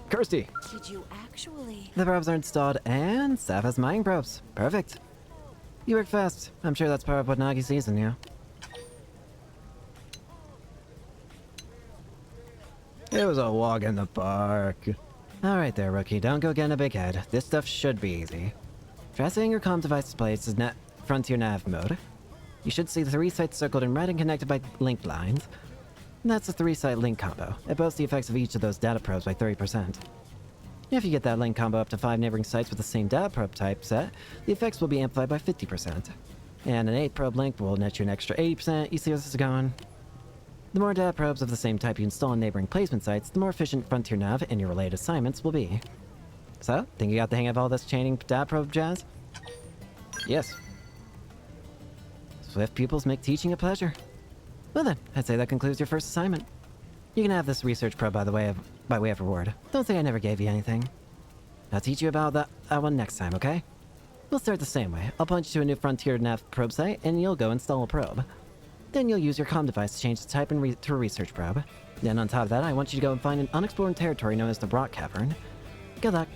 Kirsty! Did you actually? The probes are installed and staff has mining probes. Perfect. You work fast. I'm sure that's part of what Nagi sees in you. It was a walk in the park. Alright there, rookie. Don't go getting a big head. This stuff should be easy. Try setting your comm device displays as Frontier Nav mode. You should see the 3 sites circled in red and connected by link lines. That's a 3-site link combo. It boasts the effects of each of those data probes by 30%. If you get that link combo up to 5 neighboring sites with the same data probe type set, the effects will be amplified by 50%. And an 8 probe link will net you an extra 80%. You see where this is going? The more data probes of the same type you install on neighboring placement sites, the more efficient Frontier Nav and your related assignments will be. So, think you got the hang of all this chaining data probe jazz? Yes. Swift pupils make teaching a pleasure. Well then, I'd say that concludes your first assignment. You can have this research probe by way of reward. Don't say I never gave you anything. I'll teach you about that one next time, okay? We'll start the same way. I'll point you to a new Frontier Nav probe site, and you'll go install a probe. Then you'll use your comm device to change the type to a research probe. Then on top of that, I want you to go and find an unexplored territory known as the Rock Cavern. Good luck.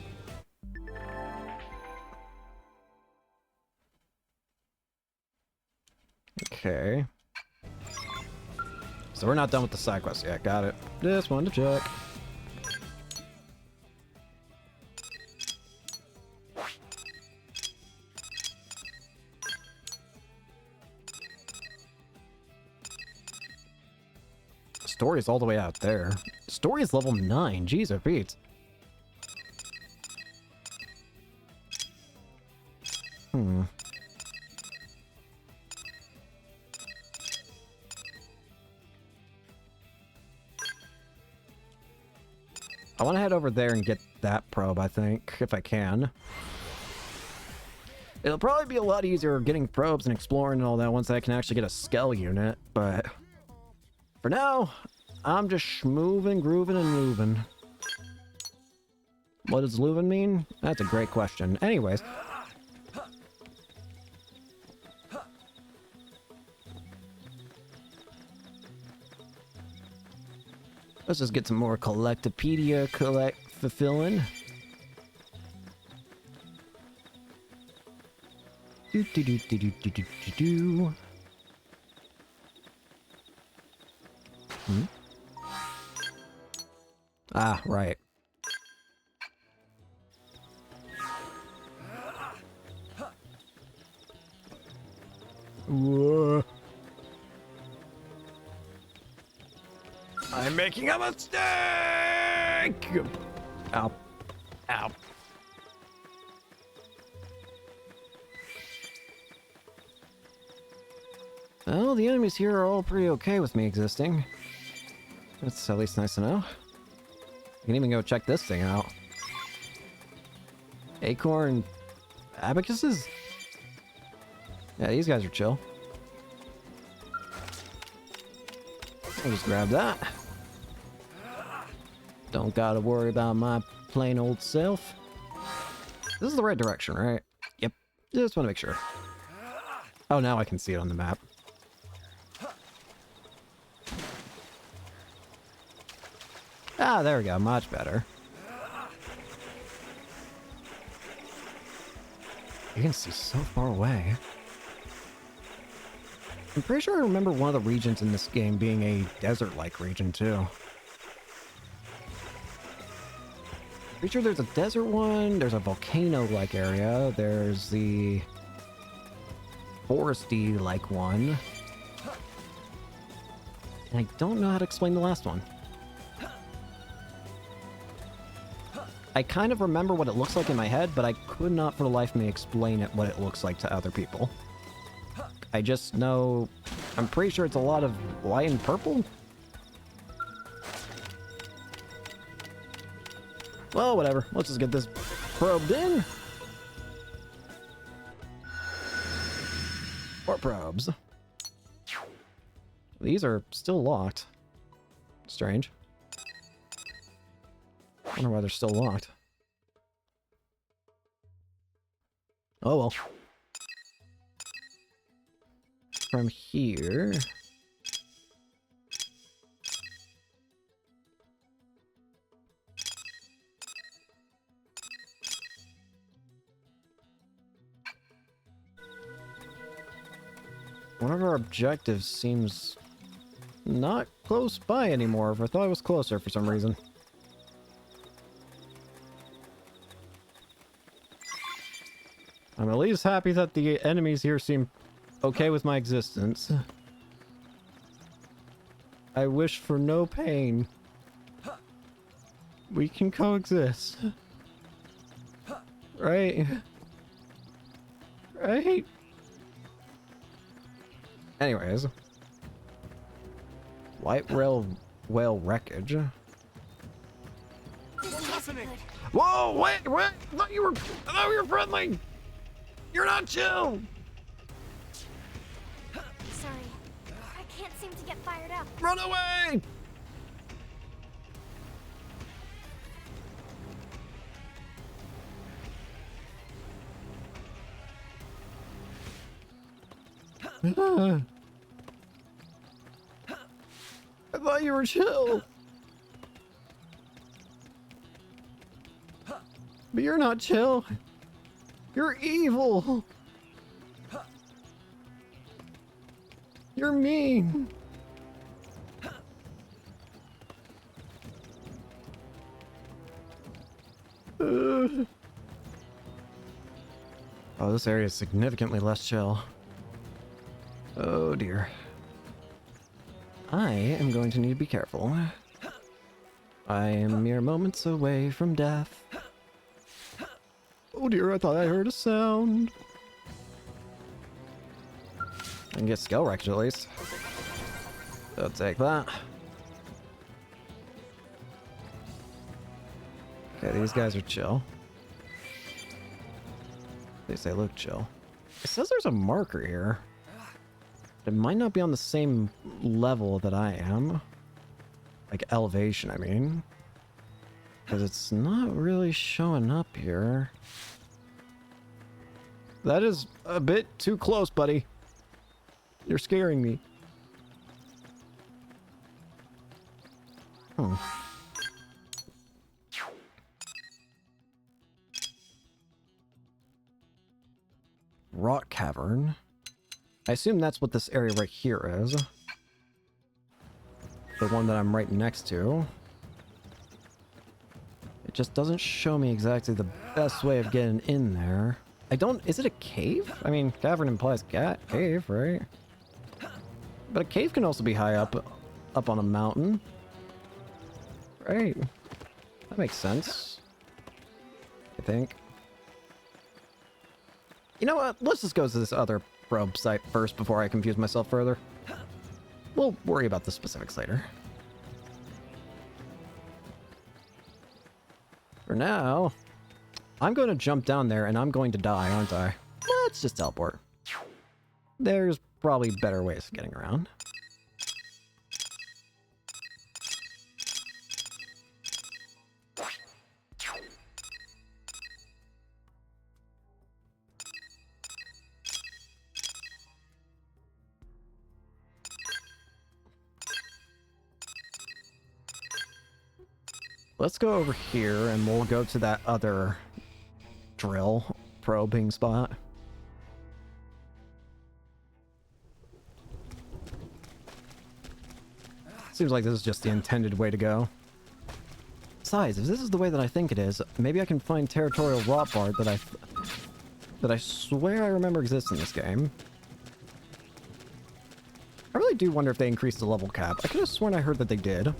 Okay. So we're not done with the side quest yet. Got it. Just wanted to check. Story is all the way out there. Story is level 9. Jeez, it beats. I want to head over there and get that probe, I think, if I can. It'll probably be a lot easier getting probes and exploring and all that once I can actually get a Skell unit, but for now, I'm just schmoovin', groovin', and moving. What does Leuven mean? That's a great question. Anyways. Let's just get some more Collectopedia fulfilling. Ah, right. Whoa. I'm making a mistake! Ow. Ow. Well, the enemies here are all pretty okay with me existing. That's at least nice to know. I can even go check this thing out. Acorn abacuses? Yeah, these guys are chill. I'll just grab that. Don't gotta worry about my plain old self. This is the right direction, right? Yep. Just want to make sure. Oh, now I can see it on the map. Ah, there we go. Much better. You can see so far away. I'm pretty sure I remember one of the regions in this game being a desert-like region, too. Pretty sure there's a desert one, there's a volcano-like area, there's the foresty-like one. And I don't know how to explain the last one. I kind of remember what it looks like in my head, but I could not for the life of me explain it what it looks like to other people. I just know... I'm pretty sure it's a lot of white and purple? Well, whatever. Let's just get this probed in. More probes. These are still locked. Strange. I wonder why they're still locked. Oh well. From here... One of our objectives seems not close by anymore. I thought it was closer for some reason. I'm at least happy that the enemies here seem okay with my existence. I wish for no pain. We can coexist. Right? Right? Anyways. White whale wreckage. What's happening? Whoa, wait! I thought you were friendly! You're not chill! Sorry. I can't seem to get fired up. Run away! I thought you were chill. But you're not chill. You're evil. You're mean. Oh, this area is significantly less chill. Oh dear. I am going to need to be careful. I am mere moments away from death. Oh dear, I thought I heard a sound. I can get skill wreckage at least. I'll take that. Okay, these guys are chill. At least they look chill. It says there's a marker here. It might not be on the same level that I am. Like elevation, I mean. Because it's not really showing up here. That is a bit too close, buddy. You're scaring me. Hmm. Rock cavern. I assume that's what this area right here is. The one that I'm right next to. It just doesn't show me exactly the best way of getting in there. Is it a cave? I mean, cavern implies cave, right? But a cave can also be high up on a mountain. Right. That makes sense. I think. You know what? Let's just go to this other probe site first before I confuse myself further. We'll worry about the specifics later. For now, I'm going to jump down there and I'm going to die, aren't I? Let's just teleport. There's probably better ways of getting around. Let's go over here and we'll go to that other drill probing spot. Seems like this is just the intended way to go. Besides, if this is the way that I think it is, maybe I can find territorial rot bard that I swear I remember exists in this game. I really do wonder if they increased the level cap. I could have sworn I heard that they did.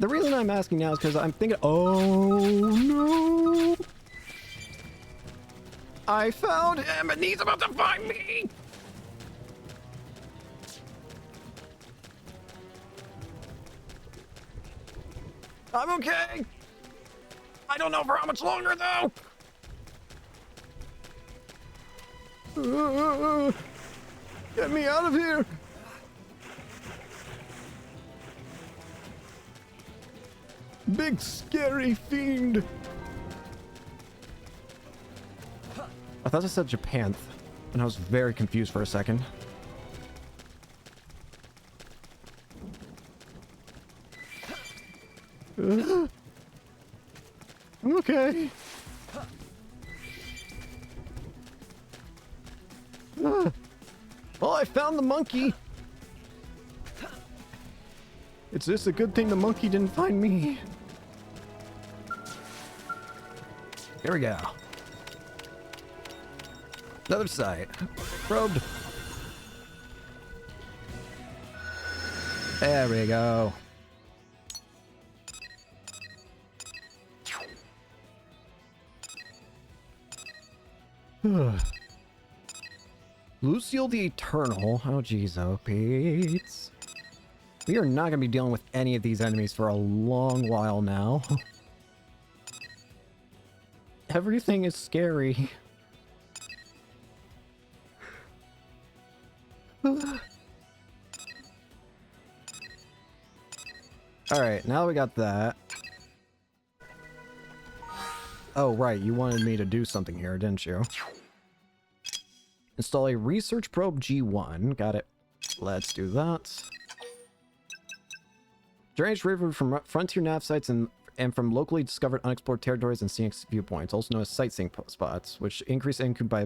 The reason I'm asking now is because I'm thinking, oh no! I found him and he's about to find me! I'm okay! I don't know for how much longer though! Get me out of here! Big scary fiend! I thought I said Japan, and I was very confused for a second. I'm okay. Well, I found the monkey. It's just a good thing the monkey didn't find me. Here we go. Another site. Probed. There we go. Lucille the Eternal. Oh, geez, oh, Pete. We are not going to be dealing with any of these enemies for a long while now. Everything is scary. Alright, now we got that. Oh, right, you wanted me to do something here, didn't you? Install a research probe G1. Got it. Let's do that. Drainage river from frontier nav sites and from locally discovered unexplored territories and scenic viewpoints, also known as sightseeing spots, which increase income by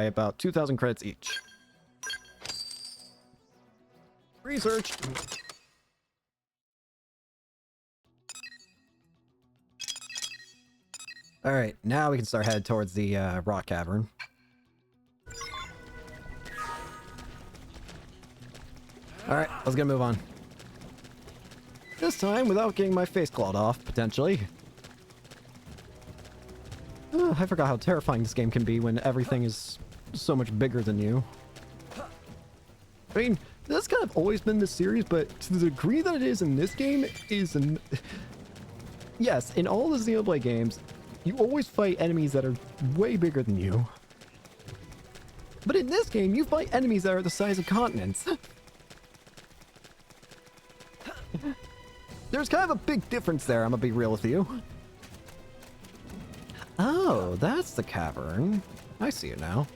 about 2,000 credits each. Research. All right, now we can start heading towards the rock cavern. All right, let's get move on. This time without getting my face clawed off, potentially. I forgot how terrifying this game can be when everything is so much bigger than you. I mean, that's kind of always been the series, but to the degree that it is in this game is yes, in all the Xenoblade games, you always fight enemies that are way bigger than you. But in this game, you fight enemies that are the size of continents. There's kind of a big difference there, I'm gonna be real with you. Oh, that's the cavern. I see it now.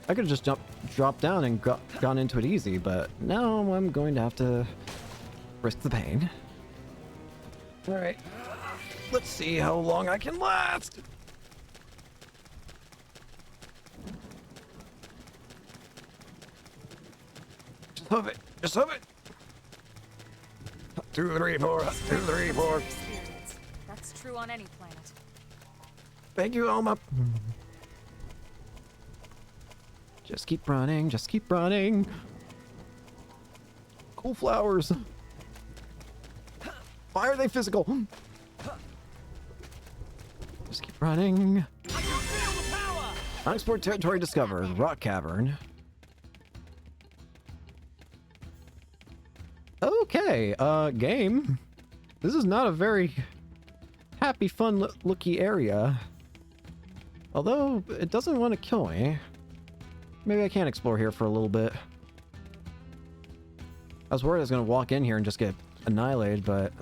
I could have just dropped down and gone into it easy, but now I'm going to have to risk the pain. Alright. Let's see how long I can last! Just hoof it! Just hoof it! 2, 3, 4, 2, 3, 4. That's true on any planet. Thank you, Alma. Just keep running, just keep running. Cool flowers. Why are they physical? Just keep running. Unexplored territory discovered. Rock cavern. Okay, game. This is not a very happy, fun-looky area. Although, it doesn't want to kill me. Maybe I can explore here for a little bit. I was worried I was going to walk in here and just get annihilated, but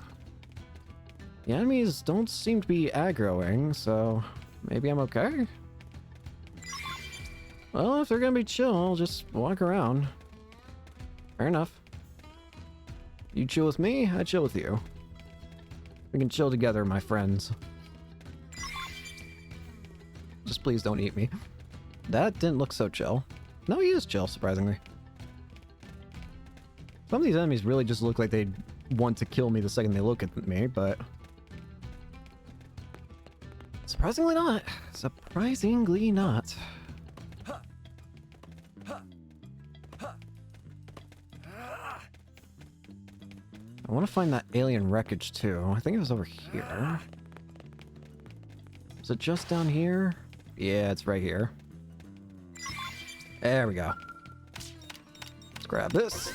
the enemies don't seem to be aggroing, so maybe I'm okay. Well, if they're going to be chill, I'll just walk around. Fair enough. You chill with me, I chill with you. We can chill together, my friends. Just please don't eat me. That didn't look so chill. No, he is chill, surprisingly. Some of these enemies really just look like they want to kill me the second they look at me, but... Surprisingly not. Surprisingly not. I want to find that alien wreckage too. I think it was over here. Is it just down here? Yeah, it's right here. There we go. Let's grab this.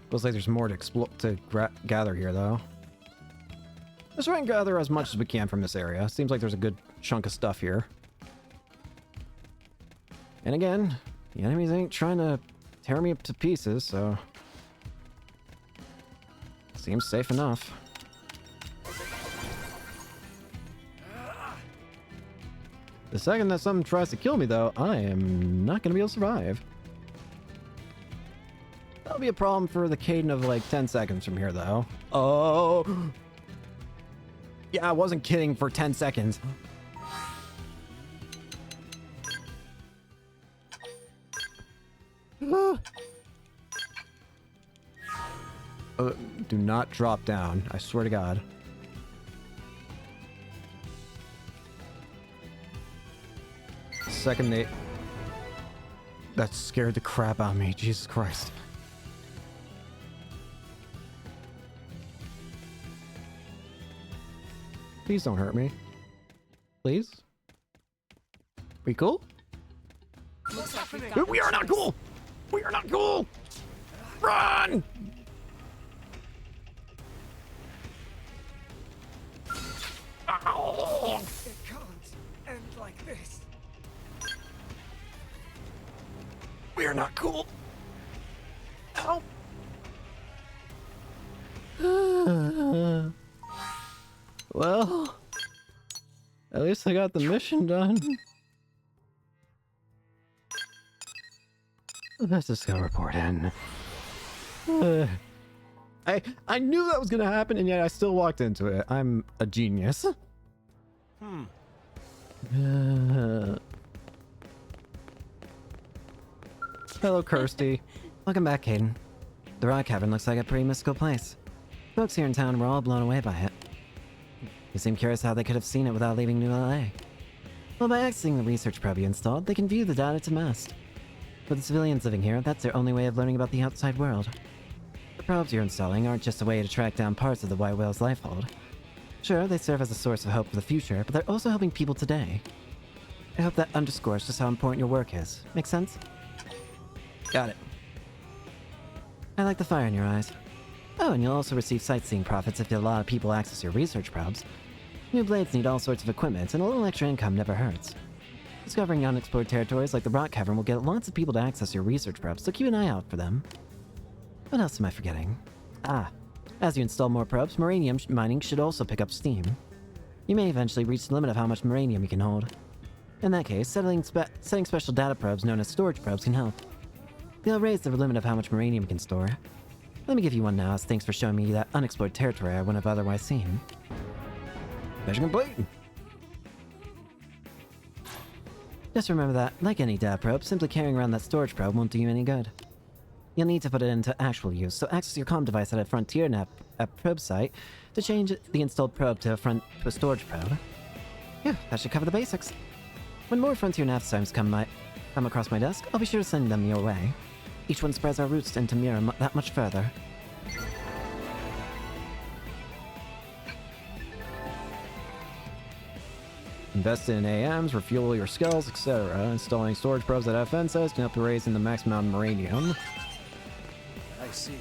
Looks like there's more to gather here, though. Let's try and gather as much as we can from this area. Seems like there's a good chunk of stuff here. And again, the enemies ain't trying to tear me up to pieces, so... Seems safe enough. The second that something tries to kill me, though, I am not going to be able to survive. That'll be a problem for the Caden of like 10 seconds from here, though. Oh! Yeah, I wasn't kidding for 10 seconds. Do not drop down. I swear to God. Second they... That scared the crap out of me. Jesus Christ. Please don't hurt me. Please? We cool? We are not cool! We are not cool! Run! Ow. It can't end like this. We are not cool. Ow. Well, at least I got the mission done. Let's just go report in. I knew that was gonna happen, and yet I still walked into it. I'm a genius. Hello, Kirsty. Welcome back, Caden. The Rock Cavern looks like a pretty mystical place. Folks here in town were all blown away by it. You seem curious how they could have seen it without leaving New LA. Well, by accessing the research probe you installed, they can view the data to Mast. For the civilians living here, that's their only way of learning about the outside world. The probes you're installing aren't just a way to track down parts of the White Whale's life hold. Sure, they serve as a source of hope for the future, but they're also helping people today. I hope that underscores just how important your work is. Make sense? Got it. I like the fire in your eyes. Oh, and you'll also receive sightseeing profits if a lot of people access your research probes. New blades need all sorts of equipment, and a little extra income never hurts. Discovering unexplored territories like the Rock Cavern will get lots of people to access your research probes, so keep an eye out for them. What else am I forgetting? Ah, as you install more probes, moranium mining should also pick up steam. You may eventually reach the limit of how much moranium you can hold. In that case, setting special data probes known as storage probes can help. They'll raise the limit of how much moranium you can store. Let me give you one now as thanks for showing me that unexplored territory I wouldn't have otherwise seen. Mission complete! Just remember that, like any data probe, simply carrying around that storage probe won't do you any good. You'll need to put it into actual use, so access your comm device at a Frontier probe site to change the installed probe to a storage probe. Yeah, that should cover the basics. When more Frontier nav systems come across my desk, I'll be sure to send them your way. Each one spreads our roots into Mira that much further. Invest in AMs, refuel your skulls, etc. Installing storage probes that have fences can help to raise in the max amount of moranium. I see.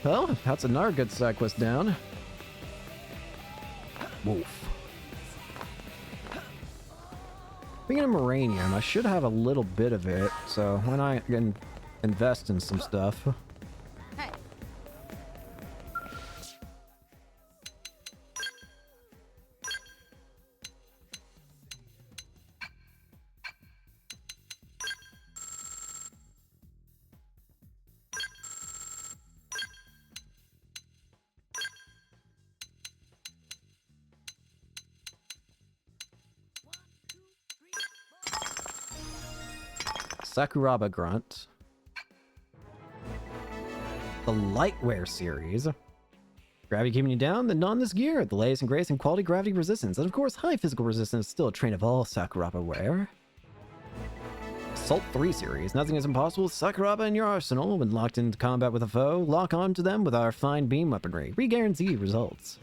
Well, that's another good side quest down. Wolf. Speaking of moranium, I should have a little bit of it, so why not invest in some stuff? Hey. Sakuraba Grunt. The Lightwear series. Gravity keeping you down? Then don this gear. The latest and greatest in quality gravity resistance. And of course, high physical resistance is still a trait of all Sakuraba wear. Assault 3 series. Nothing is impossible with Sakuraba in your arsenal. When locked into combat with a foe, lock onto them with our fine beam weaponry. Re-guarantee results.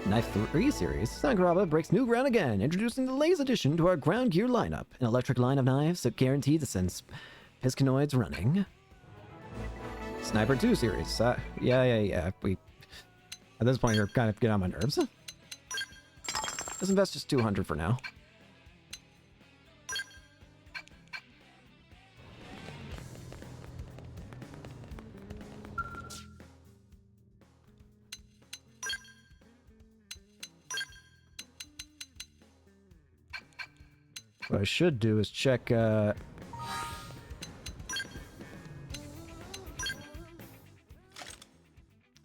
Knife 3 series. Sakuraba breaks new ground again, introducing the latest addition to our ground gear lineup. An electric line of knives that guarantee the sense Piscinoids running. Sniper 2 series. Yeah. At this point, you're kind of getting on my nerves. Let's invest just 200 for now. What I should do is check,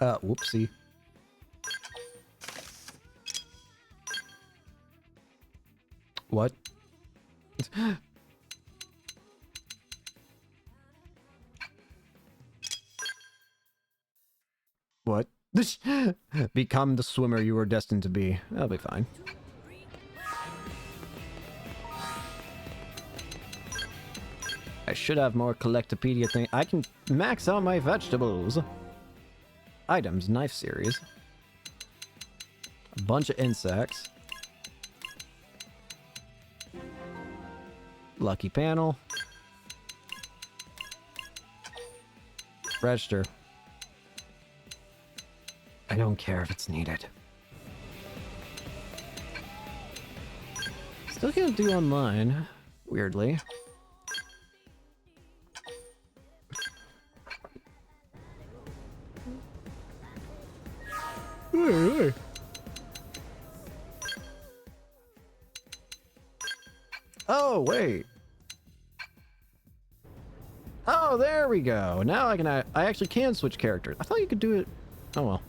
whoopsie. What? What? Become the swimmer you were destined to be. That'll be fine. I should have more Collectopedia thing. I can max out my vegetables. Items, knife series. A bunch of insects. Lucky panel. Register. I don't care if it's needed. Still can't do online, weirdly. Oh, wait. Oh, there we go. Now I actually can switch characters. I thought you could do it. Oh, well.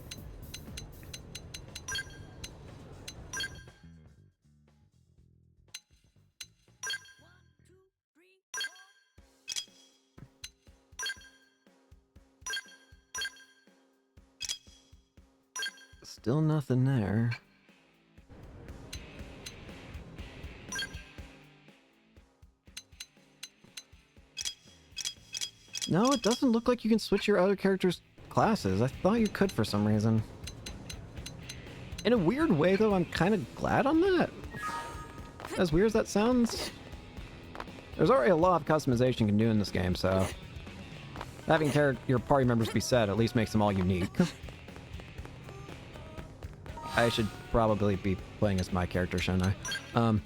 Still nothing there. No, it doesn't look like you can switch your other character's classes. I thought you could for some reason. In a weird way, though, I'm kind of glad on that. As weird as that sounds, there's already a lot of customization you can do in this game, so having your party members be set at least makes them all unique. I should probably be playing as my character, shouldn't I?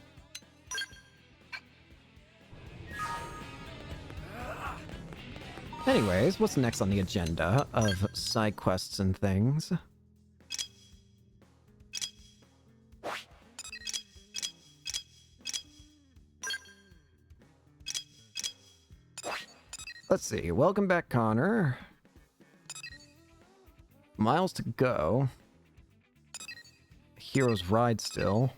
Anyways, what's next on the agenda of side quests and things? Let's see. Welcome back, Connor. Miles to go. Hero's Ride still.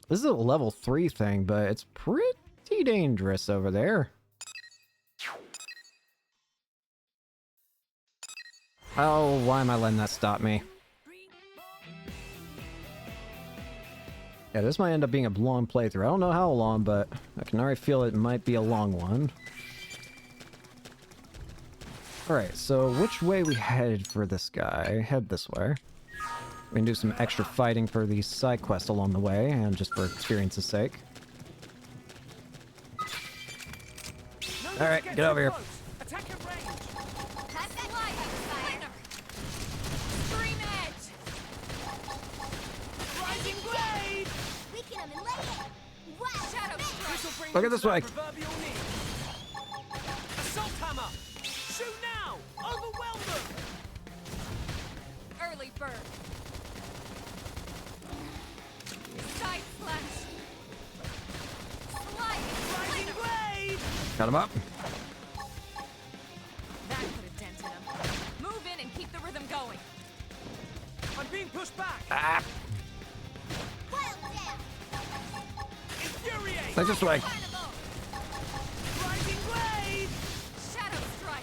This is a level 3 thing, but it's pretty dangerous over there. Oh, why am I letting that stop me? Yeah, this might end up being a long playthrough. I don't know how long, but I can already feel it might be a long one. Alright, so which way we headed for this guy? Head this way. We can do some extra fighting for the side quest along the way, and just for experience's sake. Alright, get over here. Attack at range. Cut that line, Scream it! Rising blade. weaken him and lay it! Wow! Shadow strike! This will bring Look you at this to way. that proverbial knee. Assault hammer. Shoot now. Overwhelm them. Early bird! Side slash! Slide! Rising blade. Cut him up. That put a dent in him. Move in and keep the rhythm going. I'm being pushed back. Ah. Like this way. Rising blade! Shadow strike!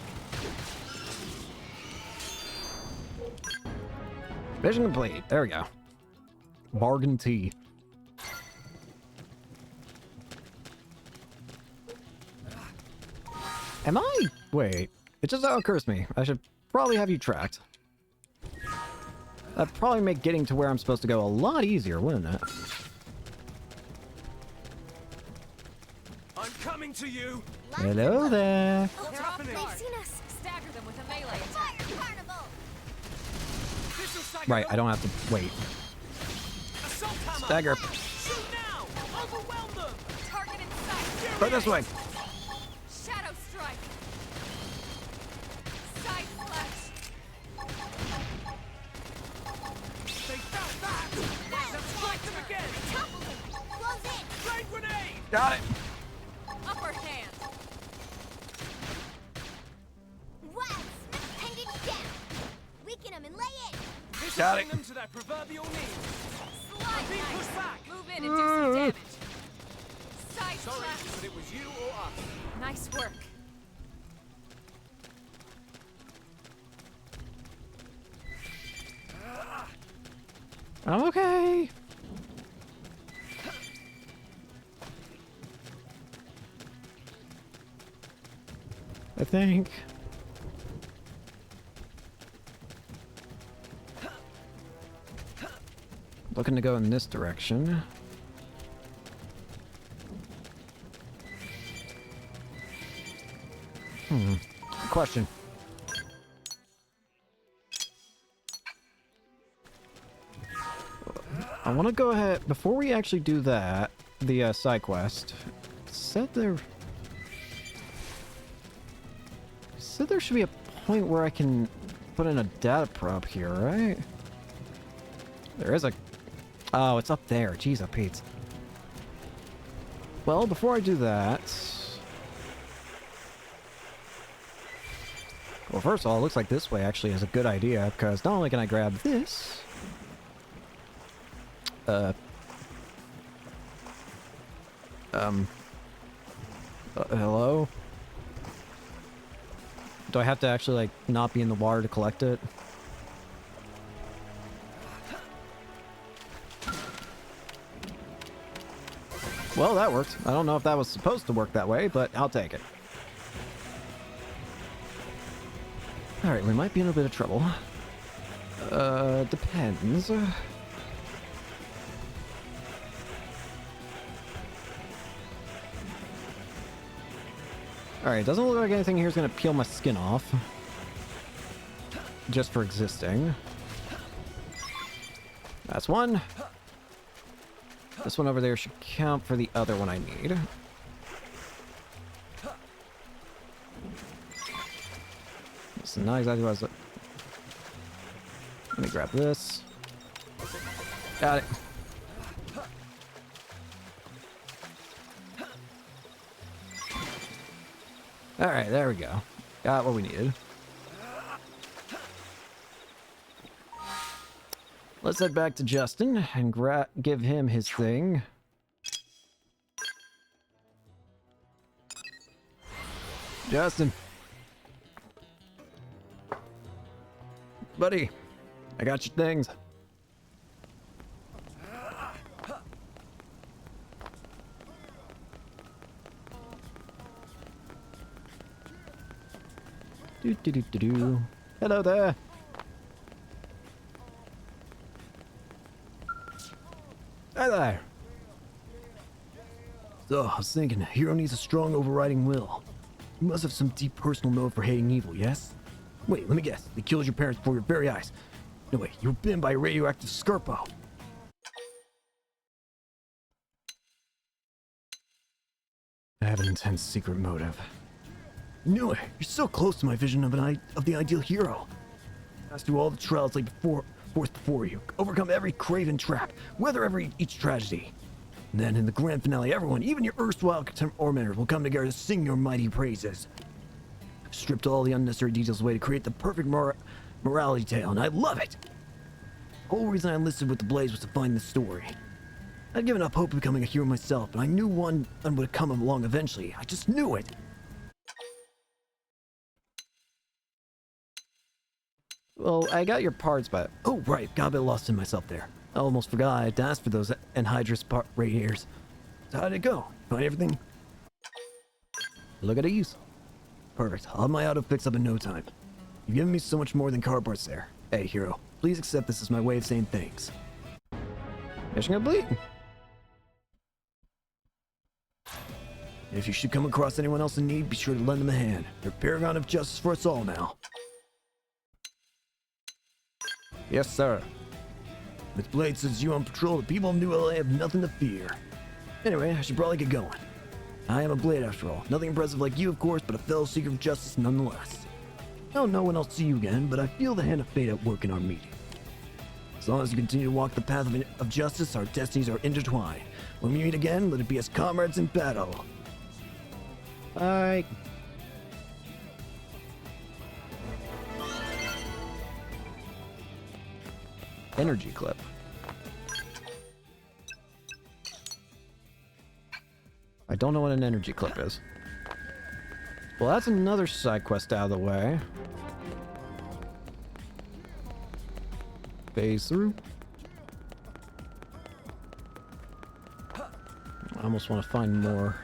Vision complete. There we go. Bargain tea. Am I? Wait. It just occurs to me. I should probably have you tracked. That'd probably make getting to where I'm supposed to go a lot easier, wouldn't it? I'm coming to you! Hello there. What's happening? They've seen us. Stagger them with a melee attack. Fire carnival! This'll stagger Right, them. I don't have to wait. Assault hammer! Stagger. Shoot now! Overwhelm them! Target in sight. Go this way. Shadow strike. Side slash. They found that! Let's strike them again! Topple him! Close in! Flame grenade! Got it. Upper hand. Wild Smith pendant down! Weaken him and lay in! This will Got bring it. them to their proverbial knees. Slide Being knife. pushed back. Move in and do some damage. Side Sorry, slash. but it was you or us. Nice work. I'm okay. I think. Looking to go in this direction. Question. I want to go ahead before we actually do that. The side quest said there should be a point where I can put in a data probe here, right? There is a. Oh, it's up there. Jeez, up Pete. Well, before I do that. Well, first of all, it looks like this way actually is a good idea because not only can I grab this. Hello? Do I have to actually, like, not be in the water to collect it? Well, that worked. I don't know if that was supposed to work that way, but I'll take it. Alright, we might be in a bit of trouble. Depends. Alright, doesn't look like anything here is going to peel my skin off. Just for existing. That's one. This one over there should count for the other one I need. This is not exactly what I was looking. Let me grab this. Got it. Alright, there we go. Got what we needed. Let's head back to Justin and give him his thing. Justin. Buddy, I got your things. Do. Hello there. Hi there. So, I was thinking, a hero needs a strong overriding will. You must have some deep personal motive for hating evil, yes? Wait, let me guess. They killed your parents before your very eyes. No, wait, you were bitten by a radioactive Scarpo. I have an intense secret motive. Knew it. You're so close to my vision of the ideal hero. Pass through all the trials like forth before you. Overcome every craven trap. Weather each tragedy. And then in the grand finale, everyone, even your erstwhile tormentors, will come together to sing your mighty praises. Stripped all the unnecessary details away to create the perfect morality tale, and I love it! The whole reason I enlisted with the Blaze was to find this story. I'd given up hope of becoming a hero myself, but I knew one would come along eventually. I just knew it. Well, I got your parts, but... Oh, right. Got a bit lost in myself there. I almost forgot I had to ask for those anhydrous radiators. So how did it go? Find everything? Look at these. Perfect. I'll have my auto fixed up in no time. You've given me so much more than car parts there. Hey, hero. Please accept this as my way of saying thanks. Mission complete. If you should come across anyone else in need, be sure to lend them a hand. They're a paragon of justice for us all now. Yes, sir. Miss Blade says you on patrol. The people of New LA have nothing to fear. Anyway, I should probably get going. I am a Blade after all. Nothing impressive like you, of course, but a fellow seeker of justice nonetheless. I don't know when I'll see you again, but I feel the hand of fate at work in our meeting. As long as you continue to walk the path of justice, our destinies are intertwined. When we meet again, let it be as comrades in battle. Bye. Energy clip. I don't know what an energy clip is. Well, that's another side quest out of the way. Phase through. I almost want to find more.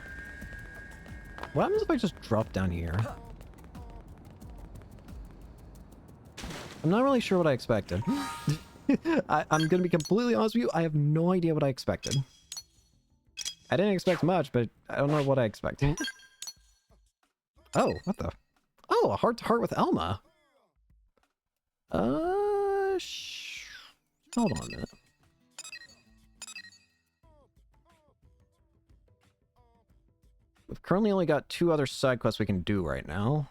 What happens if I just drop down here? I'm not really sure what I expected. I'm gonna be completely honest with you, I have no idea what I expected. I didn't expect much, but I don't know what I expected. Oh, what the? Oh, a heart-to-heart with Elma. Hold on a minute. We've currently only got 2 other side quests we can do right now.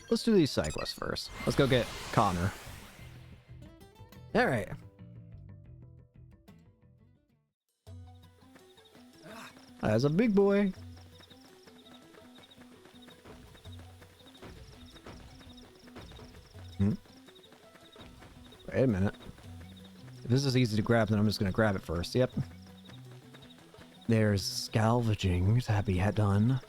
Let's do these side quests first. Let's go get Connor. Alright. As a big boy. Wait a minute. If this is easy to grab, then I'm just gonna grab it first. Yep. There's scavenging to be done.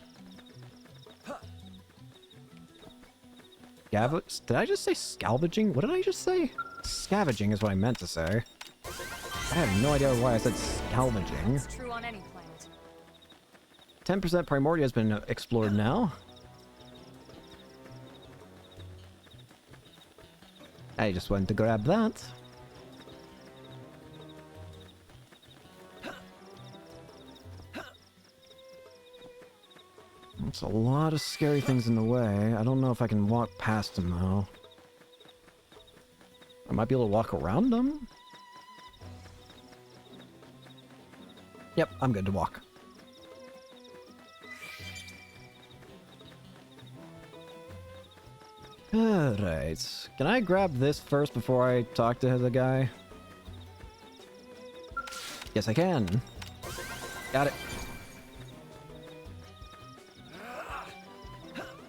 Did I just say scavenging? What did I just say? Scavenging is what I meant to say. I have no idea why I said scavenging. It's true on any planet. 10% Primordia has been explored now. I just wanted to grab that. There's a lot of scary things in the way. I don't know if I can walk past them, though. I might be able to walk around them? Yep, I'm good to walk. Alright. Can I grab this first before I talk to the guy? Yes, I can. Got it.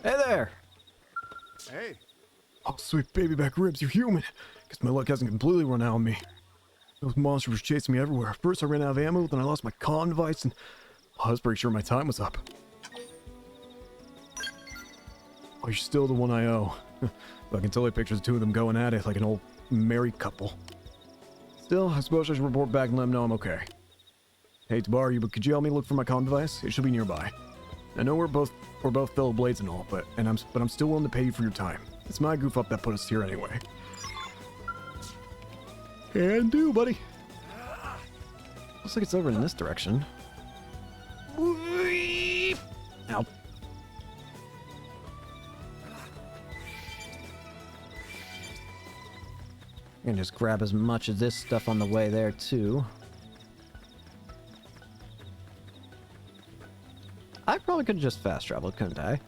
Hey there! Hey. Oh, sweet baby back ribs, you're human. Guess my luck hasn't completely run out on me. Those monsters were chasing me everywhere. First I ran out of ammo, then I lost my comm device, and I was pretty sure my time was up. Oh, you're still the one I owe. I can totally picture the 2 of them going at it like an old married couple. Still, I suppose I should report back and let them know I'm okay. Hate to bother you, but could you help me look for my comm device? It should be nearby. I know we're both fellow blades and all, but I'm still willing to pay you for your time. It's my goof up that put us here anyway. Can do, buddy. Looks like it's over in this direction. Ow. And just grab as much of this stuff on the way there too. I probably could have just fast traveled, couldn't I?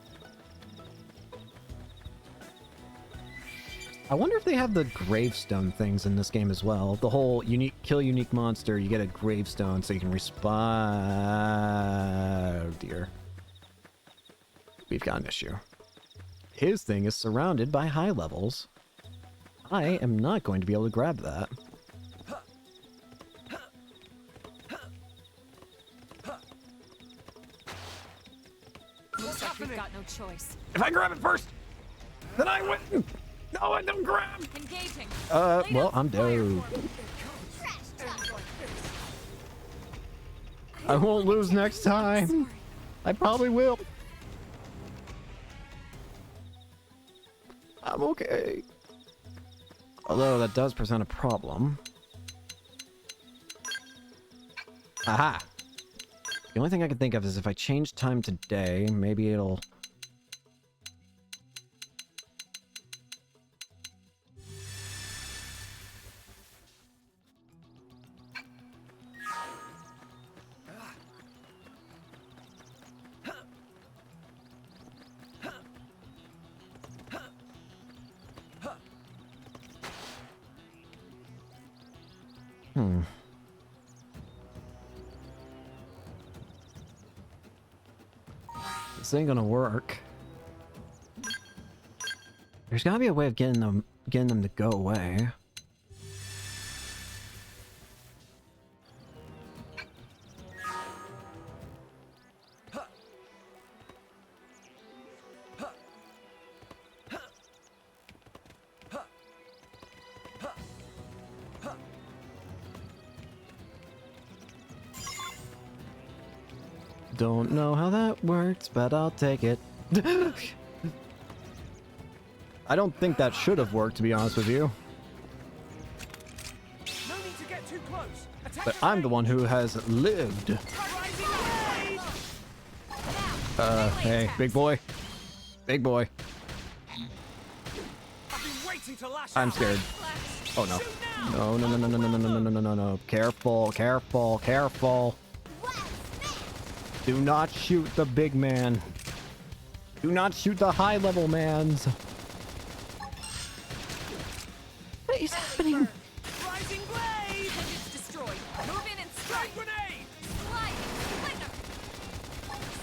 I wonder if they have the gravestone things in this game as well. The whole kill unique monster, you get a gravestone so you can respawn. Oh dear. We've got an issue. His thing is surrounded by high levels. I am not going to be able to grab that. Looks like we've got no choice. If I grab it first, then I win! No, I don't grab! Engaging. Well, I'm dead. I won't lose next time. I probably will. I'm okay. Although that does present a problem. Aha! The only thing I can think of is if I change time to day, maybe it'll... This ain't gonna work. There's gotta be a way of getting them to go away. Don't know how that works, but I'll take it. I don't think that should have worked, to be honest with you. No need to get too close. Attack But I'm the one who has lived. Hey, big boy. Big boy. I've been waiting to lash I'm out. scared. Oh no. No, no, no, no, no, no, no, no, no, no, no, no. Careful, careful, careful. Do not shoot the big man. Do not shoot the high level mans. What is happening? Rising blade. It's destroyed. Move in and strike. Grenade. Slide. Splinter.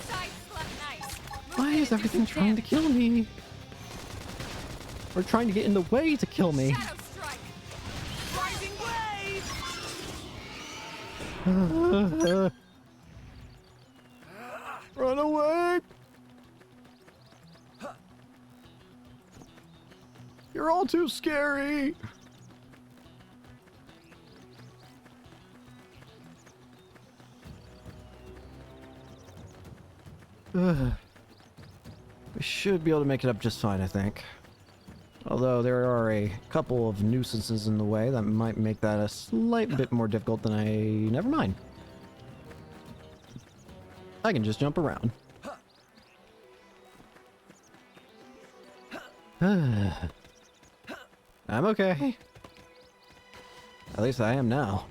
Side slap nice. Move Why in is and everything do some trying to damage. kill me? Or trying to get in the way to kill me? Shadow strike. Rising blade. Run away! You're all too scary! We should be able to make it up just fine, I think. Although there are a couple of nuisances in the way that might make that a slight bit more difficult than I... Never mind. I can just jump around. I'm okay. At least I am now.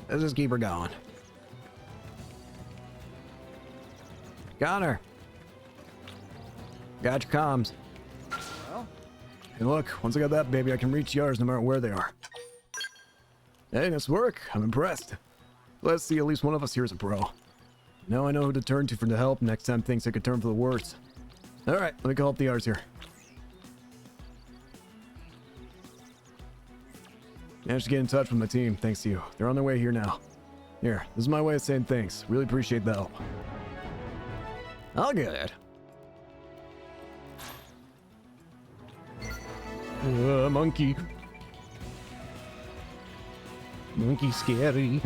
Let's just keep her going. Got her. Got your comms. Hey look, once I got that baby, I can reach yours no matter where they are. Hey, nice work. I'm impressed. Let's see, at least one of us here is a pro. Now I know who to turn to for the help next time things take a turn for the worse. Alright, let me call up the others here. Managed to get in touch with my team, thanks to you. They're on their way here now. Here, this is my way of saying thanks. Really appreciate the help. All good. Monkey. Monkey scary.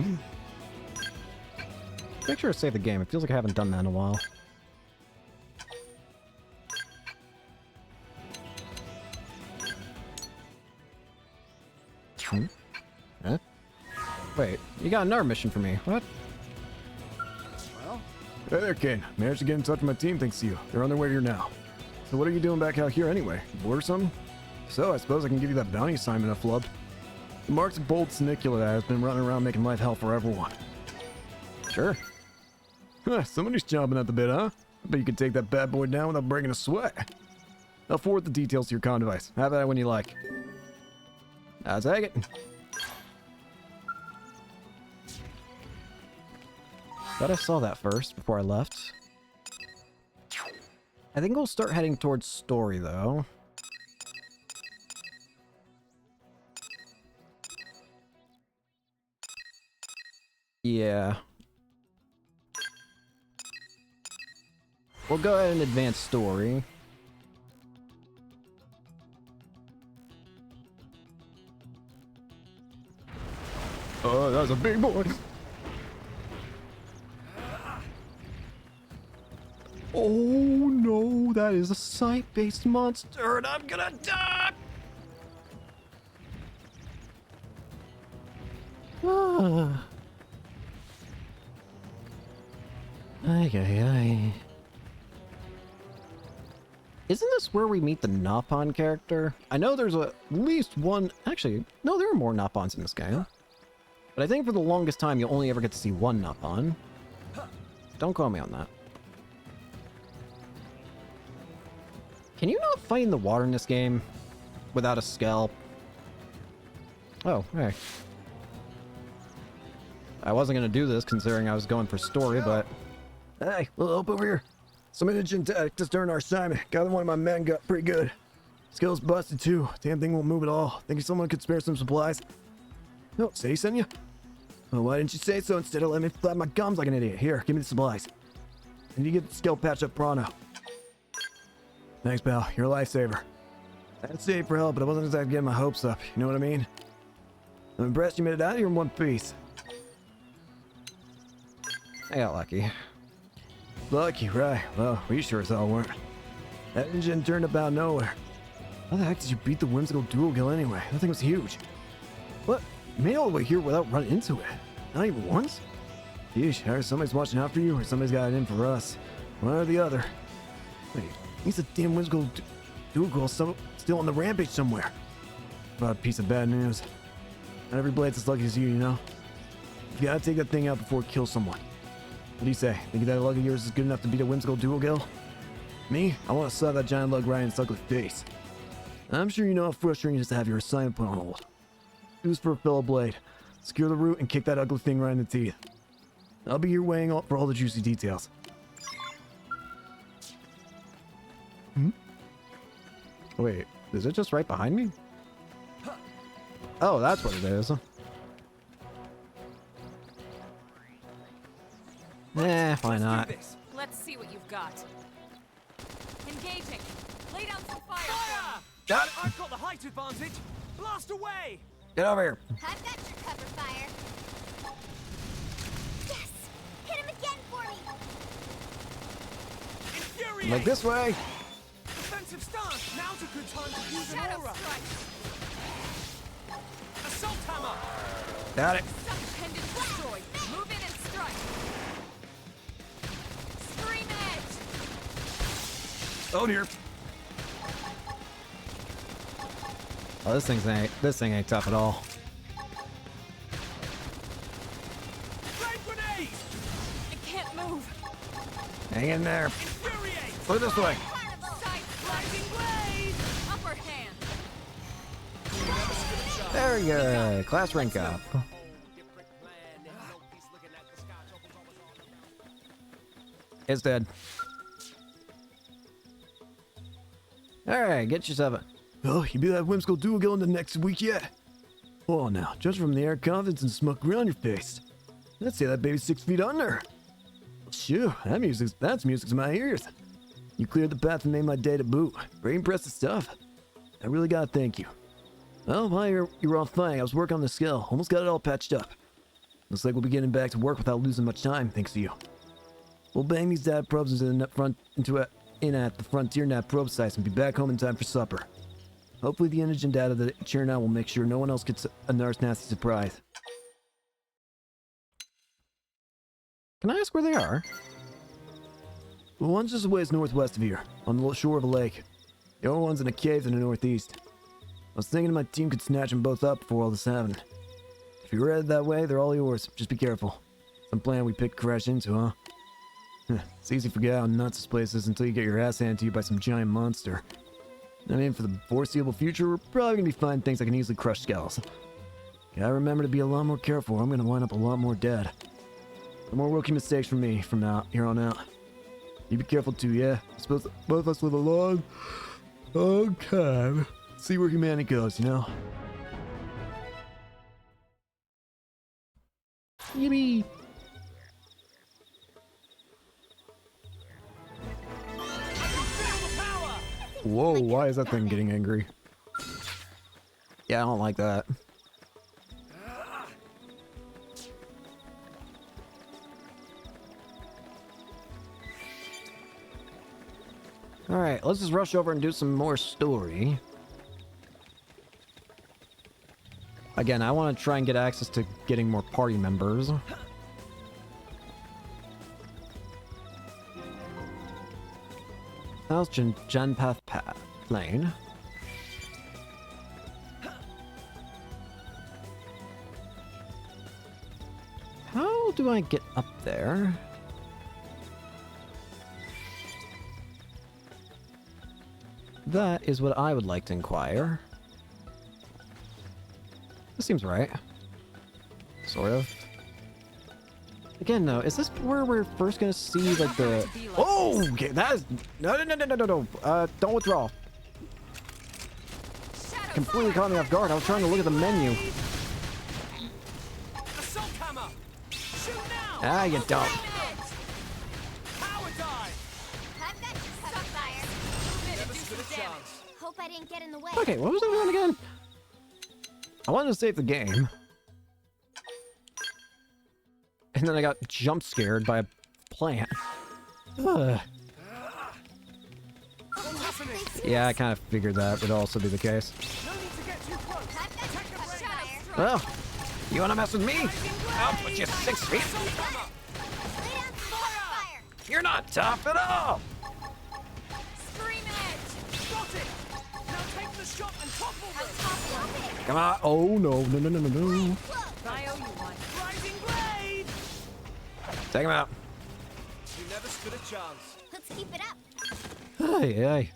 Make sure to save the game. It feels like I haven't done that in a while. Huh? Wait, you got another mission for me. What? Well, Hey there, Kane. Managed to get in touch with my team thanks to you. They're on their way here now. So what are you doing back out here anyway? Bored or something? So I suppose I can give you that bounty assignment I flubbed. The Mark's bold Snicula that has been running around making life hell for everyone. Sure. Huh, somebody's chomping at the bit, huh? But you can take that bad boy down without breaking a sweat. I'll forward the details to your comm device. Have that when you like. I'll take it. Thought I saw that first before I left. I think we'll start heading towards story, though. Yeah. We'll go ahead and advance story. Oh, that was a big boy. Oh no, that is a site-based monster and I'm gonna die! Ah. Ay, ay, ay. Isn't this where we meet the Napon character? I know there's at least one... Actually, no, there are more Napons in this game. But I think for the longest time, you'll only ever get to see one Napon. Don't call me on that. Can you not fight in the water in this game without a scalp? Oh, hey. I wasn't going to do this considering I was going for story, but... Hey, little help over here. Some indigent tactics during our assignment. Got one of my men got pretty good. Skills busted too. Damn thing won't move at all. Thinking someone could spare some supplies? No, say he sent you? Well, why didn't you say so instead of letting me flap my gums like an idiot? Here, give me the supplies. And you get the skill patch up pronto. Thanks, pal. You're a lifesaver. I'd say for help, but I wasn't exactly getting my hopes up. You know what I mean? I'm impressed you made it out of here in one piece. I got lucky. Lucky, right. Well, we sure as hell weren't. That engine turned up out of nowhere. How the heck did you beat the whimsical dual kill anyway? That thing was huge. What? You made it all the way here without running into it? Not even once? Yeesh, either somebody's watching out for you or somebody's got it in for us. One or the other. Wait, he's a damn whimsical dual kill still on the rampage somewhere. What a piece of bad news. Not every blade's as lucky as you know? You gotta take that thing out before it kills someone. What do you say? Think that lug of yours is good enough to beat a whimsical dual kill? Me? I want to slap that giant lug right in its ugly face. I'm sure you know how frustrating it is to have your assignment put on hold. Do this for a fellow blade. Secure the root and kick that ugly thing right in the teeth. I'll be here waiting for all the juicy details. Wait, is it just right behind me? Oh, that's what it is. Why not? Let's see what you've got. Engaging. Lay down some fire. Fire! Got it. I've got the height advantage. Blast away! Get over here. I've got your cover fire. Yes! Hit him again for me! Infuriate! Like this way. Defensive stance. Now's a good time to use an Shadow aura. strike. Assault hammer. Got it. Such pendant destroyed. Move in and strike. Scream edge. Oh dear. Oh, this thing ain't tough at all. Flame grenade. I can't move. Hang in there. Infuriate. Look this way. Side sliding blade. Upper hand. Very good. Class rank up. It's dead. Alright, get yourself a... Oh, you beat that whimsical dual kill in the next week yet? Oh, now, judge from the air confidence and smoke around your face. Let's say that baby's 6 feet under. Shoo, that's music to my ears. You cleared the path and made my day to boot. Very impressive stuff. I really gotta thank you. Well, while you were off fighting, I was working on the skill. Almost got it all patched up. Looks like we'll be getting back to work without losing much time, thanks to you. We'll bang these data probes in at the Frontier Nat probe sites and be back home in time for supper. Hopefully the indigent data that churn out will make sure no one else gets a nasty surprise. Can I ask where they are? Well, one's just a ways northwest of here, on the shore of a lake. The other one's in a cave in the northeast. I was thinking my team could snatch them both up before all this happened. If you're headed that way, they're all yours. Just be careful. Some plan we picked crash into, huh? It's easy to forget how nuts this place is until you get your ass handed to you by some giant monster. I mean, for the foreseeable future, we're probably gonna be finding things that can easily crush skulls. Gotta remember to be a lot more careful, or I'm gonna wind up a lot more dead. No more rookie mistakes from me from now here on out. You be careful too, yeah? I suppose both of us live a long time. See where humanity goes, you know? Yippee! Whoa, why is that thing getting angry? Yeah, I don't like that. Alright, let's just rush over and do some more story. Again, I want to try and get access to getting more party members. How's Genpath Lane? How do I get up there? That is what I would like to inquire. This seems right. Sort of. Again, though, is this where we're first gonna see, like, the... Oh! Okay, that is... No. Don't withdraw. Completely caught me off guard. I was trying to look at the menu. Ah, you don't. Hope I didn't get in the way. Okay, what was I doing again? I wanted to save the game. And then I got jump scared by a plant. Ugh. Yeah, I kind of figured that would also be the case. Well, you wanna mess with me? I'll put you 6 feet. You're not tough at all. Come on. Oh, no. I owe you one. Rising blade! Take him out. You never stood a chance. Let's keep it up. Hey.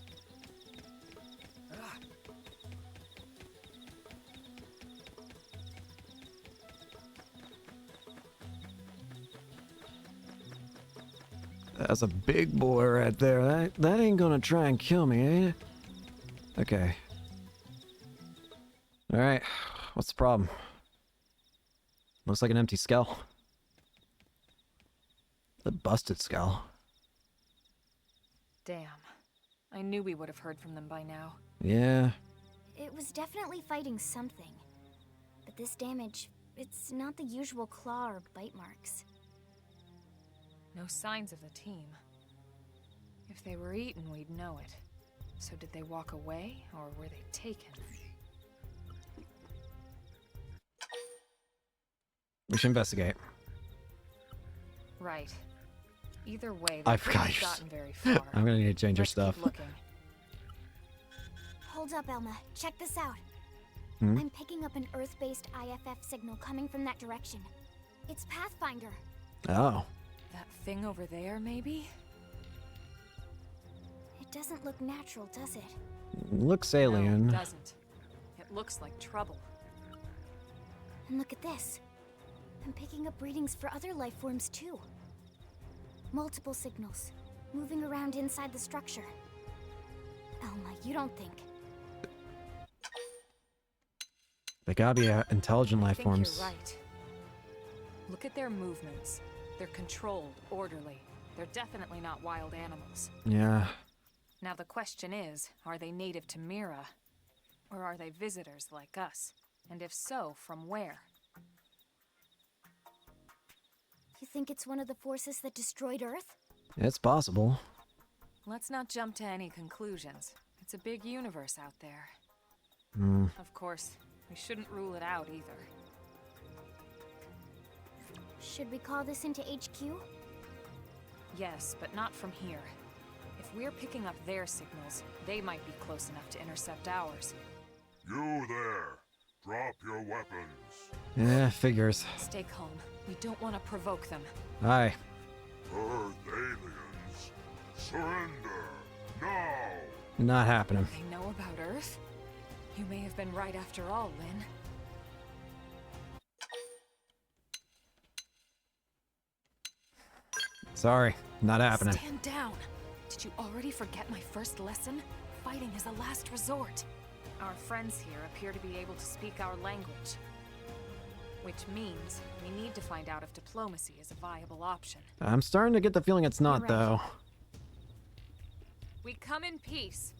That's a big boy right there. That ain't gonna try and kill me, ain't it? Okay. Alright. What's the problem? Looks like an empty skull. The busted skull. Damn. I knew we would have heard from them by now. Yeah. It was definitely fighting something. But this damage, it's not the usual claw or bite marks. No signs of the team. If they were eaten, we'd know it. So did they walk away, or were they taken? We should investigate. Right. Either way, I they forgot haven't yours. gotten very far. I'm gonna need to change your Let's stuff. keep looking. Hold up, Elma. Check this out. Hmm? I'm picking up an Earth-based IFF signal coming from that direction. It's Pathfinder. Oh. That thing over there, maybe? It doesn't look natural, does it? Looks No, alien. it doesn't. It looks like trouble. And look at this. I'm picking up readings for other life forms too. Multiple signals, moving around inside the structure. Elma, you don't think... They gotta be intelligent life I think forms. you're right. Look at their movements. They're controlled, orderly. They're definitely not wild animals. Yeah. Now the question is, are they native to Mira? Or are they visitors like us? And if so, from where? You think it's one of the forces that destroyed Earth? It's possible. Let's not jump to any conclusions. It's a big universe out there. Hmm. Of course, we shouldn't rule it out either. Should we call this into HQ? Yes, but not from here. If we're picking up their signals, they might be close enough to intercept ours. You there! Drop your weapons. Yeah, figures. Stay calm. We don't want to provoke them. Aye. Earth aliens, surrender now! Not happening. They know about Earth? You may have been right after all, Lynn. Sorry, not happening. Stand down. Did you already forget my first lesson? Fighting is a last resort. Our friends here appear to be able to speak our language. Which means we need to find out if diplomacy is a viable option. I'm starting to get the feeling it's not, Right. though. We come in peace,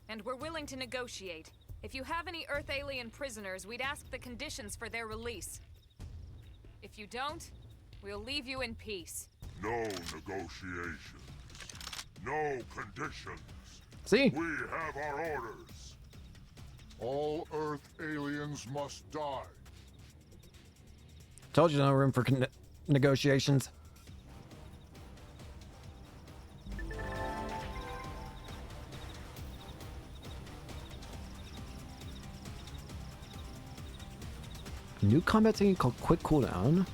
and we're willing to negotiate. If you have any Earth alien prisoners, we'd ask the conditions for their release. If you don't, we'll leave you in peace. No negotiations. No conditions. See? We have our orders. All Earth aliens must die. Told you no room for negotiations. New combat technique called Quick Cooldown.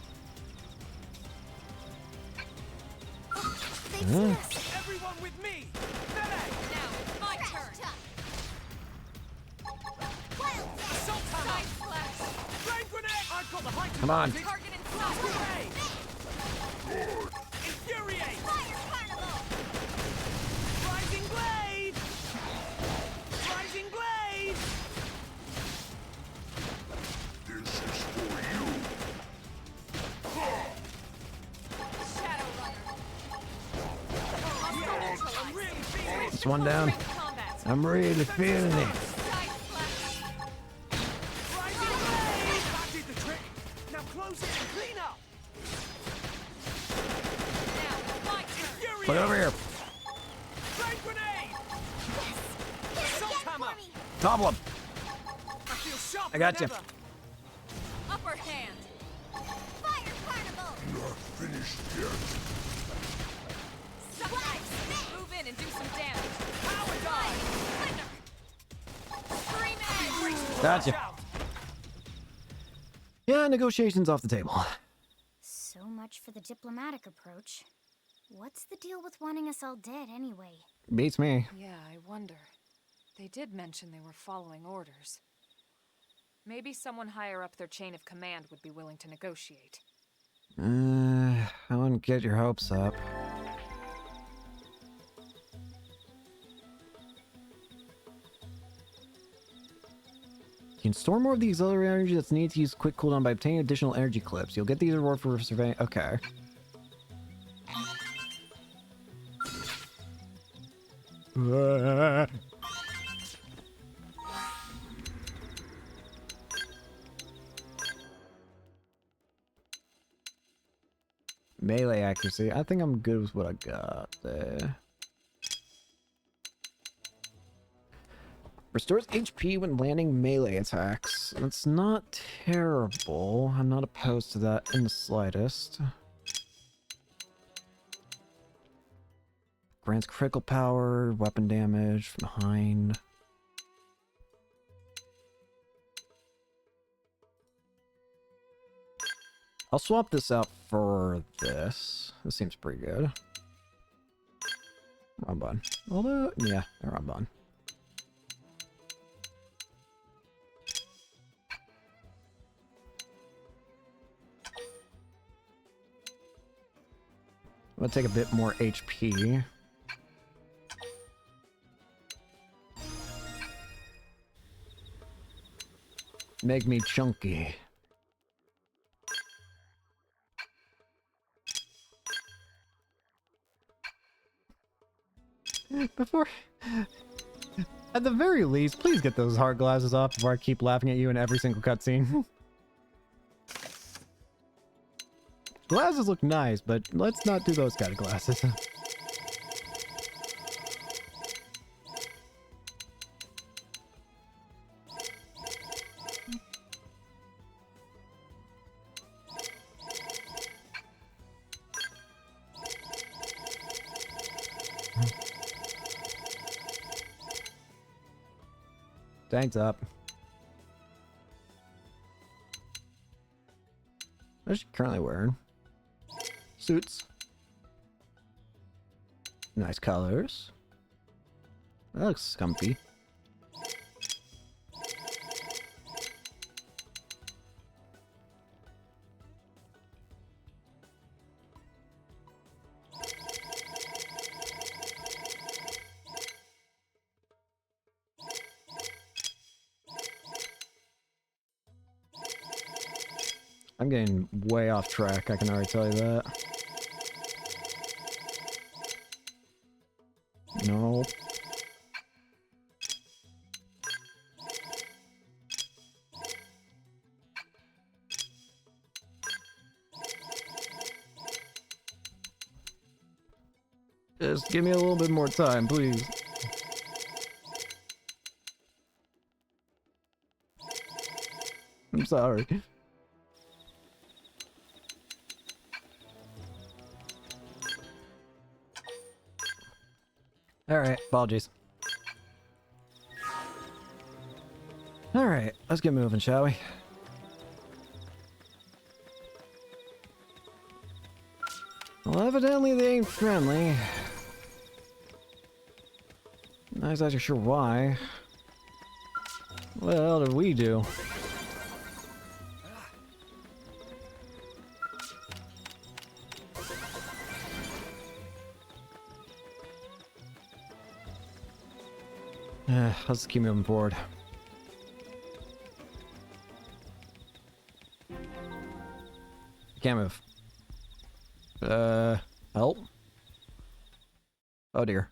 They've seen us. Everyone with me! Melee! Now, my turn. Wild Assault hammer! Side slash. Flame grenade! I've got the height Come on. advantage. Target inside. Grenade! Infuriate! Fire carnival. Rising blade! Rising blade! This is for you. Shadow Runner. I'm really feeling It's one down. Combat. I'm really feeling it. Side slash. Rising blade! That did the trick! Now close it and clean up! Now, my turn. Infuriate! Put it over here. Flame grenade! Hit it Assault again hammer. for me. Topple him. I feel sharp I got you. Upper hand. Fire carnival. Not finished yet. Surprise. Move in and do some damage. Power dive! Scream edge. Gotcha. Watch out. Yeah, negotiations off the table. So much for the diplomatic approach. What's the deal with wanting us all dead anyway? Beats me. Yeah, I wonder. They did mention they were following orders. Maybe someone higher up their chain of command would be willing to negotiate. I wouldn't get your hopes up. You can store more of the auxiliary energy that's needed to use quick cooldown by obtaining additional energy clips. You'll get these reward for surveying. Okay. Melee accuracy. I think I'm good with what I got there. Restores HP when landing melee attacks. That's not terrible. I'm not opposed to that in the slightest. Grants critical power, weapon damage from behind. I'll swap this out for this. This seems pretty good. Wrong button. Although, yeah, wrong button. I'm gonna take a bit more HP. Make me chunky. Before... At the very least, please get those hard glasses off before I keep laughing at you in every single cutscene. Glasses look nice, but let's not do those kind of glasses. Thanks up. What is she currently wearing? Suits. Nice colors. That looks comfy. I'm getting way off track, I can already tell you that. No. Just give me a little bit more time, please. I'm sorry. Alright, apologies. Alright, let's get moving, shall we? Well, evidently they ain't friendly. Not exactly sure why. What the hell did we do? Let's keep moving forward. Can't move. Help? Oh dear.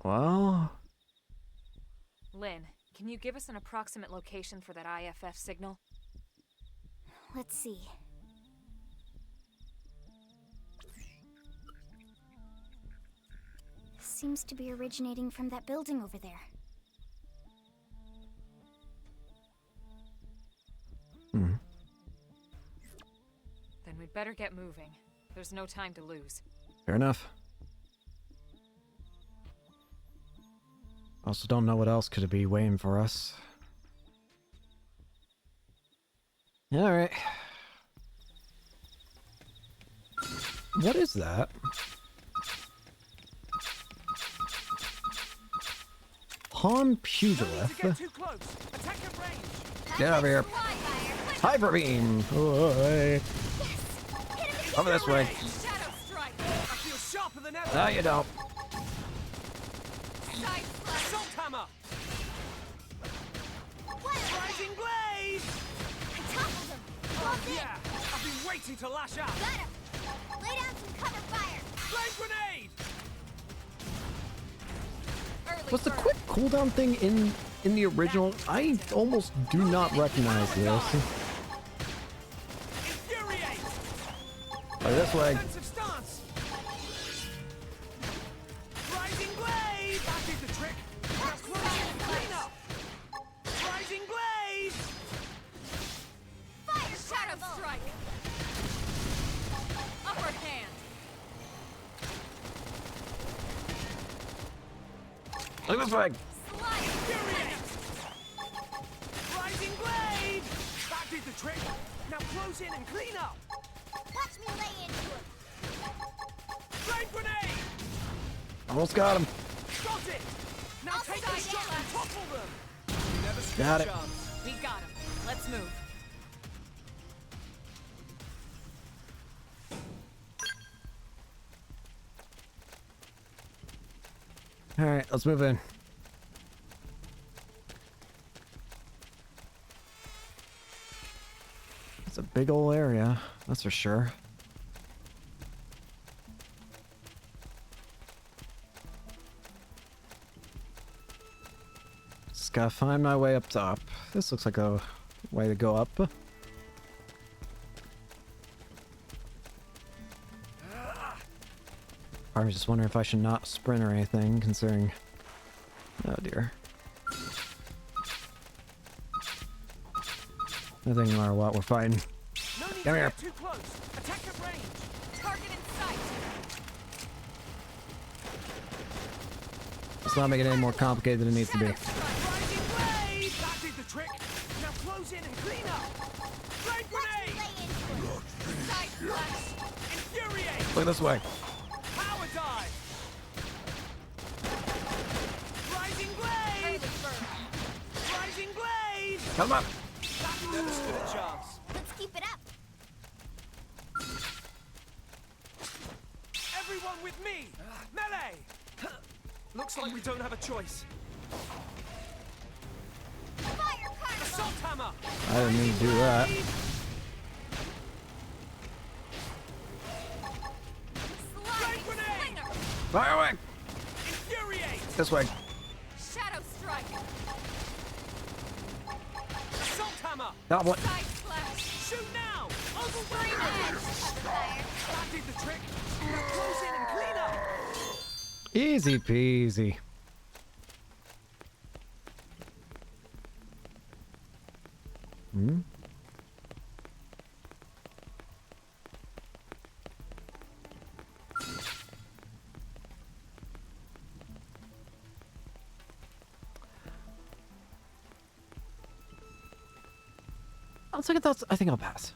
Well... Lynn, can you give us an approximate location for that IFF signal? Let's see. Seems to be originating from that building over there. Then we'd better get moving. There's no time to lose. Fair enough. Also don't know what else could be waiting for us. Alright. What is that? Pawn Pugilith? Get over here. Hyper Beam! Over this way. No, you don't. Rising Blaze! Oh yeah! I've been waiting to lash out! Got him! Lay down some cover fire! Flame grenade! Was the quick cooldown thing in the original? I almost do not recognize this. Infuriate! Like this way. Defensive stance! Rising Blaze! That did the trick! Now close in and clean up! Rising Blaze! Fire Shadow Strike! Upward hand! Look this way. Infuriate! Rising Blade! That did the trick! Now close in and clean up! Watch me lay into him! Flame grenade! Almost got him. Got it! Now take the shot and topple them! You never stood Got a it. chance. We got him. Let's move. Alright, let's move in. It's a big ol' area, that's for sure. Just gotta find my way up top. This looks like a way to go up. I'm just wondering if I should not sprint or anything, considering... Oh dear. I think no matter what, we're fighting. No need Come to here. get too close. Attack at range. Target in sight. Let's not make it any more complicated than it needs to be. Rising Blade! That did the trick. Now close in and clean up. Flame this way. Power dive! Rising blade! Rising blade! Come on. That never stood a chance. Let's keep it up. Everyone with me! Melee! Looks like we don't have a choice. Fire carnival! Assault hammer! I didn't mean to do that. Flame grenade! Fire away. Infuriate! This way. Shadow strike! Assault hammer! That one. Side slash! Shoot now! Overwhelming edge! That did the trick! Now close in and clean up! Easy peasy. Hmm? Let's look at those. I think I'll pass.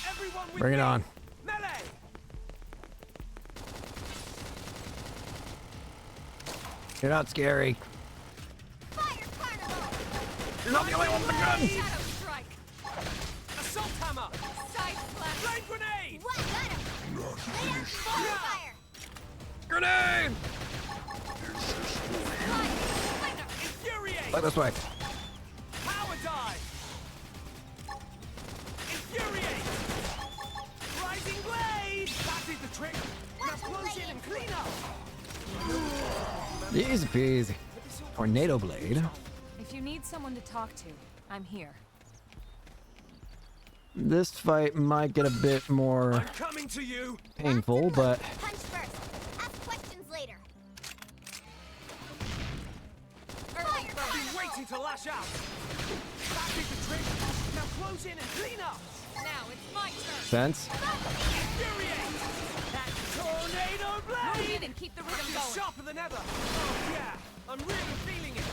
Everyone with Bring it me! on. Melee! You're not scary. Fire carnival! You're not the only one with a gun. Shadow strike! Assault hammer! Side slash! Flame grenade! What? Got him! Layer fire! Grenade! Infuriate! Like this way. Power dive! Infuriate! Rising blade! That did the trick! Now close in and clean up! Easy peasy. Tornado blade. If you need someone to talk to, I'm here. This fight might get a bit more I'm coming to you! painful, but Punch first. Ask questions later. Fire I've been carnival! waiting to lash out! That did the trick! Now close in and clean up! Now it's my turn! sense. Infuriate! That tornado Move blade! in and keep the rhythm It's going! sharper than ever! Oh yeah! I'm really feeling it!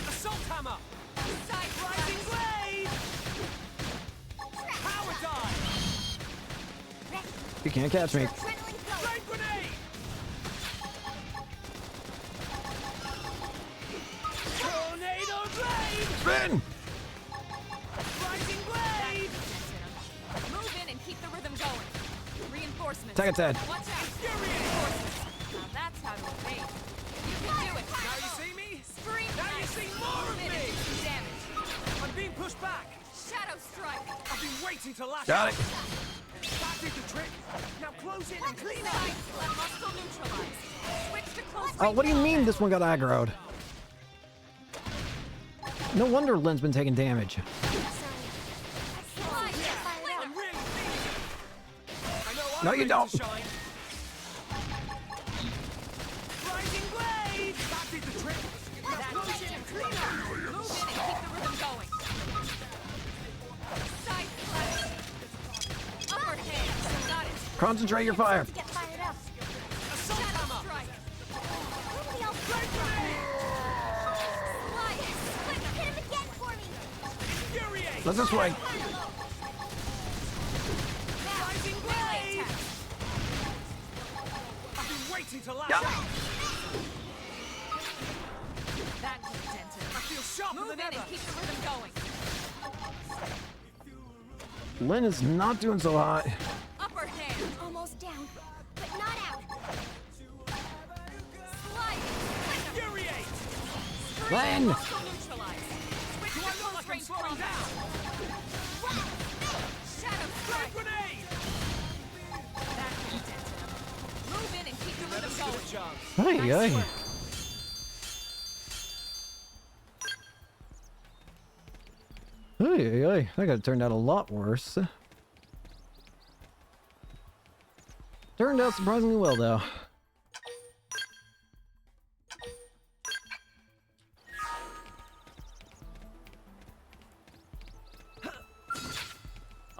Assault hammer! Side Rising slash! blade! Power dive! You can't catch me. Adrenaline go! Flame grenade! Tornado blade! Spin! Rising blade! Move in and keep the rhythm going. Reinforcements. Take its head. Watch out. Infuriate! Reinforcements. Now that's how to evade. You can do it. Now you see me? Scream Now you nice. see more of Move in and me! do some damage. I'm being pushed back! Shadow strike. I've been waiting to lash Got out! it. That did the trick! Now close in and clean up! Side slash. Muscle neutralized. Switch to close Oh, what do you mean this one got aggroed? No wonder Lynn's been taking damage. Slide. I'm really feeling it! I know I'm No, you ready don't. to shine! Rising blade! That did the trick! Now close in and clean up! Move in and keep the rhythm going. Side slash. Upward hand. Got it. Concentrate your fire. To get fired up. Assault Shadow hammer! strike. Nobody else Flame grenade! Slide. Hit him again for me. Infuriate! Let's this way. Carnival. Rising Melee blade! attack. I've been waiting to lash Yeah. out! That could have dented him. I feel sharper Move than in ever! and keep the rhythm going. Lynn is not doing so hot. Upper hand. Almost down, but not out. Slide. Infuriate! Lynn! Muscle neutralized. Switch Do to I look close like I'm range slowing combat. down? Shadow Flame strike. grenade! That could have dented him. Move in and keep the Never rhythm stood going. a chance. Ay, Nice ay. work. Ay, ay. That could have turned out a lot worse. Turned out surprisingly well, though.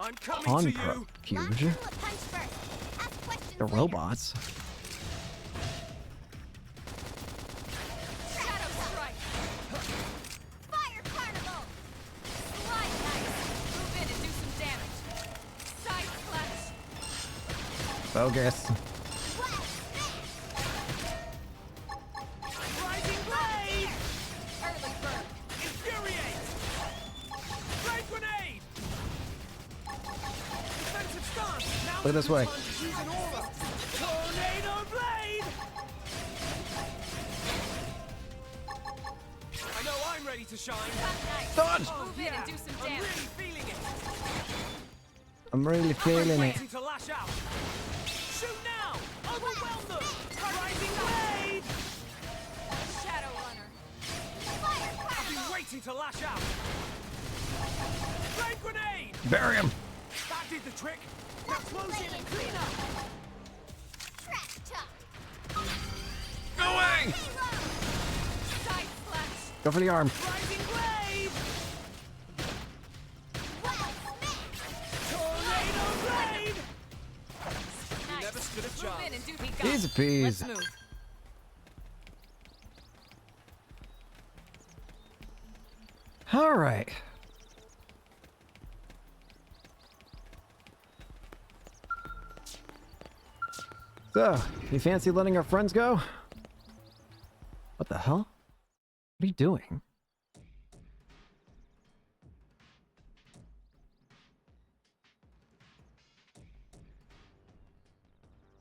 I'm coming On to pro. you! Huge. Punch first. Ask questions The robots. Shadow strike! Fire carnival! Slide knife! Move in and do some damage. Side splash! Bogus. Rising blade! Early bird! Infuriate! Flame grenade! Defensive stance! Now Look this way. use an aura! Tornado blade! I know I'm ready to shine. Dodge! Move in and do some I'm damage. really feeling it. I'm really feeling it. Waiting to lash out. Shoot now! Overwhelm them! Rising blade! Shadow runner! I've been waiting to lash out. Flame grenade! Bury him. That did the trick. Now close in and clean up. Trash talk! Go away! Side splash! Go for the arm. Rising blade! Well met! Tornado blade! Nice. never stood a Move chance. in and do peek Easy up. peas. Let's move. All right. So, you fancy letting our friends go? What the hell? What are you doing?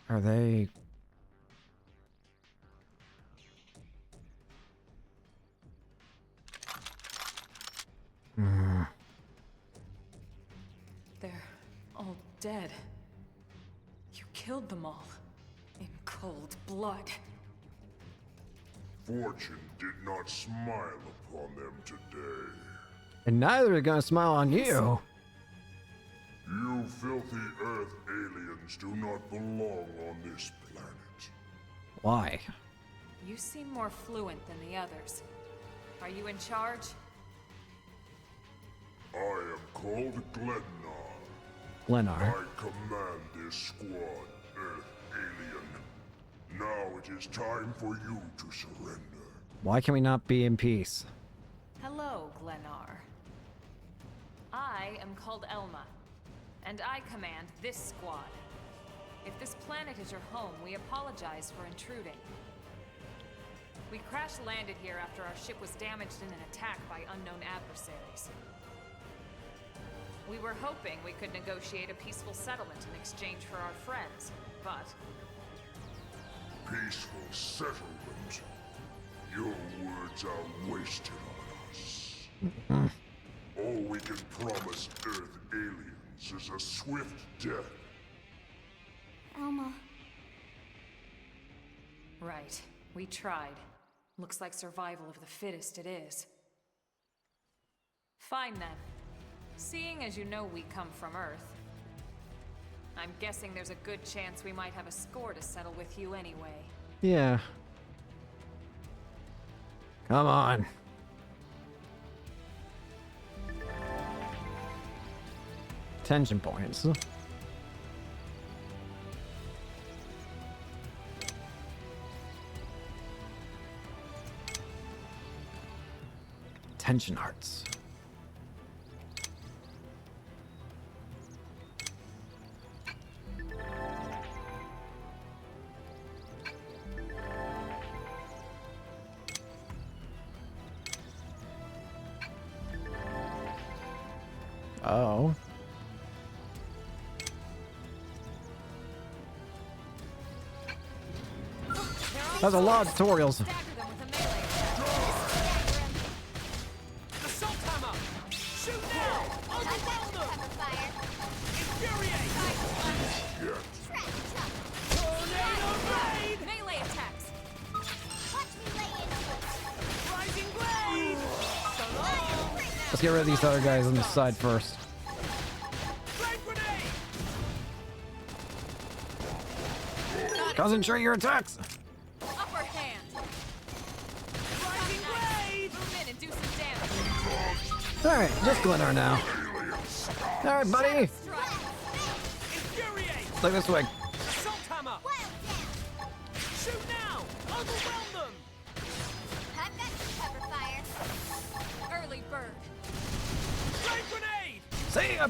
Are they... They're all dead. You killed them all. In cold blood. Fortune did not smile upon them today. And neither are gonna smile on you. You filthy Earth aliens do not belong on this planet. Why? You seem more fluent than the others. Are you in charge? I am called Glennar. Glennar. I command this squad, Earth alien. Now it is time for you to surrender. Why can we not be in peace? Hello, Glennar. I am called Elma, and I command this squad. If this planet is your home, we apologize for intruding. We crash-landed here after our ship was damaged in an attack by unknown adversaries. We were hoping we could negotiate a peaceful settlement in exchange for our friends, but... Peaceful settlement. Your words are wasted on us. All we can promise Earth aliens is a swift death. Elma, Right. We tried. Looks like survival of the fittest it is. Fine then. Seeing as you know we come from Earth, I'm guessing there's a good chance we might have a score to settle with you anyway. Yeah. Come on. Tension points. Tension hearts. Oh. That's a lot of tutorials. Stagger them with a melee. Assault hammer! Shoot now! Overwhelm them! cover fire. Infuriate! Trash talk! Tornado blade! Melee attacks! Watch me lay into it. Rising blade! So long! Let's get rid of these other guys on the side first. Flame grenade! Concentrate your attacks. Upper hand! Rising blade! Move in and do some damage. Alright, just Glennar now. Alright, buddy. Strike! Infuriate! Look this way. Assault hammer! Shoot now! Overwhelm them! I've got your cover fire. Early bird. Flame grenade! See ya!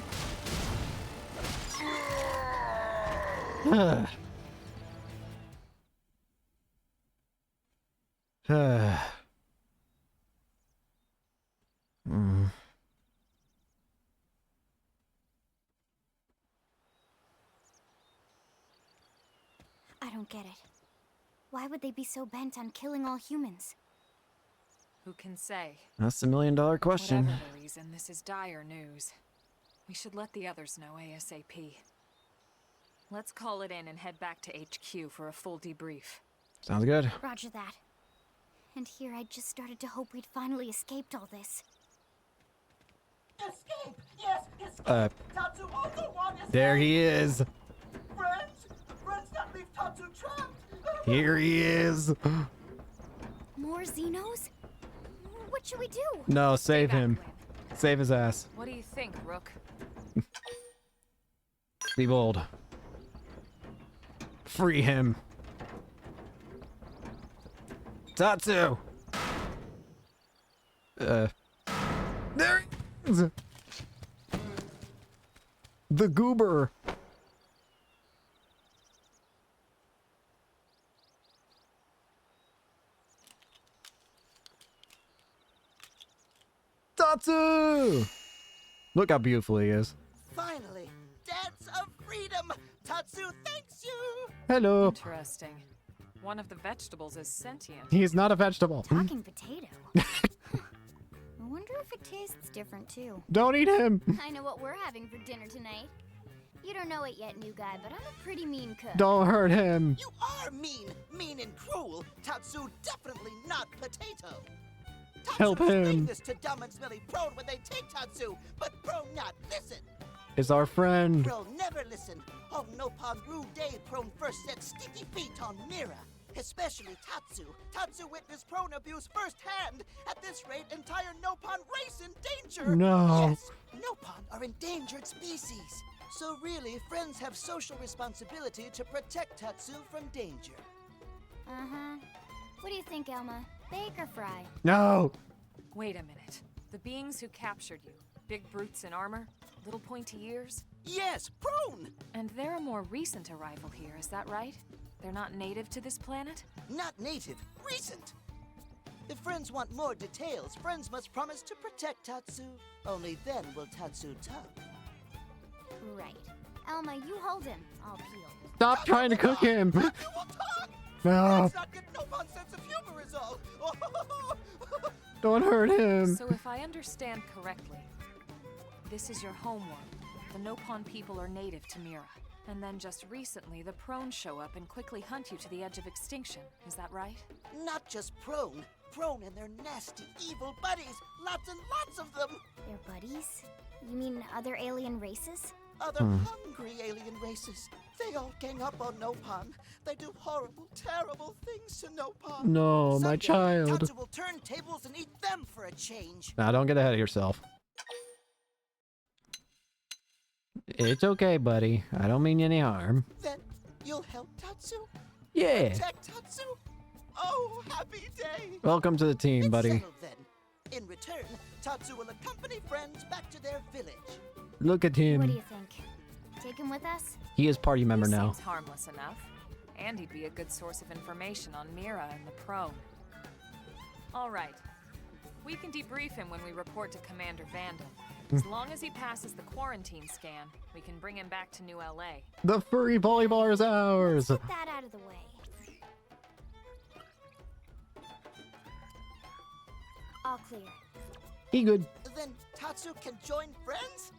I don't get it. Why would they be so bent on killing all humans? Who can say? That's the million-dollar question. Whatever the reason, this is dire news. We should let the others know ASAP. Let's call it in and head back to HQ for a full debrief. Sounds good. Roger that. And here I just started to hope we'd finally escaped all this. Escape! Yes, escape! Tatsu also want escape! There he is. Friends! Friends that leave Tatsu trapped! Here he is. More Xenos? What should we do? No, save back, him. Lynn. Save his ass. What do you think, Rook? Be bold. Free him. Tatsu! There he is! The goober! Tatsu! Look how beautiful he is. Finally! Dance of freedom! Tatsu thanks you! Hello. Interesting. One of the vegetables is sentient. He's not a vegetable. Talking potato. I wonder if it tastes different too. Don't eat him. I know what we're having for dinner tonight. You don't know it yet, new guy, but I'm a pretty mean cook. Don't hurt him. You are mean! Mean and cruel! Tatsu definitely not potato! Tatsu Help him. explained this to dumb and smelly Prone when they take Tatsu, but Prone not listen! Is our friend. Prone never listen! On Nopon Rue Day, Prone first set sticky feet on Mira. Especially Tatsu. Tatsu witnessed Prone abuse firsthand. At this rate, entire Nopon race in danger! No. Yes, Nopon are endangered species. So really, friends have social responsibility to protect Tatsu from danger. Uh-huh. What do you think, Elma? Bake or fry? No. Wait a minute. The beings who captured you, big brutes in armor, little pointy ears, Yes, Prone! and they're a more recent arrival here, is that right? They're not native to this planet? Not native, recent. If friends want more details, friends must promise to protect Tatsu. Only then will Tatsu tug. Right. Elma, you hold him. I'll peel. Stop trying to cook him. You will talk! No. Let's not get Nopon sense of humor is all. Don't hurt him. So if I understand correctly, this is your homeworld. The Nopon people are native to Mira. And then just recently, the Prone show up and quickly hunt you to the edge of extinction. Is that right? Not just Prone. Prone and their nasty, evil buddies. Lots and lots of them. They're buddies? You mean other alien races? Other hungry alien races. They all gang up on Nopon. They do horrible, terrible things to Nopon. No, my Someday, child. Tatsu will turn tables and eat them for a change. Now, don't get ahead of yourself. It's okay, buddy. I don't mean you any harm. Then you'll help Tatsu? Yeah. Protect Tatsu? Oh, happy day! Welcome to the team, It's buddy. settled then. In return, Tatsu will accompany friends back to their village. Look at What do him. you think? Take him with us? He is party member He now. seems harmless enough. And he'd be a good source of information on Mira and the Prone. All right. We can debrief him when we report to Commander Vandal. As long as he passes the quarantine scan, we can bring him back to New LA. The furry volleyball is ours. Get that out of the way. All clear. He good. Then Tatsu can join friends?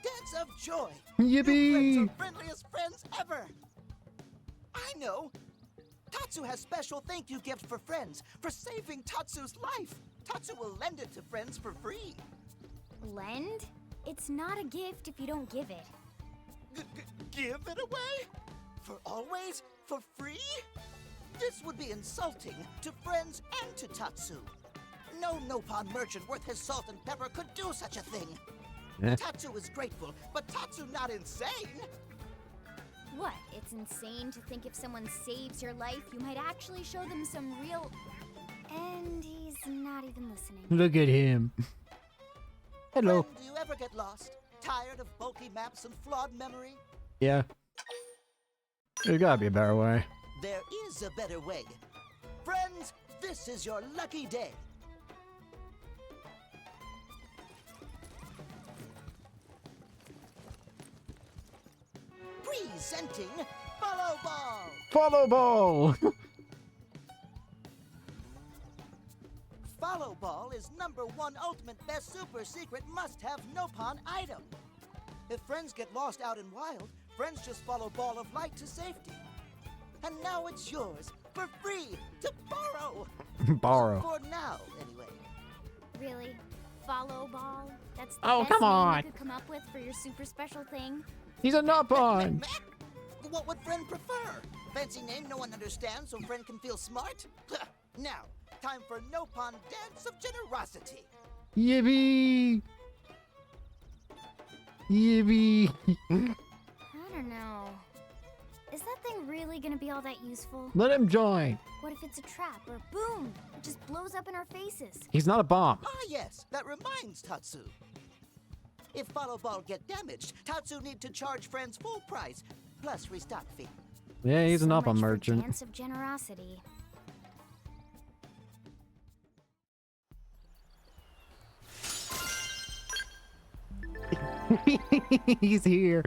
Dance of joy! Yippee! New friends are friendliest friends ever! I know! Tatsu has special thank you gift for friends for saving Tatsu's life. Tatsu will lend it to friends for free. Lend? It's not a gift if you don't give it. Give it away? For always? For free? This would be insulting to friends and to Tatsu. No Nopon merchant worth his salt and pepper could do such a thing. Eh. Tatsu is grateful, but Tatsu not insane. What? It's insane to think if someone saves your life, you might actually show them some real... And he's not even listening. Look at him. Hello. Friend, do you ever get lost? Tired of bulky maps and flawed memory? Yeah. There's gotta be a better way. There is a better way. Friends, this is your lucky day. Presenting Follow Ball! Follow ball! Follow Ball is #1 ultimate best super secret must-have Nopon item. If friends get lost out in wild, friends just follow Ball of Light to safety. And now it's yours, for free, to borrow! Borrow. For now, anyway. Really? Follow ball? That's the Oh, best come name on. you could come up with for your super special thing? He's a Nopon! What would friend prefer? Fancy name no one understands so friend can feel smart? Now, time for Nopon Dance of Generosity. Yippee! Yippee! I don't know. Is that thing really gonna be all that useful? Let him join. What if it's a trap or boom? It just blows up in our faces. He's not a bomb. Ah yes, that reminds Tatsu. If Follow Ball get damaged, Tatsu need to charge friends full price, plus restock fee. Yeah, he's an So Nopon much for merchant. Dance of Generosity. He's here.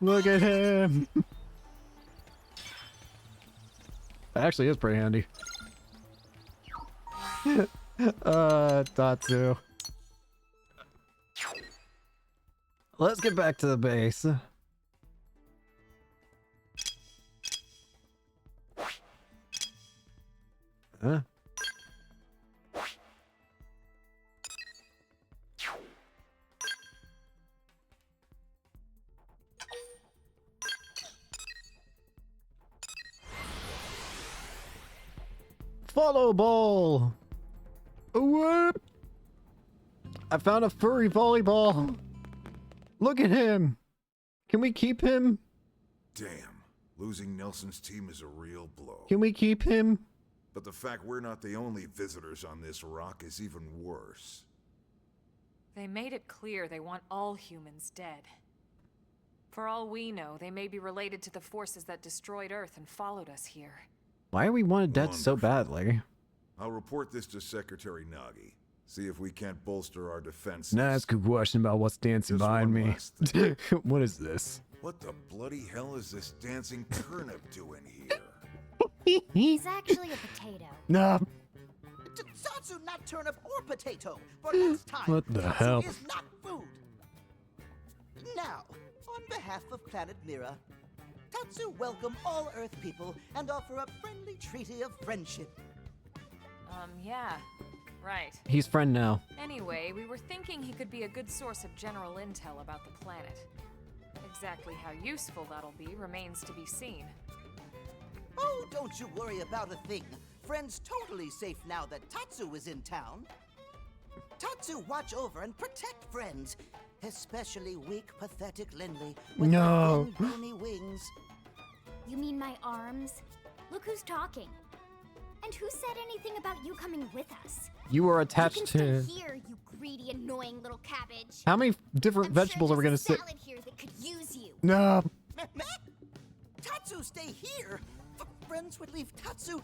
Look at him. That actually is pretty handy. Tatsu. Let's get back to the base. Huh? Follow ball. Whoop! I found a furry volleyball. Look at him. Can we keep him? Damn, losing Nelson's team is a real blow. Can we keep him? But the fact we're not the only visitors on this rock is even worse. They made it clear they want all humans dead. For all we know, they may be related to the forces that destroyed Earth and followed us here. Why are we wanted dead so badly? I'll report this to Secretary Nagi. See if we can't bolster our defenses. Now ask a question about what's dancing Just behind one me. last thing. What is this? What the bloody hell is this dancing turnip doing here? He's actually a potato. No. Tatsu not turnip or potato. For next time, What the Tatsu hell? is not food. Now, on behalf of Planet Mira, Tatsu welcome all Earth people and offer a friendly treaty of friendship. Yeah. Right. He's friend now. Anyway, we were thinking he could be a good source of general intel about the planet. Exactly how useful that'll be remains to be seen. Oh, don't you worry about a thing. Friend's totally safe now that Tatsu is in town. Tatsu watch over and protect friends, especially weak, pathetic Lindley with No. her thin, bony wings. You mean my arms? Look who's talking. And who said anything about you coming with us? You were You attached can to... stay here, you greedy, annoying little cabbage. How many different I'm vegetables sure are we gonna there's a sit? salad here that could use you. No. Meh? Tatsu stay here? Friends would leave Tatsu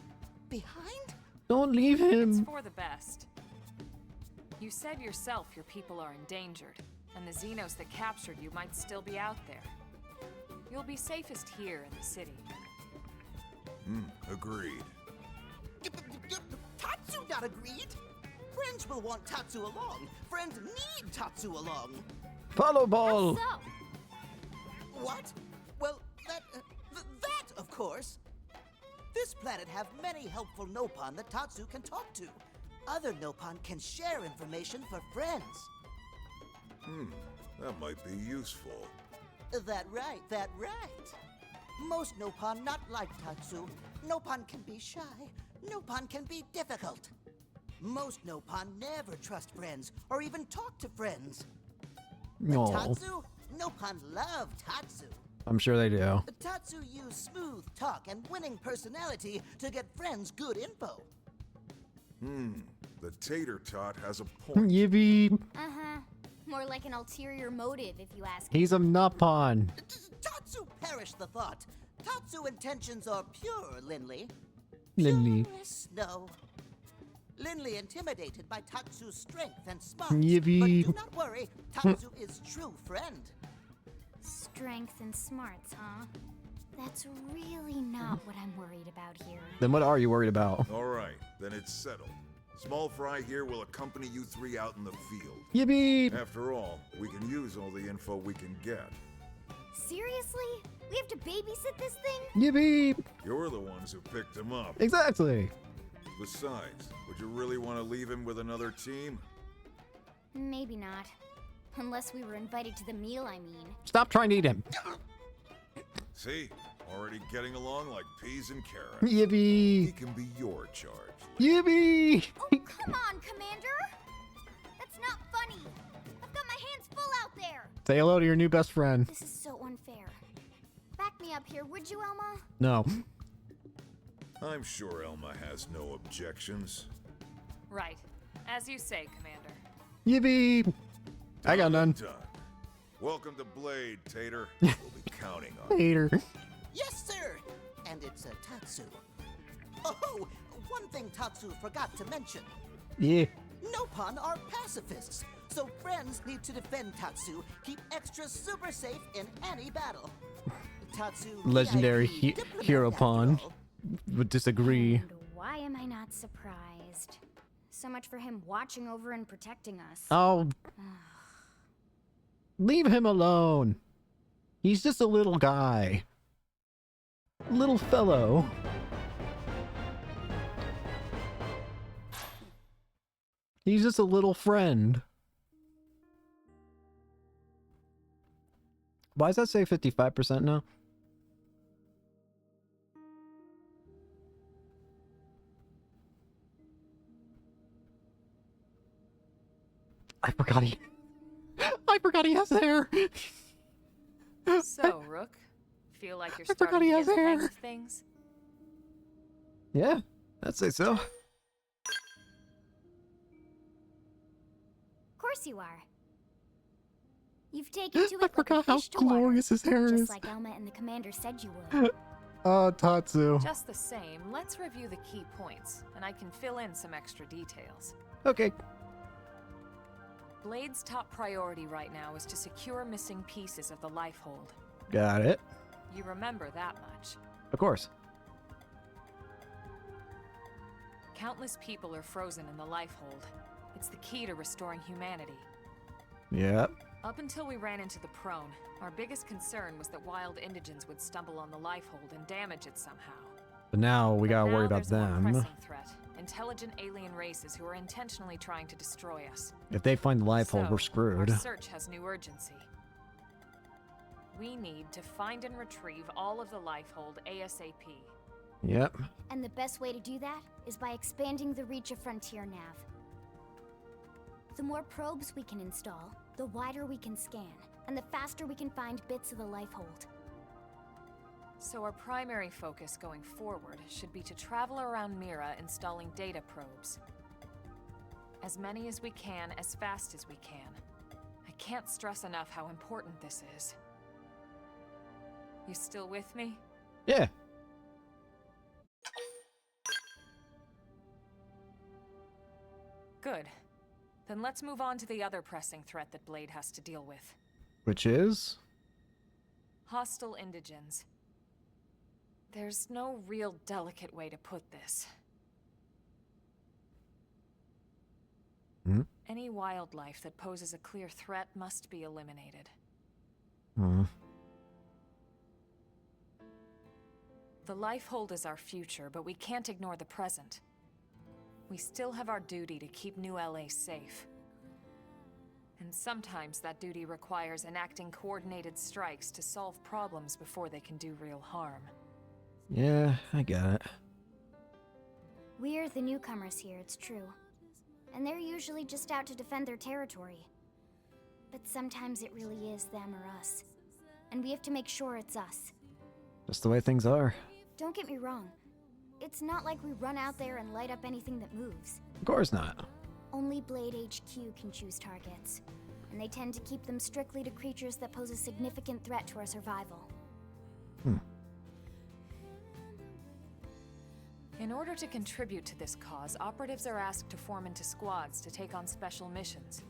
behind? Don't leave It's him. for the best. You said yourself your people are endangered, and the Xenos that captured you might still be out there. You'll be safest here in the city. Agreed. Tatsu not agreed? Friends will want Tatsu along. Friends need Tatsu along. Follow ball. So, What? Well, that, of course. This planet have many helpful Nopon that Tatsu can talk to. Other Nopon can share information for friends. That might be useful. That right. Most Nopon not like Tatsu. Nopon can be shy. Nopon can be difficult. Most Nopon never trust friends or even talk to friends. No. Tatsu? Nopon love Tatsu. I'm sure they do. Tatsu use smooth talk and winning personality to get friends good info. The tater tot has a point. Yippee. Uh-huh. More like an ulterior motive, if you ask. He's a Nopon. Tatsu perish the thought. Tatsu intentions are pure, Linley. Linley. Purest, no. Linley intimidated by Tatsu's strength and smarts. Yippee. But do not worry, Tatsu is true friend. Strength and smarts, huh? That's really not what I'm worried about here. Then what are you worried about? All right, then it's settled. Small Fry here will accompany you three out in the field. Yippee. After all, we can use all the info we can get. Seriously? We have to babysit this thing? Yippee. You're the ones who picked him up. Exactly. Besides, would you really want to leave him with another team? Maybe not. Unless we were invited to the meal, I mean. Stop trying to eat him. See? Already getting along like peas and carrots. Yippee. He can be your charge. Yippee. Oh, come on, Commander! That's not funny! I've got my hands full out there! Say hello to your new best friend. This is so unfair. Back me up here, would you, Elma? No. I'm sure Elma has no objections. Right. As you say, Commander. Yippee. I got none. Done. Welcome to Blade, Tater. We'll be counting on you. Hater. Yes, sir! And it's a Tatsu. Oh, one thing Tatsu forgot to mention. Yeah. Nopon are pacifists, so friends need to defend Tatsu, keep extra super safe in any battle. Tatsu, Legendary VIP diplomat, hero after pawn. all. Would disagree. And why am I not surprised? So much for him watching over and protecting us. Oh. Leave him alone. He's just a little guy. Little fellow. He's just a little friend. Why does that say 55% now? I forgot he has hair. So, Rook, feel like you're I forgot starting he to has get the hang hair. of things? Yeah, I'd say so. Of course you are. You've taken to it I like a forgot how fish to water, glorious his hair just is. like Elma and the commander said you would. Tatsu. Just the same, let's review the key points, and I can fill in some extra details. Okay. Blade's top priority right now is to secure missing pieces of the Lifehold. Got it. You remember that much. Of course. Countless people are frozen in the Lifehold. It's the key to restoring humanity. Yep. Up until we ran into the Prone, our biggest concern was that wild indigents would stumble on the Lifehold and damage it somehow. But now we gotta worry about There's a more them. pressing threat. Intelligent alien races who are intentionally trying to destroy us. If they find the life hole, we're screwed. Our search has new urgency. We need to find and retrieve all of the Lifehold ASAP. Yep. And the best way to do that is by expanding the reach of Frontier Nav. The more probes we can install, the wider we can scan, and the faster we can find bits of the Lifehold. So our primary focus going forward should be to travel around Mira installing data probes. As many as we can, as fast as we can. I can't stress enough how important this is. You still with me? Yeah. Good. Then let's move on to the other pressing threat that Blade has to deal with. Which is? Hostile indigens. There's no real delicate way to put this. Hmm? Any wildlife that poses a clear threat must be eliminated. Hmm. The Lifehold is our future, but we can't ignore the present. We still have our duty to keep New LA safe. And sometimes that duty requires enacting coordinated strikes to solve problems before they can do real harm. Yeah, I got it. We're the newcomers here, it's true. and they're usually just out to defend their territory. But sometimes it really is them or us. And we have to make sure it's us. Just the way things are. Don't get me wrong. It's not like we run out there and light up anything that moves. Of course not. Only Blade HQ can choose targets, and they tend to keep them strictly to creatures that pose a significant threat to our survival. In order to contribute to this cause, operatives are asked to form into squads to take on special missions.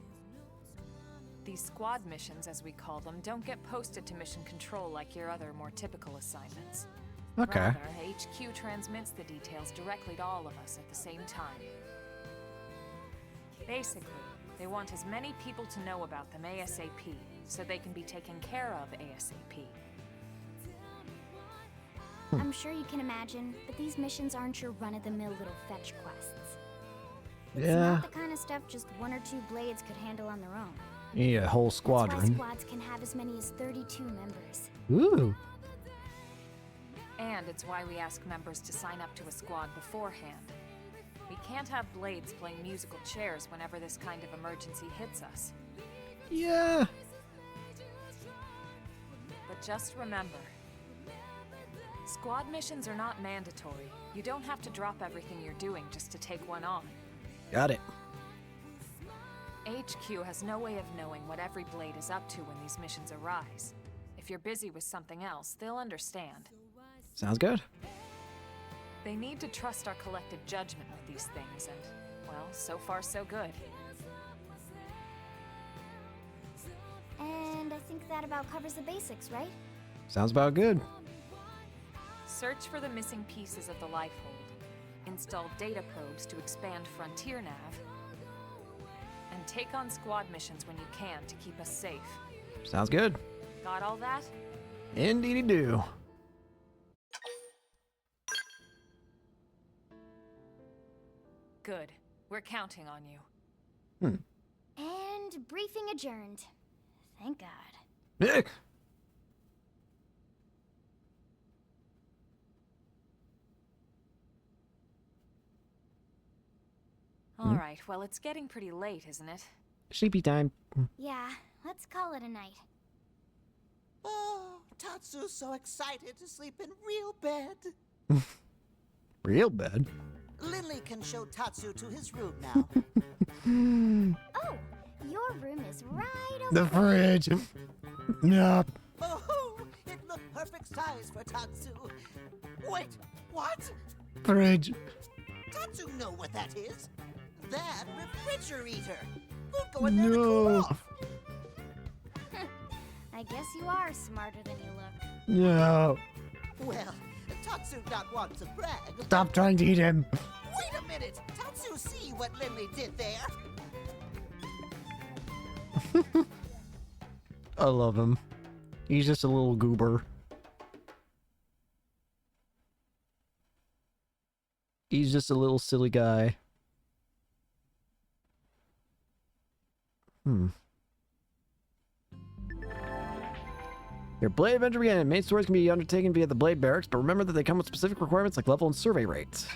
These squad missions, as we call them, don't get posted to mission control like your other, more typical assignments. Okay. Rather, HQ transmits the details directly to all of us at the same time. Basically, they want as many people to know about them ASAP, so they can be taken care of ASAP. I'm sure you can imagine, but these missions aren't your run-of-the-mill little fetch quests. It's not the kind of stuff just 1 or 2 blades could handle on their own. Yeah, a whole That's squadron. why squads can have as many as 32 members. Ooh. And it's why we ask members to sign up to a squad beforehand. We can't have blades playing musical chairs whenever this kind of emergency hits us. Yeah. But just remember, squad missions are not mandatory. You don't have to drop everything you're doing just to take one on. Got it. HQ has no way of knowing what every blade is up to when these missions arise. If you're busy with something else, they'll understand. Sounds good. They need to trust our collective judgment with these things, and, well, so far so good. And I think that about covers the basics, right? Sounds about good. Search for the missing pieces of the Lifehold. Install data probes to expand Frontier Nav. And take on squad missions when you can to keep us safe. Sounds good. Got all that? Indeedy do. Good. We're counting on you. And briefing adjourned. Thank God. Nick. All right, well, it's getting pretty late, isn't it? Sleepy time. Yeah, let's call it a night. Oh, Tatsu's so excited to sleep in real bed. Real bed. Lindley can show Tatsu to his room now. Oh, your room is right over The fridge. Nope. Oh, it looked perfect size for Tatsu. Wait, what? Fridge. Tatsu know what that is. That refrigerator. We'll go in there to cool off. I guess you are smarter than you look. No. Well, Tatsu not want to brag. Stop trying to eat him. Wait a minute! Tatsu see what Lindley did there? I love him. He's just a little goober. He's just a little silly guy. Your Blade adventure began. Main stories can be undertaken via the Blade barracks, but remember that they come with specific requirements like level and survey rates.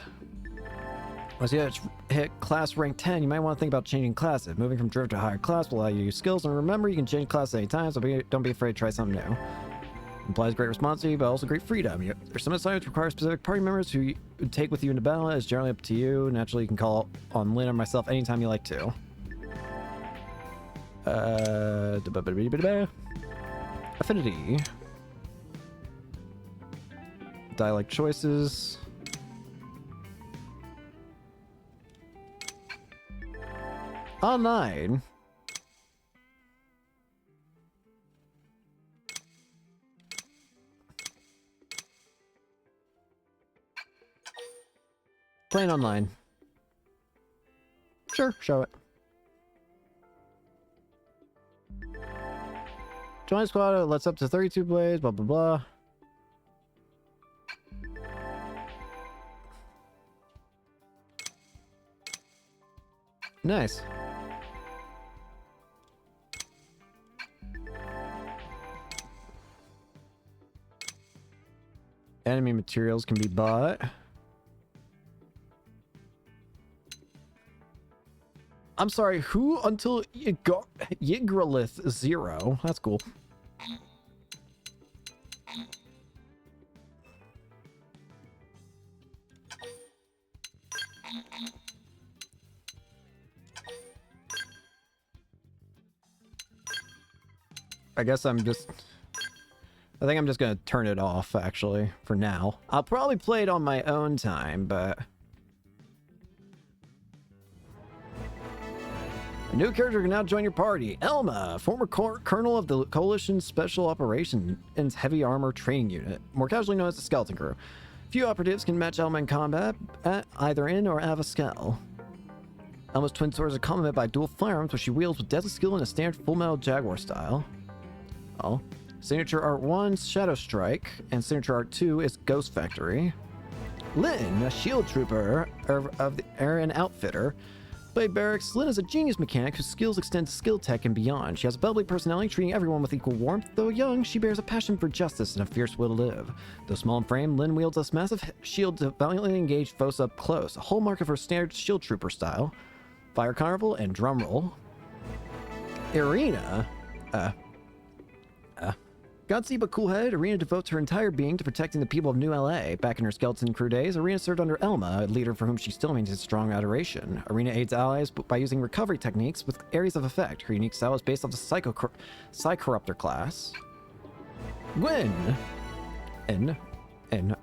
Once you hit class rank 10, you might want to think about changing classes. Moving from Drift to a higher class will allow you to use skills, and remember, you can change classes at any time, so don't be afraid to try something new. Implies great responsibility, but also great freedom. There's some assignments require specific party members who you take with you into battle. It's generally up to you. Naturally, you can call on Lynn or myself anytime you like to. Affinity. Dialect choices. Online. Playing online. Sure, show it. Join squad, let's up to 32 blades, blah blah blah. Nice. Enemy materials can be bought. I'm sorry, who until Yggdralith 0? That's cool. I guess I think I'm just gonna turn it off, actually, for now. I'll probably play it on my own time, but... A new character can now join your party. Elma, former colonel of the Coalition Special Operations Heavy Armor Training Unit, more casually known as the Skeleton Crew. Few operatives can match Elma in combat, either in or out of a Skell. Elma's twin swords are complemented by dual firearms, which she wields with deadly skill in a standard Full Metal Jaguar style. Oh. Signature Art 1, Shadow Strike, and Signature Art 2 is Ghost Factory. Lynn, a shield trooper of the Aryan Outfitter. Blade Barracks, Lynn is a genius mechanic whose skills extend to skill tech and beyond. She has a bubbly personality, treating everyone with equal warmth. Though young, she bears a passion for justice and a fierce will to live. Though small in frame, Lynn wields a massive shield to valiantly engage foes up close, a hallmark of her standard shield trooper style. Fire Carnival and Drumroll. Irina, gutsy but cool-headed, Irina devotes her entire being to protecting the people of New LA. Back in her Skeleton Crew days, Irina served under Elma, a leader for whom she still maintains strong adoration. Irina aids allies by using recovery techniques with areas of effect. Her unique style is based off the Psycorruptor class. Gwen! An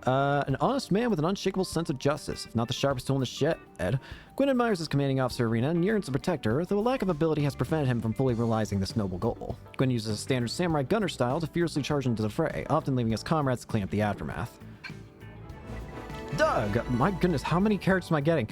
honest man with an unshakable sense of justice, if not the sharpest tool in the shed. Gwen admires his commanding officer Irina and yearns to protect her, though a lack of ability has prevented him from fully realizing this noble goal. Gwen uses a standard samurai gunner style to fiercely charge into the fray, often leaving his comrades to clean up the aftermath. Doug! My goodness, how many characters am I getting?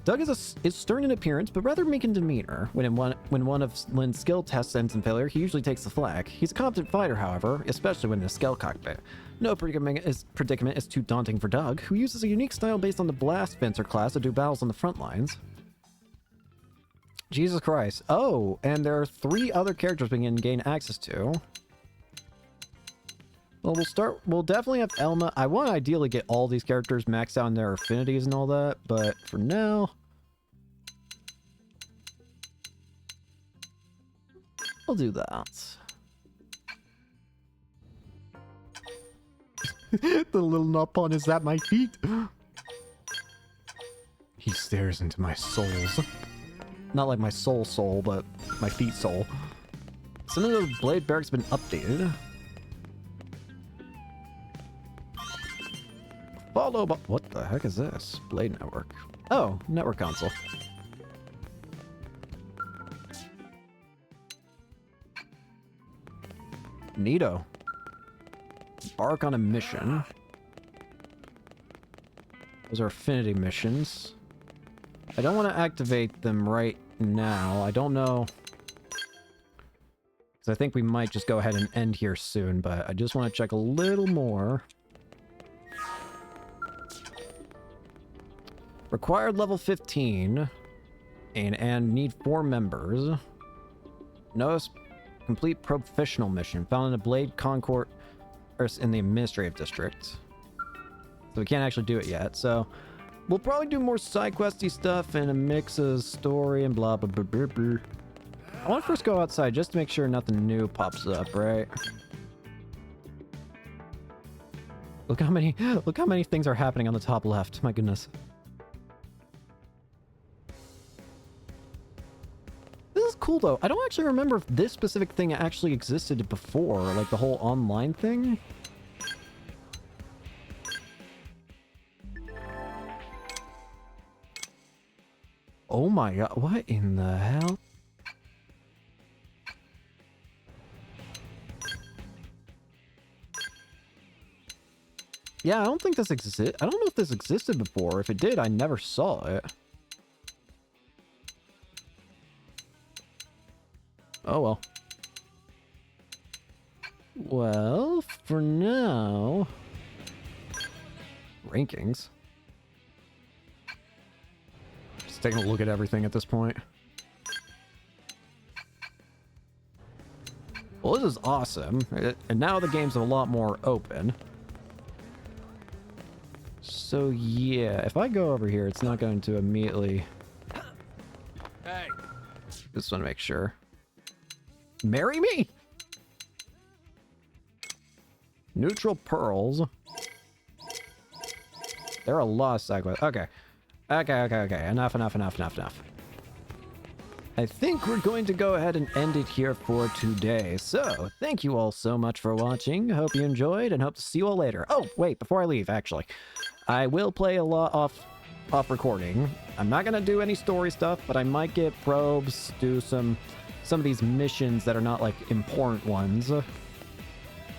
Doug is stern in appearance, but rather meek in demeanor. When one of Lynn's skill tests ends in failure, he usually takes the flak. He's a competent fighter, however, especially when in a Skell cockpit. No predicament is too daunting for Doug, who uses a unique style based on the Blast Fencer class to do battles on the front lines. Jesus Christ. Oh, and there are 3 other characters we can gain access to. Well, we'll definitely have Elma. I want to ideally get all these characters maxed out in their affinities and all that, but for now, I'll do that. The little nut pawn is at my feet. He stares into my souls. Not like my soul, but my feet soul. Some of the Blade Barracks have been updated. Follow, but what the heck is this? Blade Network. Oh, network console. Neato. Embark on a mission. Those are affinity missions. I don't want to activate them right now. I don't know. Because I think we might just go ahead and end here soon, but I just want to check a little more. Required level 15, and need 4 members. Notice complete professional mission found in the Blade Concourse in the Administrative District. So we can't actually do it yet. So we'll probably do more side questy stuff and a mix of story and blah blah blah blah blah. I want to first go outside just to make sure nothing new pops up, right? Look how many things are happening on the top left. My goodness. This is cool though. I don't actually remember if this specific thing actually existed before, like the whole online thing. Oh my god, what in the hell? Yeah, I don't think this existed. I don't know if this existed before. If it did, I never saw it. Oh well. Well, for now... Rankings. Just taking a look at everything at this point. Well, this is awesome. And now the game's a lot more open. So yeah, if I go over here, it's not going to immediately... Hey, Just want to make sure. Marry me? Neutral pearls. They're a lost segue. Okay. Okay. Enough. I think we're going to go ahead and end it here for today. So, thank you all so much for watching. Hope you enjoyed and hope to see you all later. Oh, wait, before I leave, actually. I will play a lot off recording. I'm not going to do any story stuff, but I might get probes, do some of these missions that are not, like, important ones.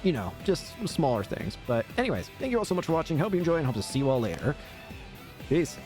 You know, just smaller things. But anyways, thank you all so much for watching. Hope you enjoy and hope to see you all later. Peace.